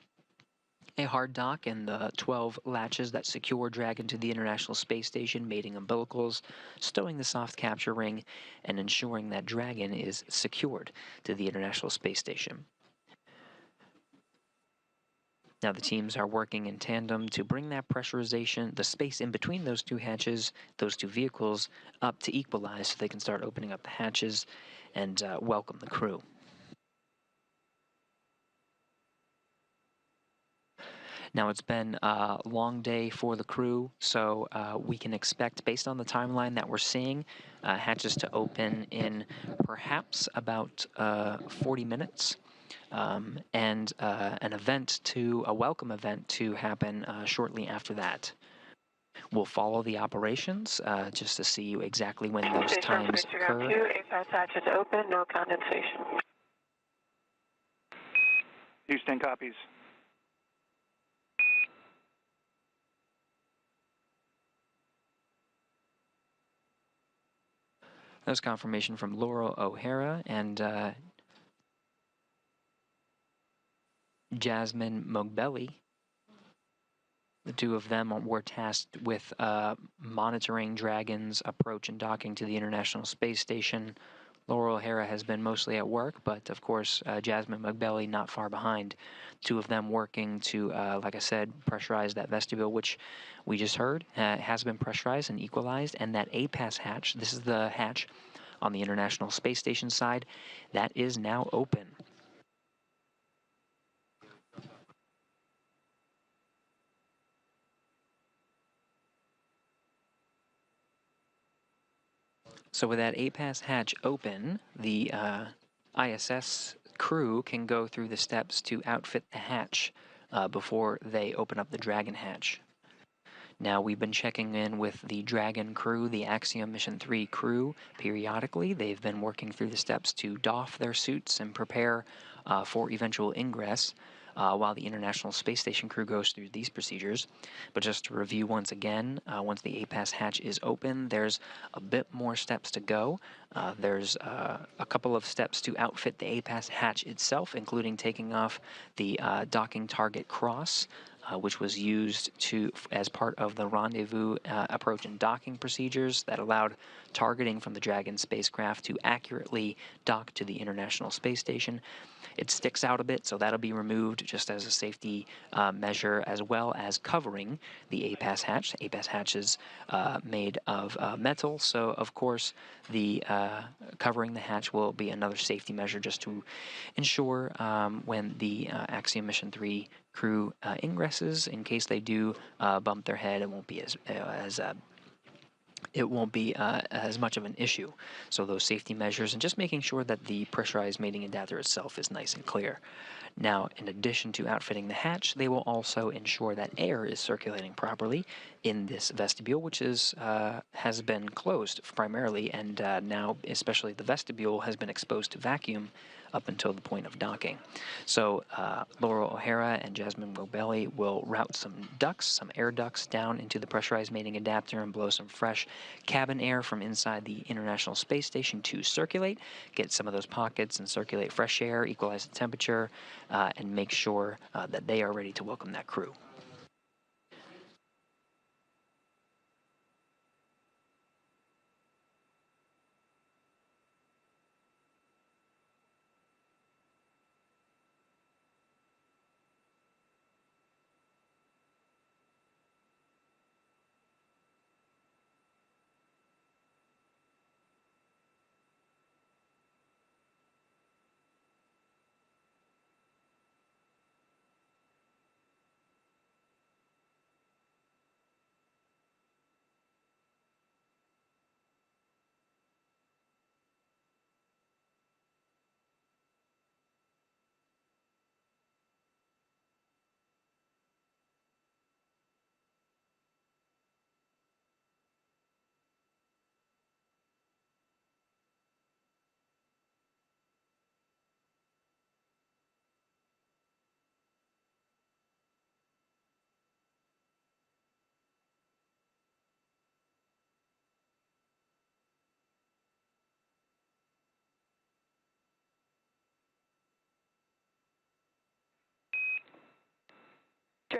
a hard dock and the 12 latches that secure Dragon to the International Space Station, mating umbilicals, stowing the soft capture ring, and ensuring that Dragon is secured to the International Space Station. Now the teams are working in tandem to bring that pressurization, the space in between those two hatches, those two vehicles, up to equalize so they can start opening up the hatches and welcome the crew. Now, it's been a long day for the crew, so we can expect, based on the timeline that we're seeing, hatches to open in perhaps about 40 minutes, and a welcome event to happen shortly after that. We'll follow the operations just to see exactly when those times occur. APAS hatches open, no condensation. Houston copies. That was confirmation from Laurel O'Hara and Jasmine Mogbelli. The two of them were tasked with monitoring Dragon's approach and docking to the International Space Station. Laurel O'Hara has been mostly at work, but of course Jasmine Mogbelli not far behind. Two of them working to, like I said, pressurize that vestibule, which we just heard has been pressurized and equalized, and that APAS hatch, this is the hatch on the International Space Station side, that is now open. So with that APAS hatch open, the ISS crew can go through the steps to outfit the hatch before they open up the Dragon hatch. Now, we've been checking in with the Dragon crew, the Axiom Mission 3 crew, periodically. They've been working through the steps to doff their suits and prepare for eventual ingress while the International Space Station crew goes through these procedures. But just to review once again, once the APAS hatch is open, there's a bit more steps to go. There's a couple of steps to outfit the APAS hatch itself, including taking off the docking target cross, which was used as part of the rendezvous approach and docking procedures that allowed targeting from the Dragon spacecraft to accurately dock to the International Space Station. It sticks out a bit, so that'll be removed just as a safety measure, as well as covering the APAS hatch. The APAS hatch is made of metal, so of course the covering the hatch will be another safety measure just to ensure when the Axiom Mission 3 crew ingresses, in case they do bump their head, it won't be as much of an issue. So those safety measures and just making sure that the pressurized mating adapter itself is nice and clear. Now, in addition to outfitting the hatch, they will also ensure that air is circulating properly in this vestibule, which has been closed primarily, and now especially the vestibule has been exposed to vacuum up until the point of docking. So Laurel O'Hara and Jasmine Mogbelli will route some air ducts down into the pressurized mating adapter and blow some fresh cabin air from inside the International Space Station to circulate, get some of those pockets and circulate fresh air, equalize the temperature, and make sure that they are ready to welcome that crew.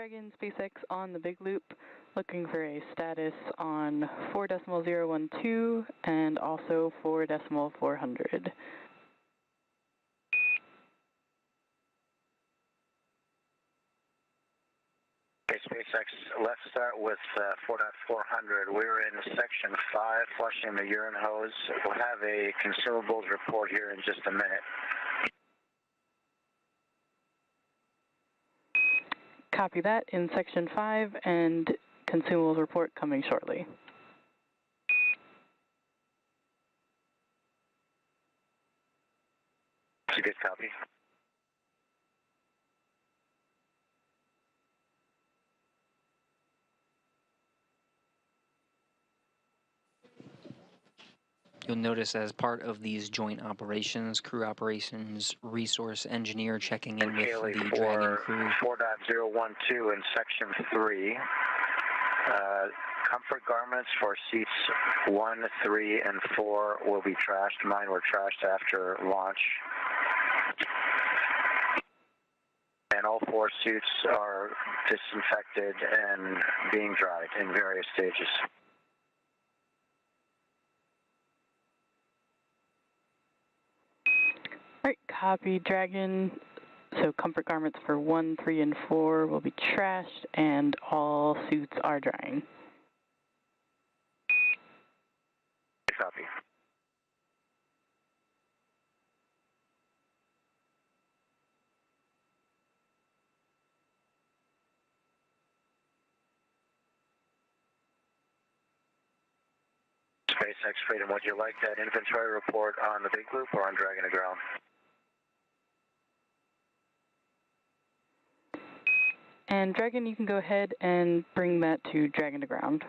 Dragon SpaceX on the big loop, looking for a status on 4.012 and also 4.400. Okay, SpaceX, let's start with 4.400. We're in section 5, flushing the urine hose. We'll have a consumables report here in just a minute. Copy that in section 5, and consumables report coming shortly. That's a good copy. You'll notice as part of these joint operations, crew operations, resource engineer checking in with Haley, the Dragon crew. 4.012 in section 3. Comfort garments for seats 1, 3, and 4 will be trashed. Mine were trashed after launch. And all 4 suits are disinfected and being dried in various stages. All right, copy Dragon. So comfort garments for 1, 3, and 4 will be trashed, and all suits are drying. Copy. SpaceX Freedom, would you like that inventory report on the big loop or on Dragon to ground? And Dragon, you can go ahead and bring that to Dragon to ground.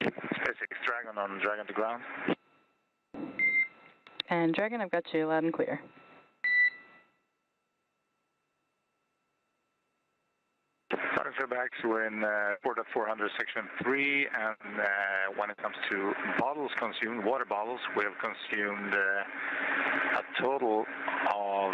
SpaceX Dragon on Dragon to ground. And Dragon, I've got you loud and clear. Starting back, we're in 4.400 section 3, and when it comes to bottles consumed, water bottles, we have consumed a total of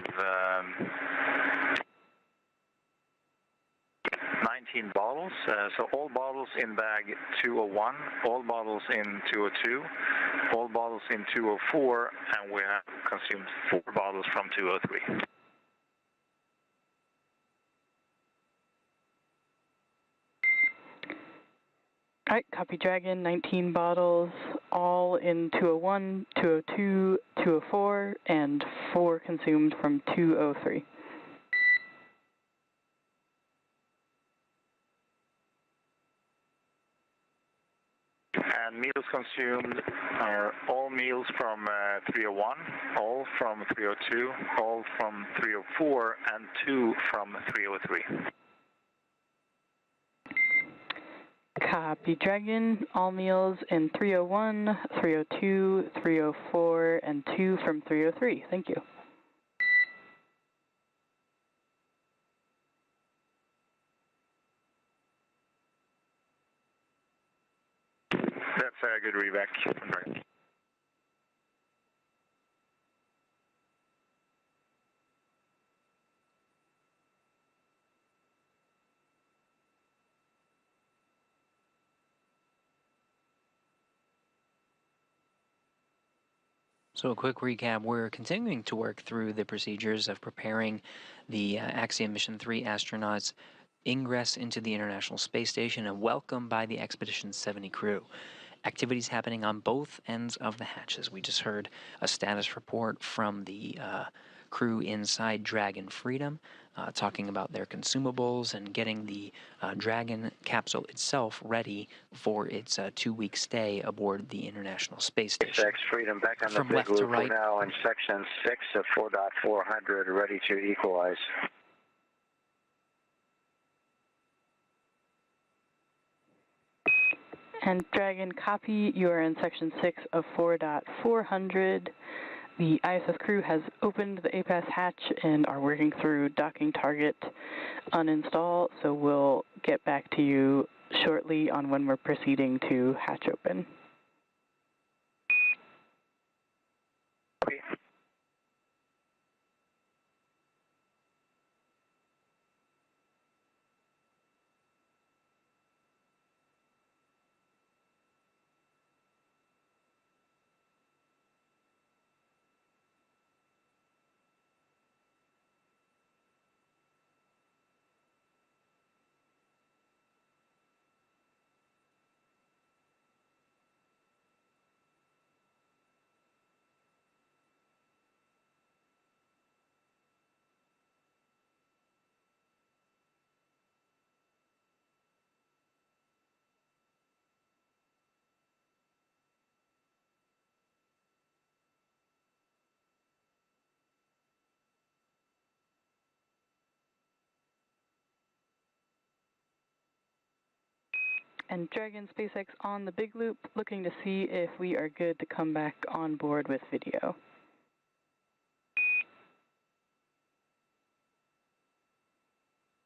19 bottles. So all bottles in bag 201, all bottles in 202, all bottles in 204, and we have consumed 4 bottles from 203. All right, copy Dragon, 19 bottles, all in 201, 202, 204, and 4 consumed from 203. And meals consumed are all meals from 301, all from 302, all from 304, and 2 from 303. Copy Dragon, all meals in 301, 302, 304, and 2 from 303. Thank you. That's a good revac from Dragon. So a quick recap, we're continuing to work through the procedures of preparing the Axiom Mission 3 astronauts' ingress into the International Space Station and welcome by the Expedition 70 crew. Activities happening on both ends of the hatches. We just heard a status report from the crew inside Dragon Freedom, talking about their consumables and getting the Dragon capsule itself ready for its 2-week stay aboard the International Space Station. SpaceX Freedom back on From the big left loop. to right. We're now in section 6 of 4.400, ready to equalize. And Dragon, copy, you are in section 6 of 4.400. The ISS crew has opened the APAS hatch and are working through docking target uninstall, so we'll get back to you shortly on when we're proceeding to hatch open. And Dragon SpaceX on the big loop, looking to see if we are good to come back on board with video.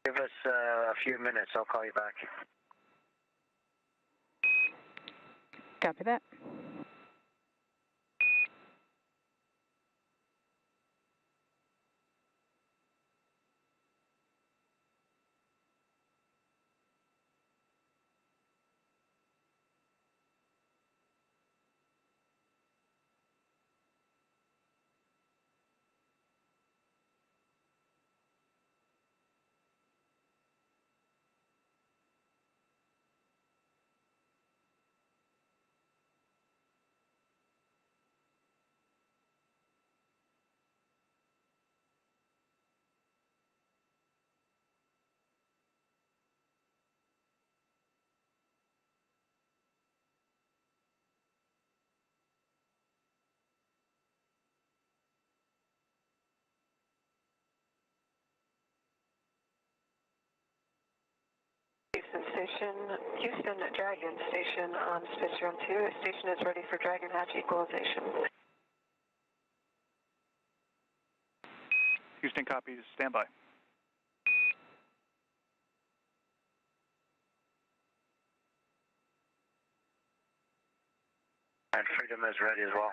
Give us a few minutes, I'll call you back. Copy that. Houston Dragon Station on Space Run 2. Station is ready for Dragon hatch equalization. Houston copies, standby. And Freedom is ready as well.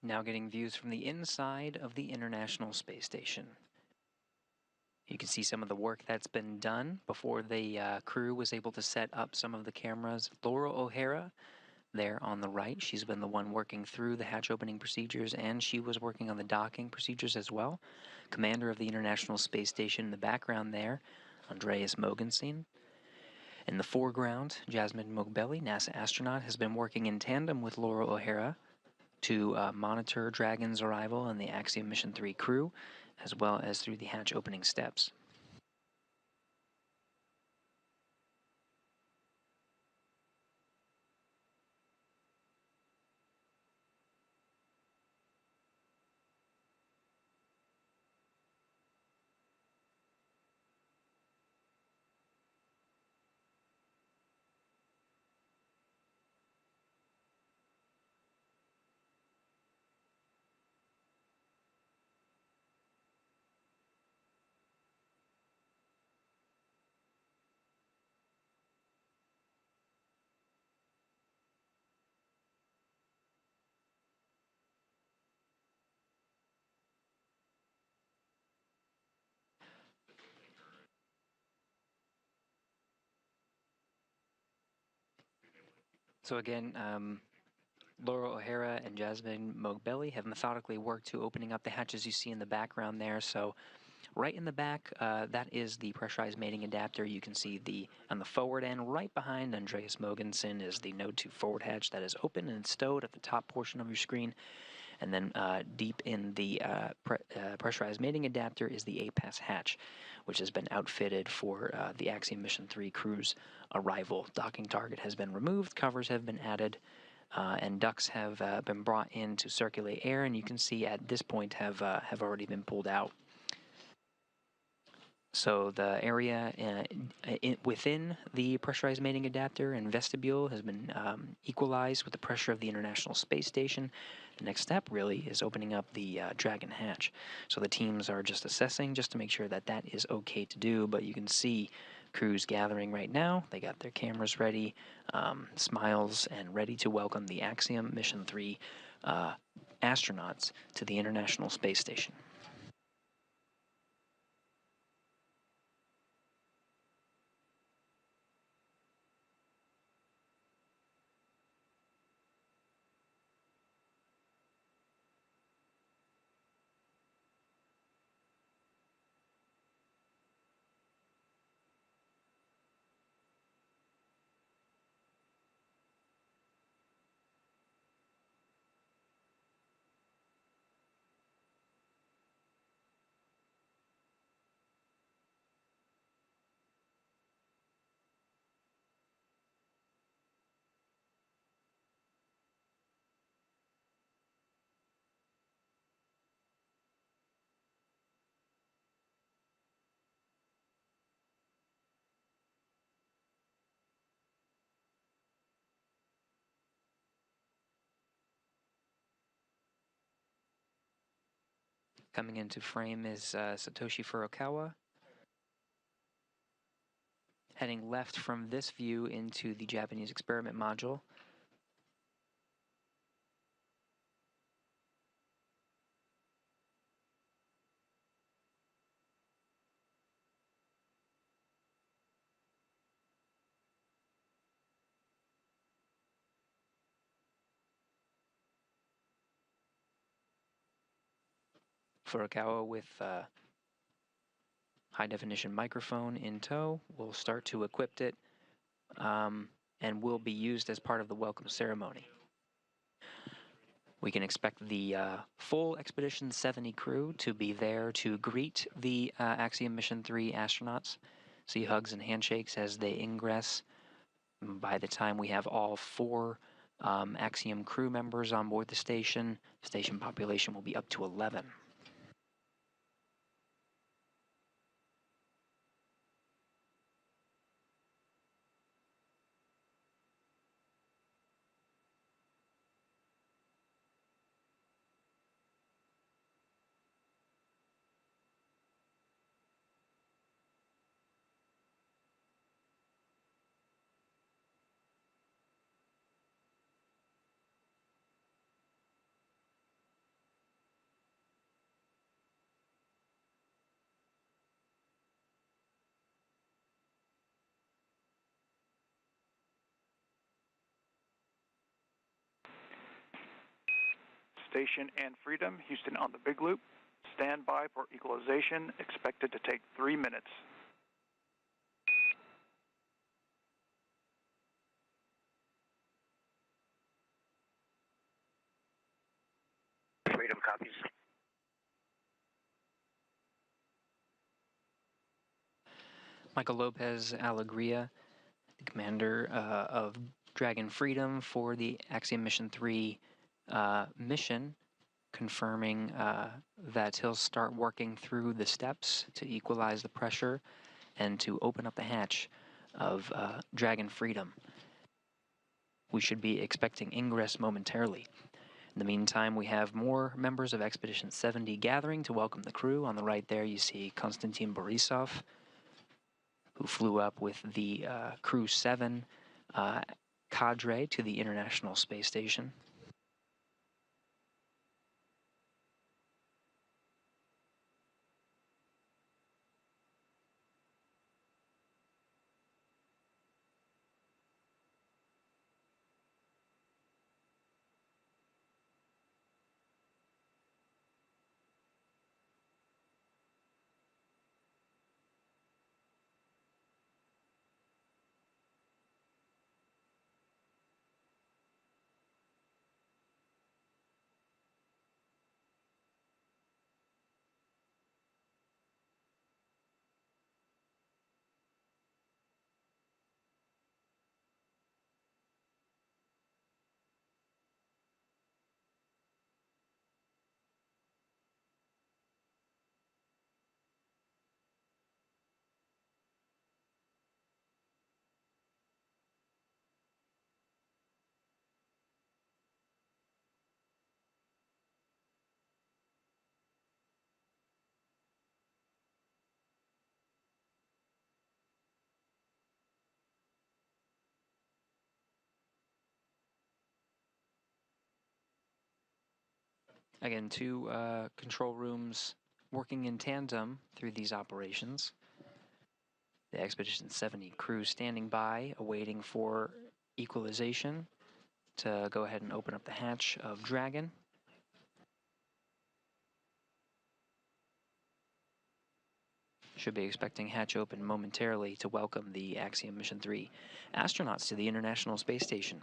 Now getting views from the inside of the International Space Station. You can see some of the work that's been done before the crew was able to set up some of the cameras. Laura O'Hara, there on the right, she's been the one working through the hatch opening procedures, and she was working on the docking procedures as well. Commander of the International Space Station in the background there, Andreas Mogensen. In the foreground, Jasmine Mogbelli, NASA astronaut, has been working in tandem with Laura O'Hara to monitor Dragon's arrival and the Axiom Mission 3 crew, as well as through the hatch opening steps. So again, Laura O'Hara and Jasmine Mogbelli have methodically worked to opening up the hatches you see in the background there. So right in the back, that is the pressurized mating adapter. You can see on the forward end, right behind Andreas Mogensen, is the Node 2 forward hatch that is open and stowed at the top portion of your screen. And then deep in the pressurized mating adapter is the APAS hatch, which has been outfitted for the Axiom Mission 3 crew's arrival. Docking target has been removed, covers have been added, and ducts have been brought in to circulate air, and you can see at this point have already been pulled out. So the area within the pressurized mating adapter and vestibule has been equalized with the pressure of the International Space Station. The next step really is opening up the Dragon hatch. So the teams are just assessing just to make sure that that is okay to do, but you can see crews gathering right now. They got their cameras ready, smiles, and ready to welcome the Axiom Mission 3 astronauts to the International Space Station. Coming into frame is Satoshi Furukawa. Heading left from this view into the Japanese experiment module. Furukawa with high-definition microphone in tow will start to equip it and will be used as part of the welcome ceremony. We can expect the full Expedition 70 crew to be there to greet the Axiom Mission 3 astronauts. See hugs and handshakes as they ingress. By the time we have all 4 Axiom crew members on board the station population will be up to 11. Station and Freedom, Houston on the Big Loop. Stand by for equalization, expected to take 3 minutes. Freedom copies. Michael López-Alegría, the commander of Dragon Freedom for the Axiom Mission 3 mission, confirming that he'll start working through the steps to equalize the pressure and to open up the hatch of Dragon Freedom. We should be expecting ingress momentarily. In the meantime, we have more members of Expedition 70 gathering to welcome the crew. On the right there, you see Konstantin Borisov, who flew up with the Crew 7 cadre to the International Space Station. Again, two control rooms working in tandem through these operations. The Expedition 70 crew standing by, awaiting for equalization to go ahead and open up the hatch of Dragon. Should be expecting hatch open momentarily to welcome the Axiom Mission 3 astronauts to the International Space Station.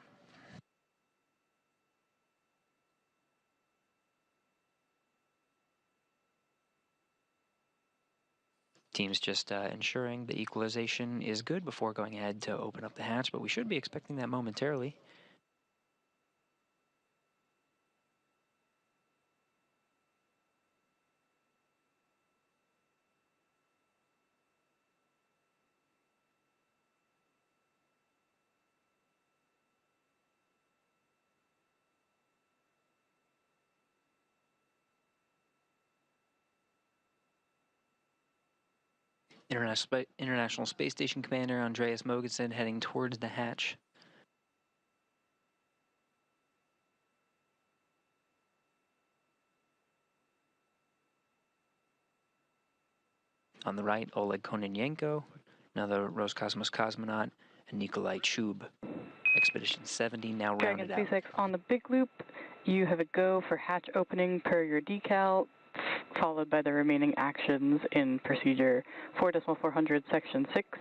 Team's just ensuring the equalization is good before going ahead to open up the hatch, but we should be expecting that momentarily. International Space Station Commander Andreas Mogensen heading towards the hatch. On the right, Oleg Kononenko, another Roscosmos cosmonaut, and Nikolai Chub. Expedition 70 now rounded Dragon out. SpaceX on the big loop. You have a go for hatch opening per your decal, followed by the remaining actions in procedure 4.400 section 6,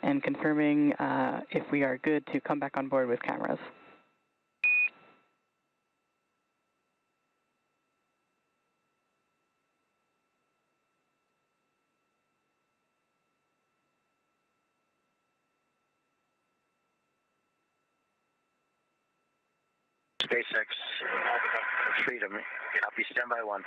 and confirming if we are good to come back on board with cameras. SpaceX Freedom, copy, standby 1.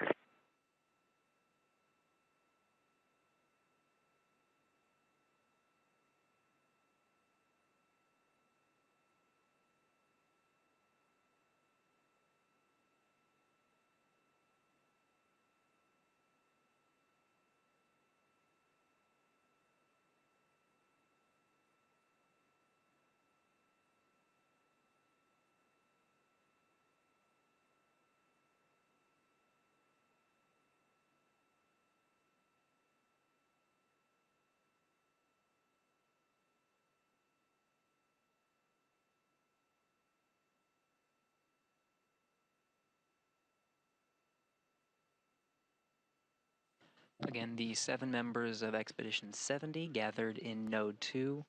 Again, the 7 members of Expedition 70 gathered in Node 2.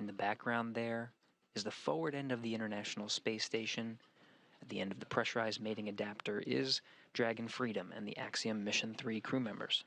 In the background there is the forward end of the International Space Station. At the end of the pressurized mating adapter is Dragon Freedom and the Axiom Mission 3 crew members.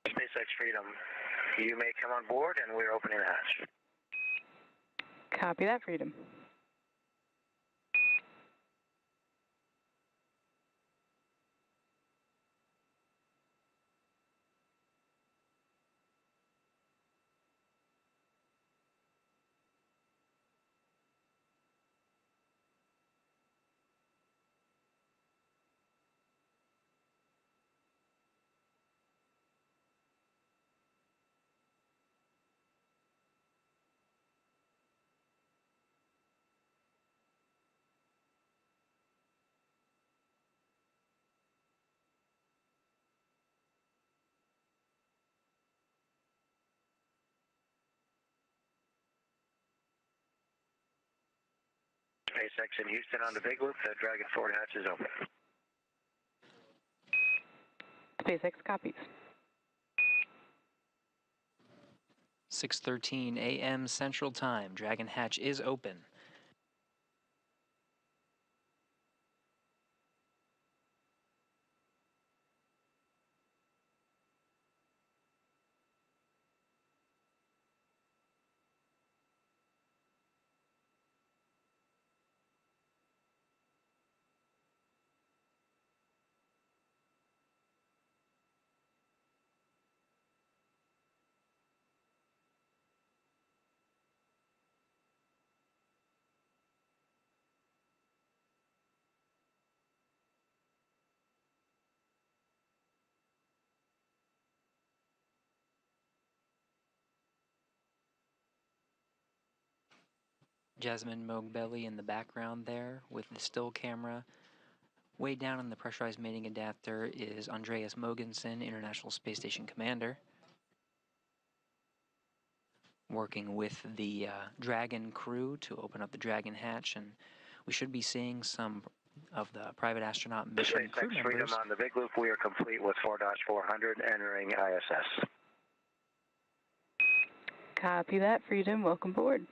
SpaceX Freedom, you may come on board and we're opening the hatch. Copy that, Freedom. SpaceX in Houston on the big loop, the Dragon forward hatch is open. SpaceX copies. 6:13 a.m. Central Time. Dragon hatch is open. Jasmine Mogbelli in the background there with the still camera. Way down in the pressurized mating adapter is Andreas Mogensen, International Space Station Commander, working with the Dragon crew to open up the Dragon hatch, and we should be seeing some of the private astronaut mission crew members. Freedom on the big loop. We are complete with 4-400 entering ISS. Copy that, Freedom. Welcome aboard.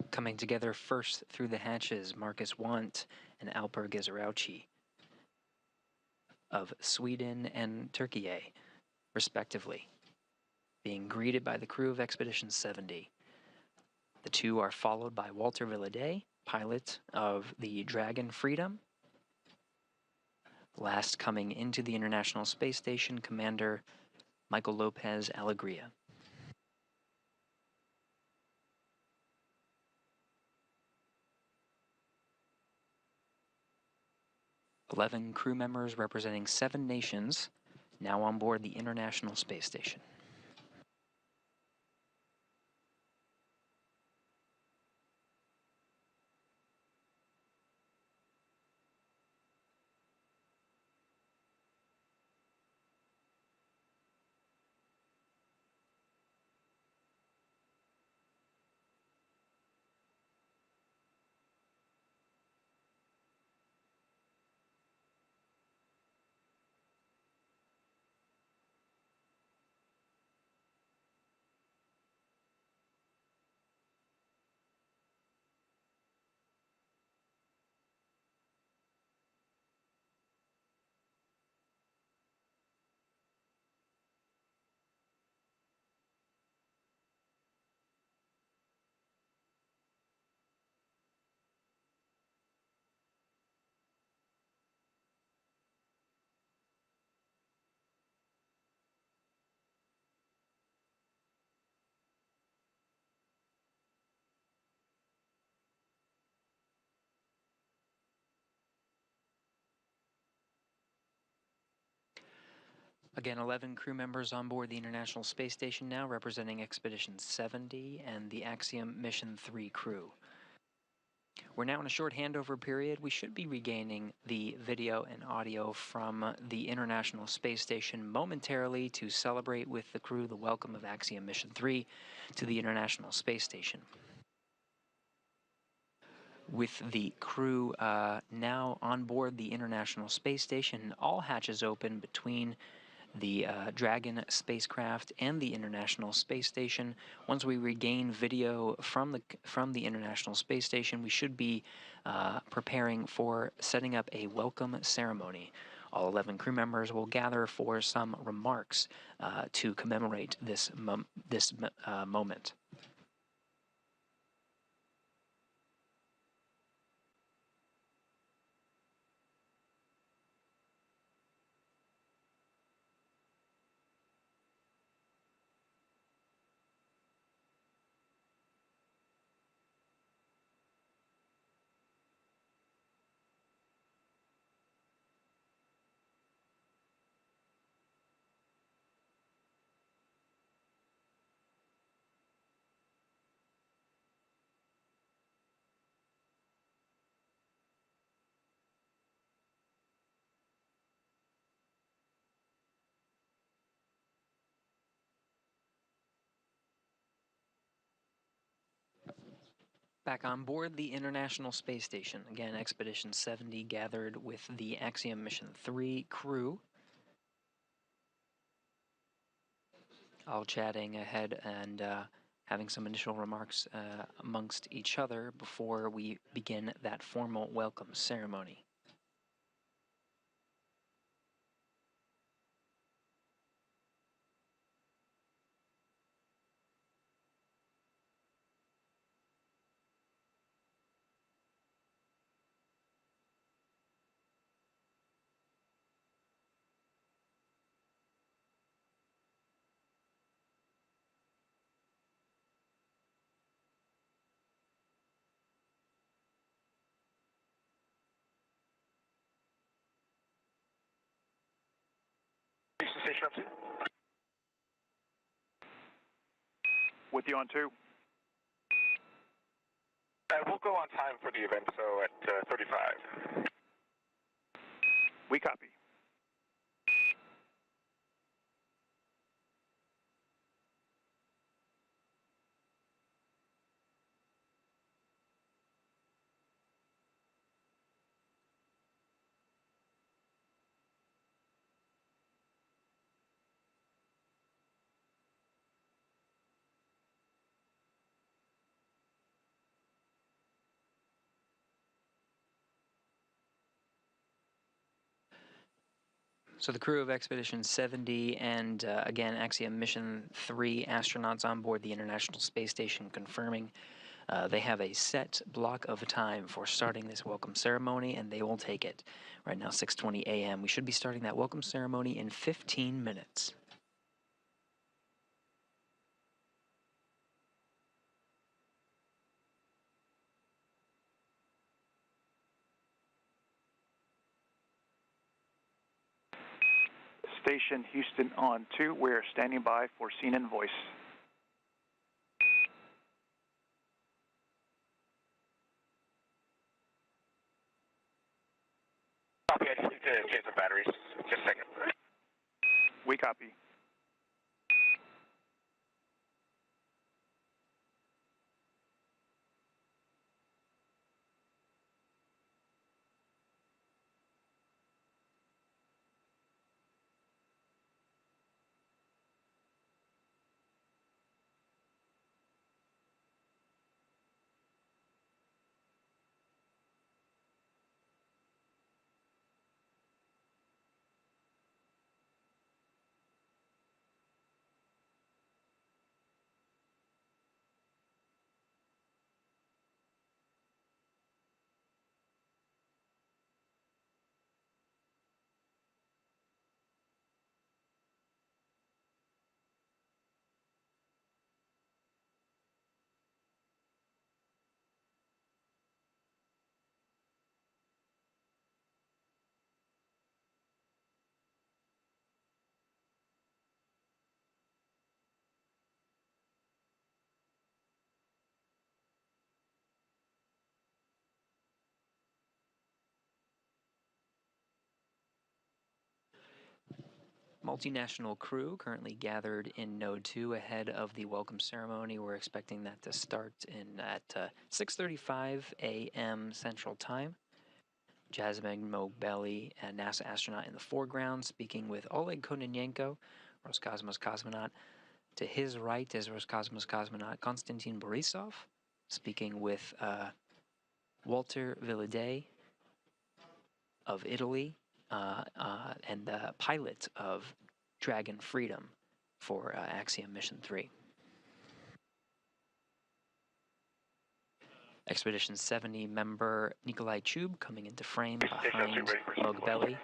Coming together first through the hatches, Marcus Wandt and Alper Gezeravcı of Sweden and Turkey, respectively, being greeted by the crew of Expedition 70. The two are followed by Walter Villadei, pilot of the Dragon Freedom. Last coming into the International Space Station, Commander Michael López-Alegría. "11 crew members representing 7 nations now on board the International Space Station. Again, 11 crew members on board the International Space Station now, representing Expedition 70 and the Axiom Mission 3 crew. We're now in a short handover period. We should be regaining the video and audio from the International Space Station momentarily to celebrate with the crew the welcome of Axiom Mission 3 to the International Space Station. With the crew now on board the International Space Station, all hatches open between the Dragon spacecraft and the International Space Station. Once we regain video from the International Space Station, we should be preparing for setting up a welcome ceremony. All 11 crew members will gather for some remarks to commemorate this moment. Back on board the International Space Station, again, Expedition 70 gathered with the Axiom Mission 3 crew, all chatting ahead and having some initial remarks amongst each other before we begin that formal welcome ceremony. station up to. With you on 2. We'll go on time for the event, so at 35. We copy. So the crew of Expedition 70 and, again, Axiom Mission 3 astronauts on board the International Space Station confirming they have a set block of time for starting this welcome ceremony, and they will take it. Right now, 6:20 a.m. We should be starting that welcome ceremony in 15 minutes. Station Houston on 2. We're standing by for scene and voice. Copy, I just need to get the batteries. Just a second. We copy. Multinational crew currently gathered in Node 2 ahead of the welcome ceremony. We're expecting that to start at 6:35 a.m. Central Time. Jasmine Mogbelli, a NASA astronaut in the foreground, speaking with Oleg Kononenko, Roscosmos cosmonaut. To his right is Roscosmos cosmonaut Konstantin Borisov, speaking with Walter Villadei of Italy, and the pilot of Dragon Freedom for Axiom Mission 3. Expedition 70 member Nikolai Chub coming into frame behind Mogbelli.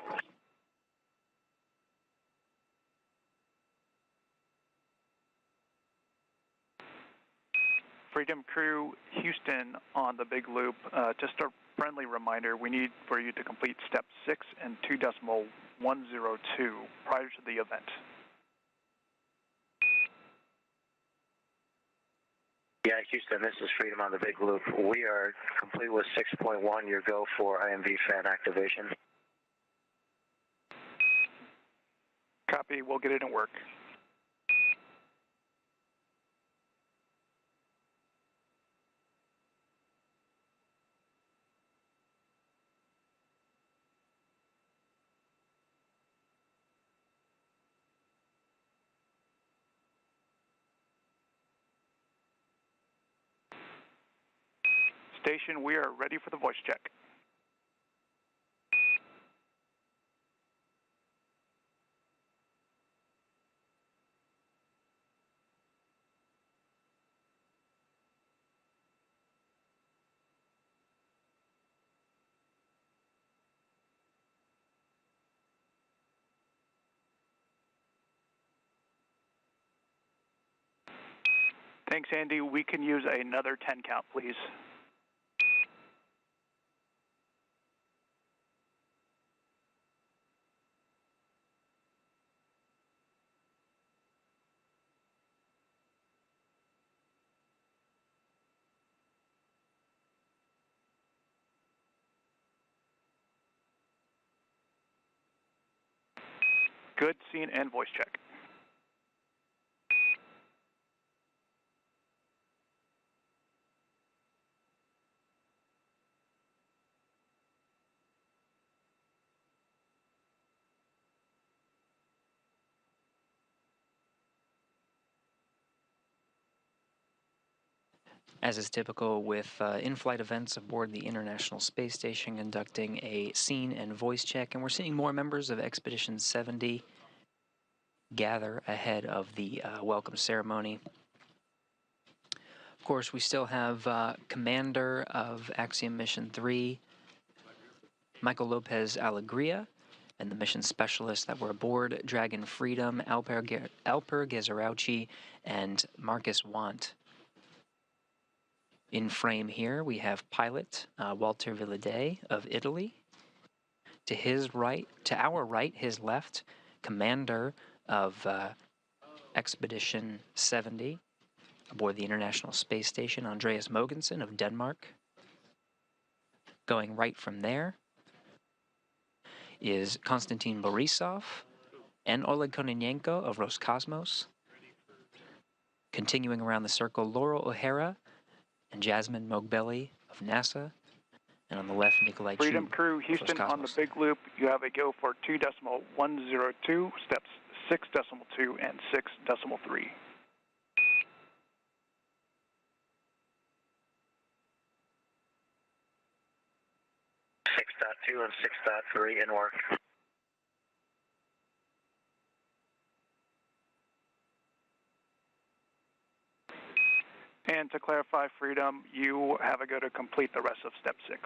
Freedom crew, Houston on the big loop. Just a friendly reminder, we need for you to complete step 6 and 2.102 prior to the event. Yeah, Houston, this is Freedom on the big loop. We are complete with 6.1. Your go for IMV fan activation. Copy, we'll get it in work. Station, we are ready for the voice check. Thanks, Andy. We can use another 10 count, please. Good, scene and voice check. As is typical with in-flight events aboard the International Space Station, conducting a scene and voice check, and we're seeing more members of Expedition 70 gather ahead of the welcome ceremony. Of course, we still have Commander of Axiom Mission 3, Michael López-Alegría, and the mission specialists that were aboard Dragon Freedom, Alper Gezeravcı, and Marcus Wandt. In frame here, we have pilot Walter Villadei of Italy. To his right, to our right, his left, commander of Expedition 70 aboard the International Space Station, Andreas Mogensen of Denmark. Going right from there is Konstantin Borisov and Oleg Kononenko of Roscosmos. Continuing around the circle, Laurel O'Hara and Jasmine Mogbelli of NASA, and on the left, Nikolai Freedom Chu, Crew, Houston on the big loop. You have a go for 2.102, steps 6.2 and 6.3. 6.2 and 6.3 in work. And to clarify, Freedom, you have a go to complete the rest of step 6.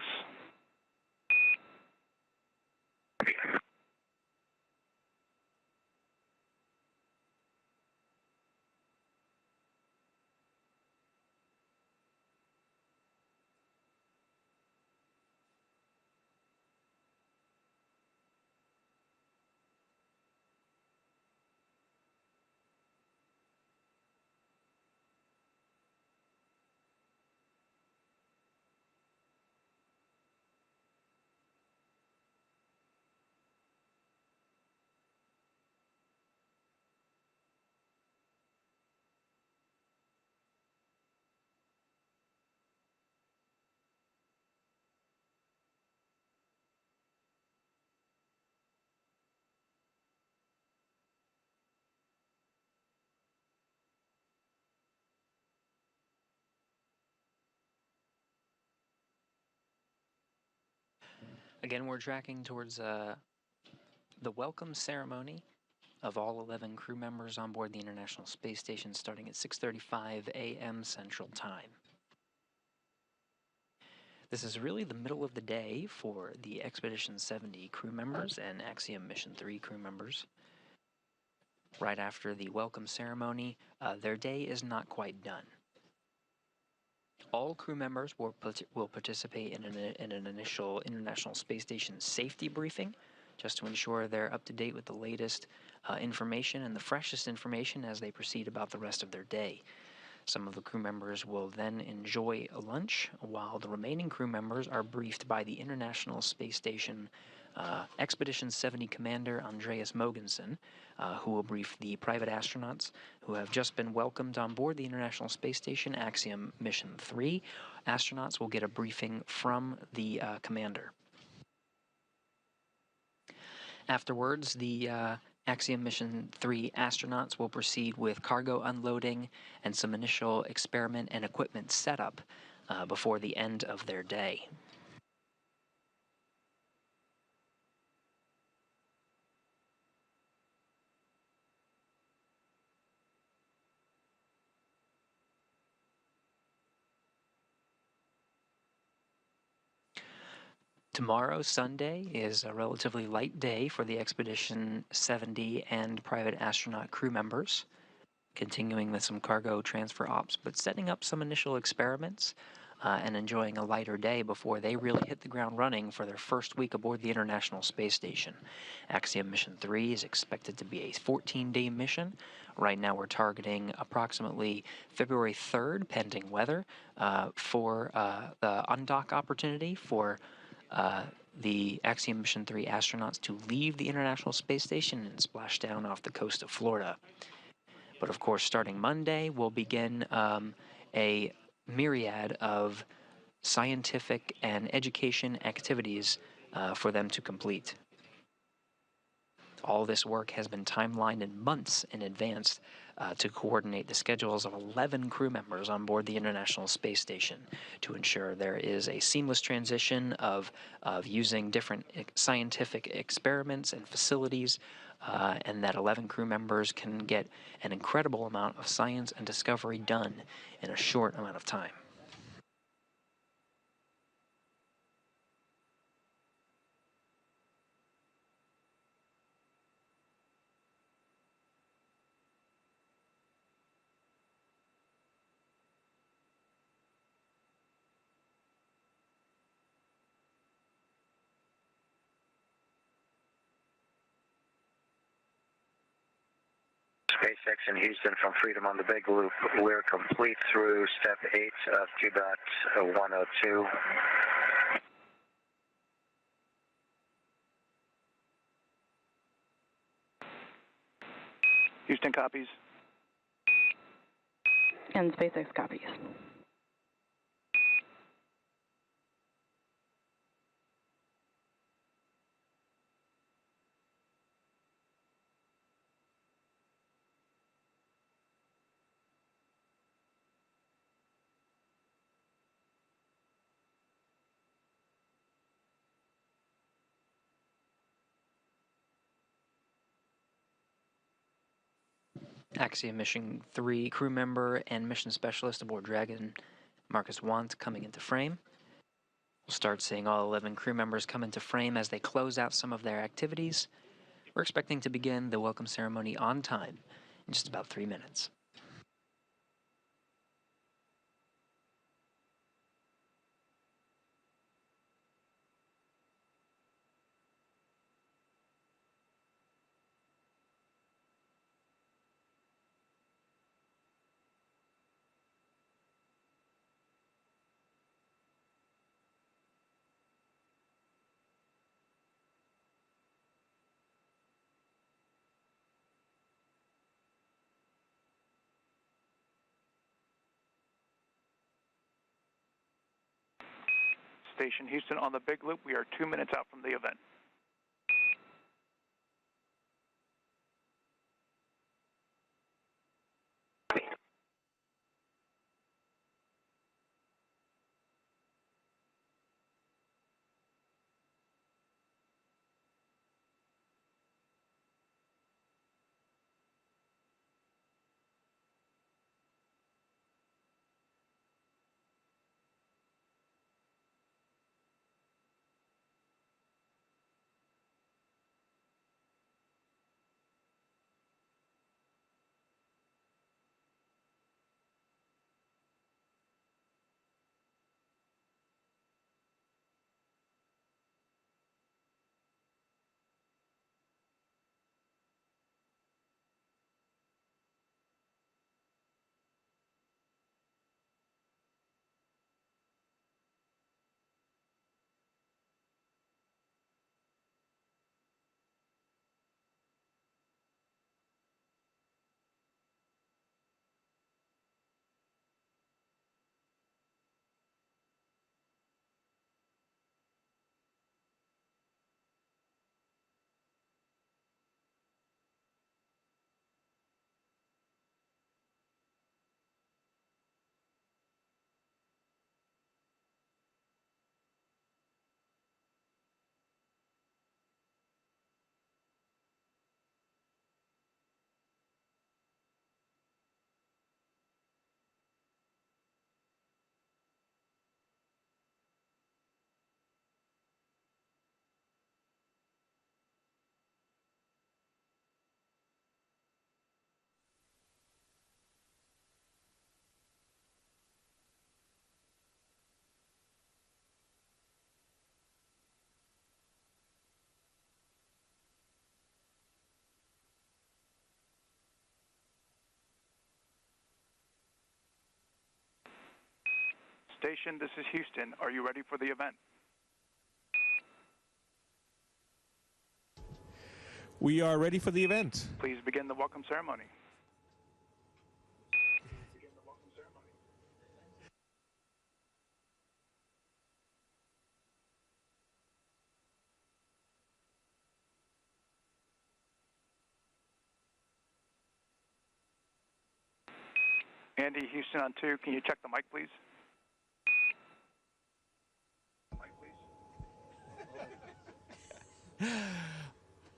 Again, we're tracking towards the welcome ceremony of all 11 crew members on board the International Space Station, starting at 6:35 a.m. Central Time. This is really the middle of the day for the Expedition 70 crew members and Axiom Mission 3 crew members. Right after the welcome ceremony, their day is not quite done. All crew members will participate in an initial International Space Station safety briefing, just to ensure they're up to date with the latest information and the freshest information as they proceed about the rest of their day. Some of the crew members will then enjoy a lunch, while the remaining crew members are briefed by the International Space Station Expedition 70 Commander Andreas Mogensen, who will brief the private astronauts who have just been welcomed on board the International Space Station Axiom Mission 3. Astronauts will get a briefing from the commander. Afterwards, the Axiom Mission 3 astronauts will proceed with cargo unloading and some initial experiment and equipment setup before the end of their day. Tomorrow, Sunday, is a relatively light day for the Expedition 70 and private astronaut crew members, continuing with some cargo transfer ops, but setting up some initial experiments and enjoying a lighter day before they really hit the ground running for their first week aboard the International Space Station. Axiom Mission 3 is expected to be a 14-day mission. Right now we're targeting approximately February 3rd, pending weather, for the undock opportunity for the Axiom Mission 3 astronauts to leave the International Space Station and splash down off the coast of Florida. But of course, starting Monday, we'll begin a myriad of scientific and education activities for them to complete. All this work has been timelined in months in advance to coordinate the schedules of 11 crew members on board the International Space Station to ensure there is a seamless transition of using different scientific experiments and facilities, and that 11 crew members can get an incredible amount of science and discovery done in a short amount of time. SpaceX in Houston from Freedom on the Big Loop. We're complete through step 8 of QDOT 102. Houston copies. And SpaceX copies. Axiom Mission 3 crew member and mission specialist aboard Dragon, Marcus Wandt, coming into frame. We'll start seeing all 11 crew members come into frame as they close out some of their activities. We're expecting to begin the welcome ceremony on time in just about 3 minutes. Station Houston on the Big Loop. We are 2 minutes out from the event. Station, this is Houston. Are you ready for the event? We are ready for the event. Please begin the welcome ceremony. Andy, Houston on 2, can you check the mic, please?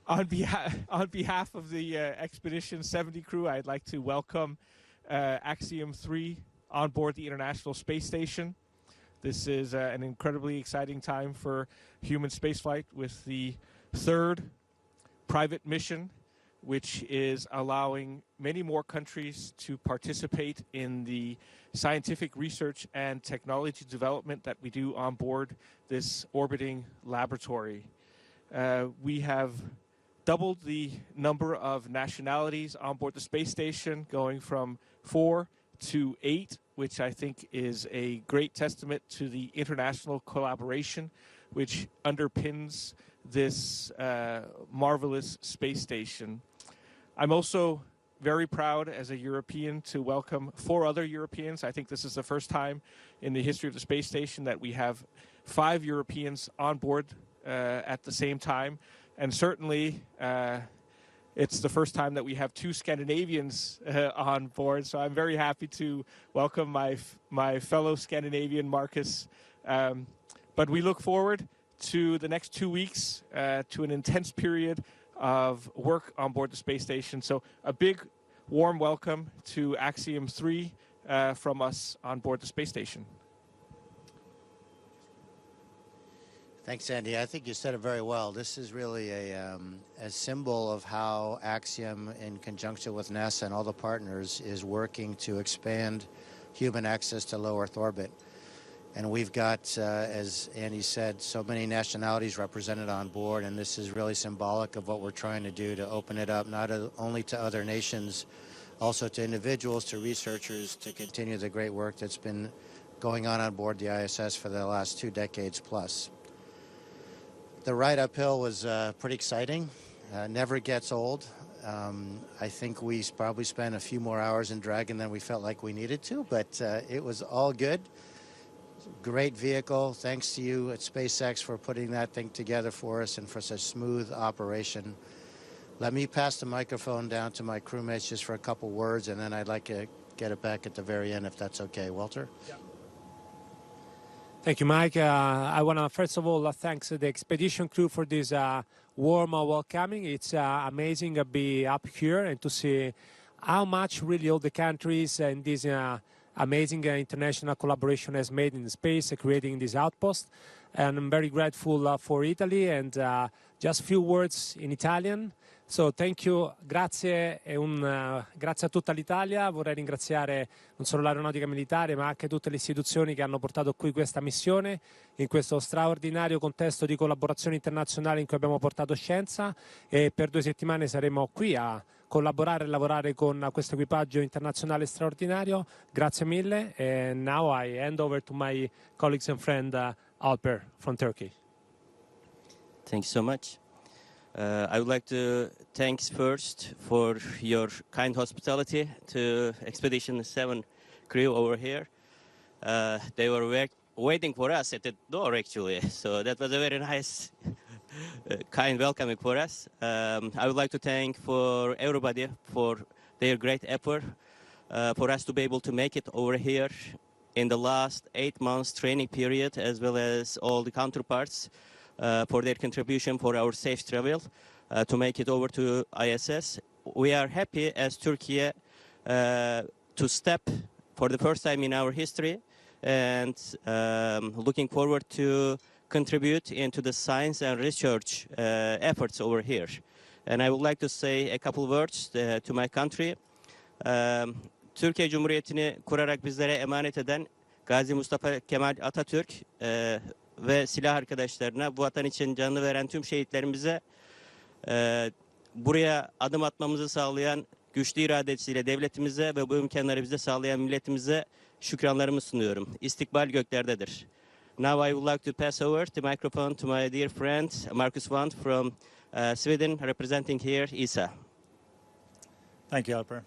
On behalf of the Expedition 70 crew, I'd like to welcome Axiom 3 on board the International Space Station. This is an incredibly exciting time for human spaceflight with the third private mission, which is allowing many more countries to participate in the scientific research and technology development that we do on board this orbiting laboratory. We have doubled the number of nationalities on board the space station, going from 4 to 8, which I think is a great testament to the international collaboration which underpins this marvelous space station. I'm also very proud as a European to welcome 4 other Europeans. I think this is the first time in the history of the space station that we have 5 Europeans on board at the same time. And certainly, it's the first time that we have 2 Scandinavians on board. So I'm very happy to welcome my fellow Scandinavian, Marcus. But we look forward to the next 2 weeks, to an intense period of work on board the space station. So a big, warm welcome to Axiom 3 from us on board the space station. Thanks, Andy. I think you said it very well. This is really a symbol of how Axiom, in conjunction with NASA and all the partners, is working to expand human access to low Earth orbit. And we've got, as Andy said, so many nationalities represented on board, and this is really symbolic of what we're trying to do to open it up not only to other nations, also to individuals, to researchers, to continue the great work that's been going on board the ISS for the last 2 decades plus. The ride uphill was pretty exciting. Never gets old. I think we probably spent a few more hours in Dragon than we felt like we needed to, but it was all good. Great vehicle. Thanks to you at SpaceX for putting that thing together for us and for such smooth operation. Let me pass the microphone down to my crewmates just for a couple words, and then I'd like to get it back at the very end if that's okay. Walter? Yeah. Thank you, Mike. I want to, first of all, thank the expedition crew for this warm welcoming. It's amazing to be up here and to see how much really all the countries and this amazing international collaboration has made in space, creating this outpost. And I'm very grateful for Italy, and just a few words in Italian. So thank you, grazie grazie a tutta l'Italia. Vorrei ringraziare non solo l'Aeronautica Militare ma anche tutte le istituzioni che hanno portato qui questa missione in questo straordinario contesto di collaborazione internazionale in cui abbiamo portato scienza, e per 2 settimane saremo qui a collaborare e lavorare con questo equipaggio internazionale straordinario. Grazie mille, and now I hand over to my colleagues and friend Alper from Turkey. Thanks so much. I would like to thank first for your kind hospitality to Expedition 7 crew over here. They were waiting for us at the door, actually, so that was a very nice, kind welcoming for us. I would like to thank for everybody for their great effort for us to be able to make it over here in the last 8 months training period, as well as all the counterparts for their contribution for our safe travel to make it over to ISS. We are happy as Turkey to step for the first time in our history, and looking forward to contribute into the science and research efforts over here. And I would like to say a couple words to my country. Türkiye Cumhuriyeti'ni kurarak bizlere emanet eden Gazi Mustafa Kemal Atatürk ve silah arkadaşlarına, bu vatan için canını veren tüm şehitlerimize, buraya adım atmamızı sağlayan güçlü iradesiyle devletimize ve bu imkanları bize sağlayan milletimize şükranlarımı sunuyorum. İstikbal göklerdedir. Now I would like to pass over the microphone to my dear friend Marcus Wandt from Sweden, representing here, Isa. Thank you, Alper.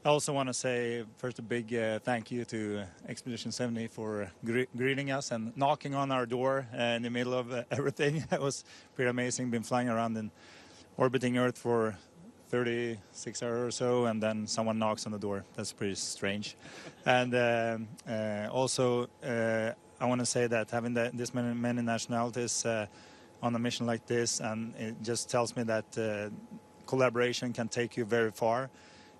I also want to say first a big thank you to Expedition 70 for greeting us and knocking on our door in the middle of everything. It was pretty amazing. Been flying around and orbiting Earth for 36 hours or so, and then someone knocks on the door. That's pretty strange. And also, I want to say that having this many nationalities on a mission like this, and it just tells me that collaboration can take you very far.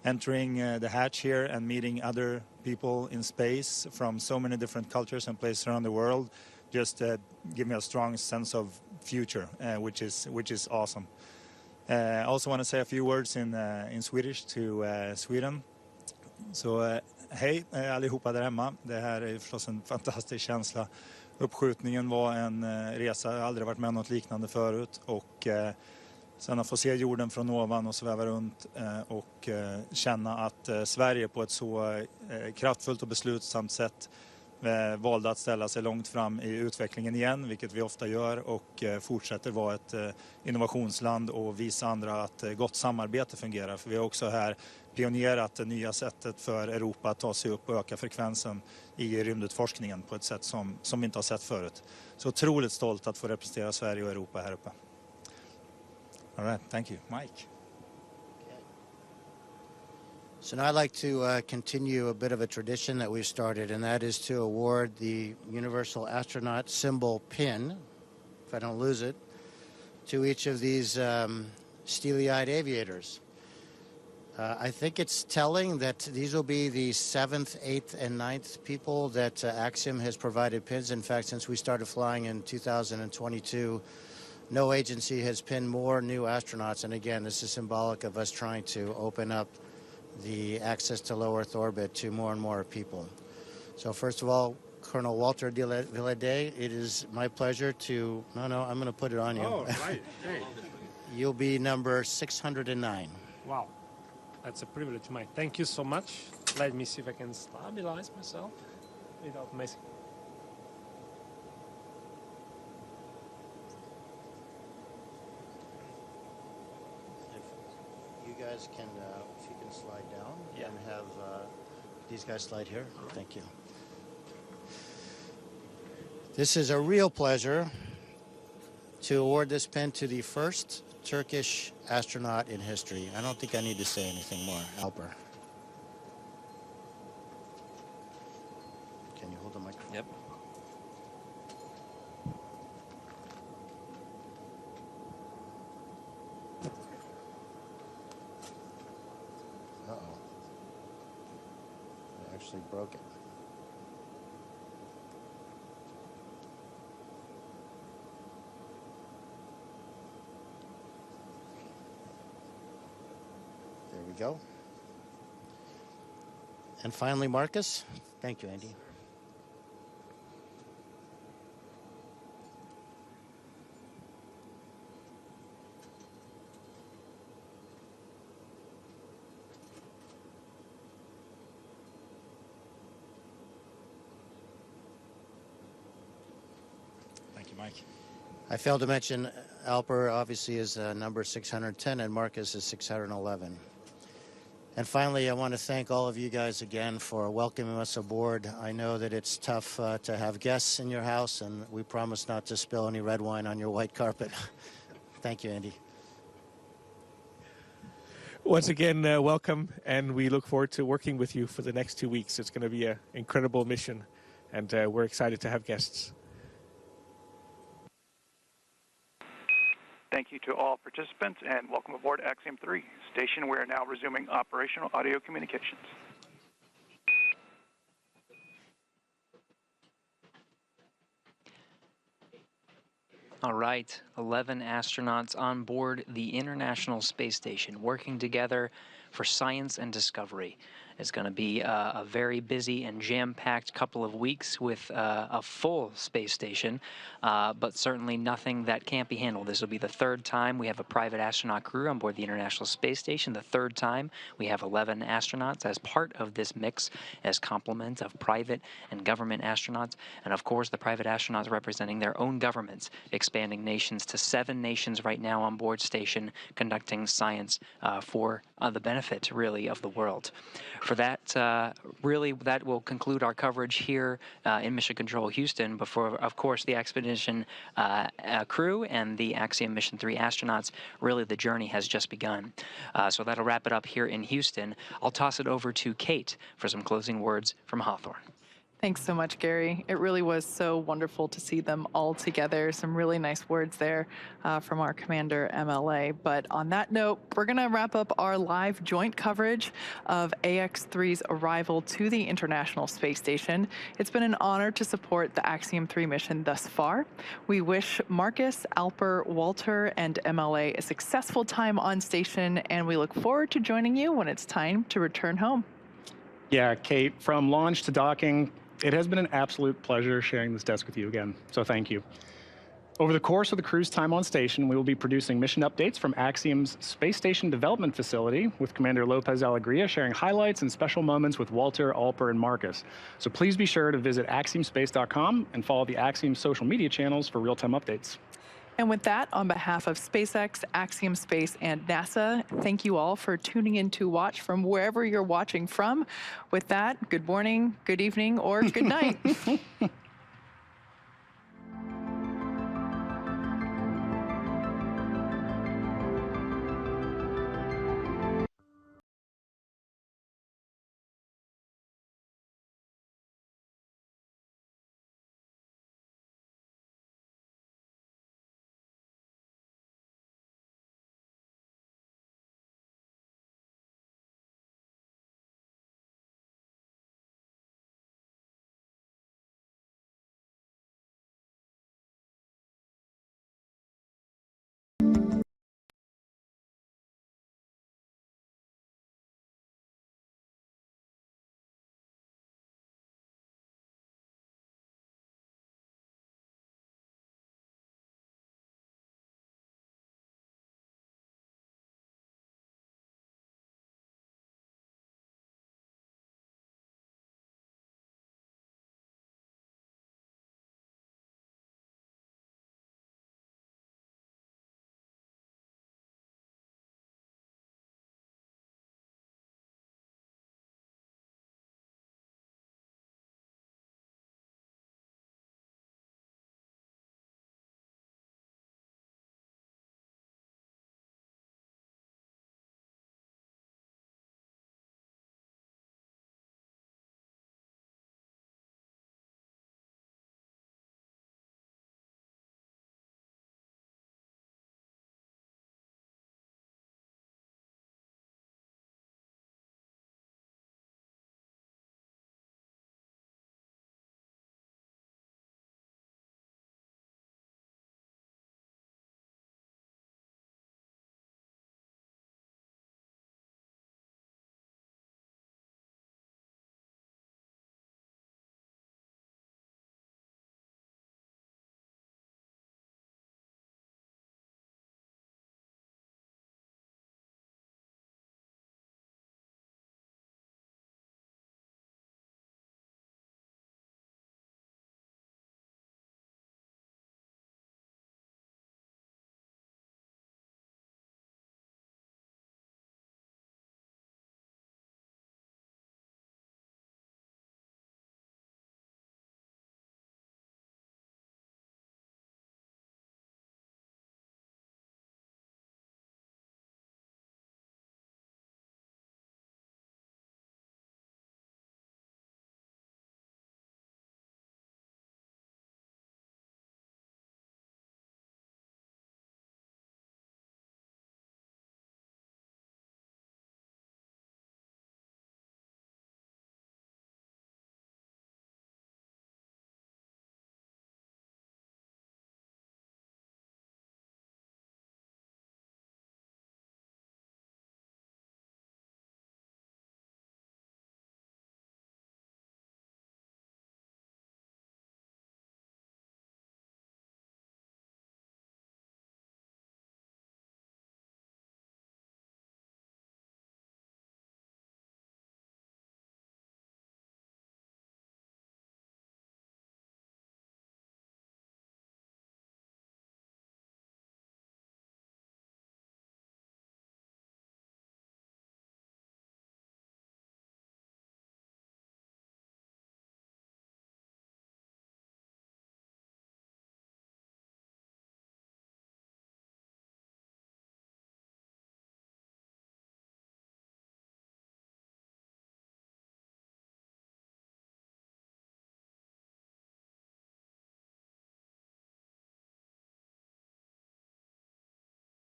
Entering the hatch here and meeting other people in space from so many different cultures and places around the world just give me a strong sense of future, which is awesome. I also want to say a few words in Swedish to Sweden. Så hej allihopa där hemma. Det här är förstås en fantastisk känsla. Uppskjutningen var en resa, jag har aldrig varit med om något liknande förut, och sen att få se jorden från ovan och sväva runt och känna att Sverige på ett så kraftfullt och beslutsamt sätt valde att ställa sig långt fram i utvecklingen igen, vilket vi ofta gör, och fortsätter vara ett innovationsland och visa andra att gott samarbete fungerar. För vi har också här pionerat det nya sättet för Europa att ta sig upp och öka frekvensen i rymdutforskningen på ett sätt som vi inte har sett förut. Så otroligt stolt att få representera Sverige och Europa här uppe. All right, thank you. Mike. So now I'd like to continue a bit of a tradition that we've started, and that is to award the Universal Astronaut Symbol pin, if I don't lose it, to each of these steely-eyed aviators. I think it's telling that these will be the 7th, 8th, and 9th people that Axiom has provided pins. In fact, since we started flying in 2022, no agency has pinned more new astronauts. And again, this is symbolic of us trying to open up the access to low Earth orbit to more and more people. So first of all, Colonel Walter Villadei, it is my pleasure to... No, I'm going to put it on you. Oh, right. Hey. You'll be number 609. Wow. That's a privilege, Mike. Thank you so much. Let me see if I can stabilize myself without messing. You guys can, if you can slide down and have these guys slide here. Thank you. This is a real pleasure to award this pin to the first Turkish astronaut in history. I don't think I need to say anything more. Alper. Can you hold the microphone? Yep. Uh-oh. I actually broke it. There we go. And finally, Marcus. Thank you, Andy. Thank you, Mike. I failed to mention Alper obviously is number 610 and Marcus is 611. And finally, I want to thank all of you guys again for welcoming us aboard. I know that it's tough to have guests in your house, and we promise not to spill any red wine on your white carpet. Thank you, Andy. Once again, welcome, and we look forward to working with you for the next 2 weeks. It's going to be an incredible mission, and we're excited to have guests. Thank you to all participants, and welcome aboard Axiom 3 station. We are now resuming operational audio communications. All right, 11 astronauts on board the International Space Station, working together for science and discovery. It's going to be a very busy and jam-packed couple of weeks with a full space station, but certainly nothing that can't be handled. This will be the third time we have a private astronaut crew on board the International Space Station, the third time we have 11 astronauts as part of this mix as complement of private and government astronauts, and of course the private astronauts representing their own governments, expanding nations to 7 nations right now on board station, conducting science for the benefit, really, of the world. For that, really, that will conclude our coverage here in Mission Control Houston before, of course, the expedition crew and the Axiom Mission 3 astronauts. Really, the journey has just begun. So that'll wrap it up here in Houston. I'll toss it over to Kate for some closing words from Hawthorne. Thanks so much, Gary. It really was so wonderful to see them all together. Some really nice words there from our commander, MLA. But on that note, we're going to wrap up our live joint coverage of AX-3's arrival to the International Space Station. It's been an honor to support the Axiom 3 mission thus far. We wish Marcus, Alper, Walter, and MLA a successful time on station, and we look forward to joining you when it's time to return home. Yeah, Kate, from launch to docking, it has been an absolute pleasure sharing this desk with you again, so thank you. Over the course of the crew's time on station, we will be producing mission updates from Axiom's Space Station Development Facility, with Commander López-Alegría sharing highlights and special moments with Walter, Alper, and Marcus. So please be sure to visit axiomspace.com and follow the Axiom social media channels for real-time updates. And with that, on behalf of SpaceX, Axiom Space, and NASA, thank you all for tuning in to watch from wherever you're watching from. With that, good morning, good evening, or good night.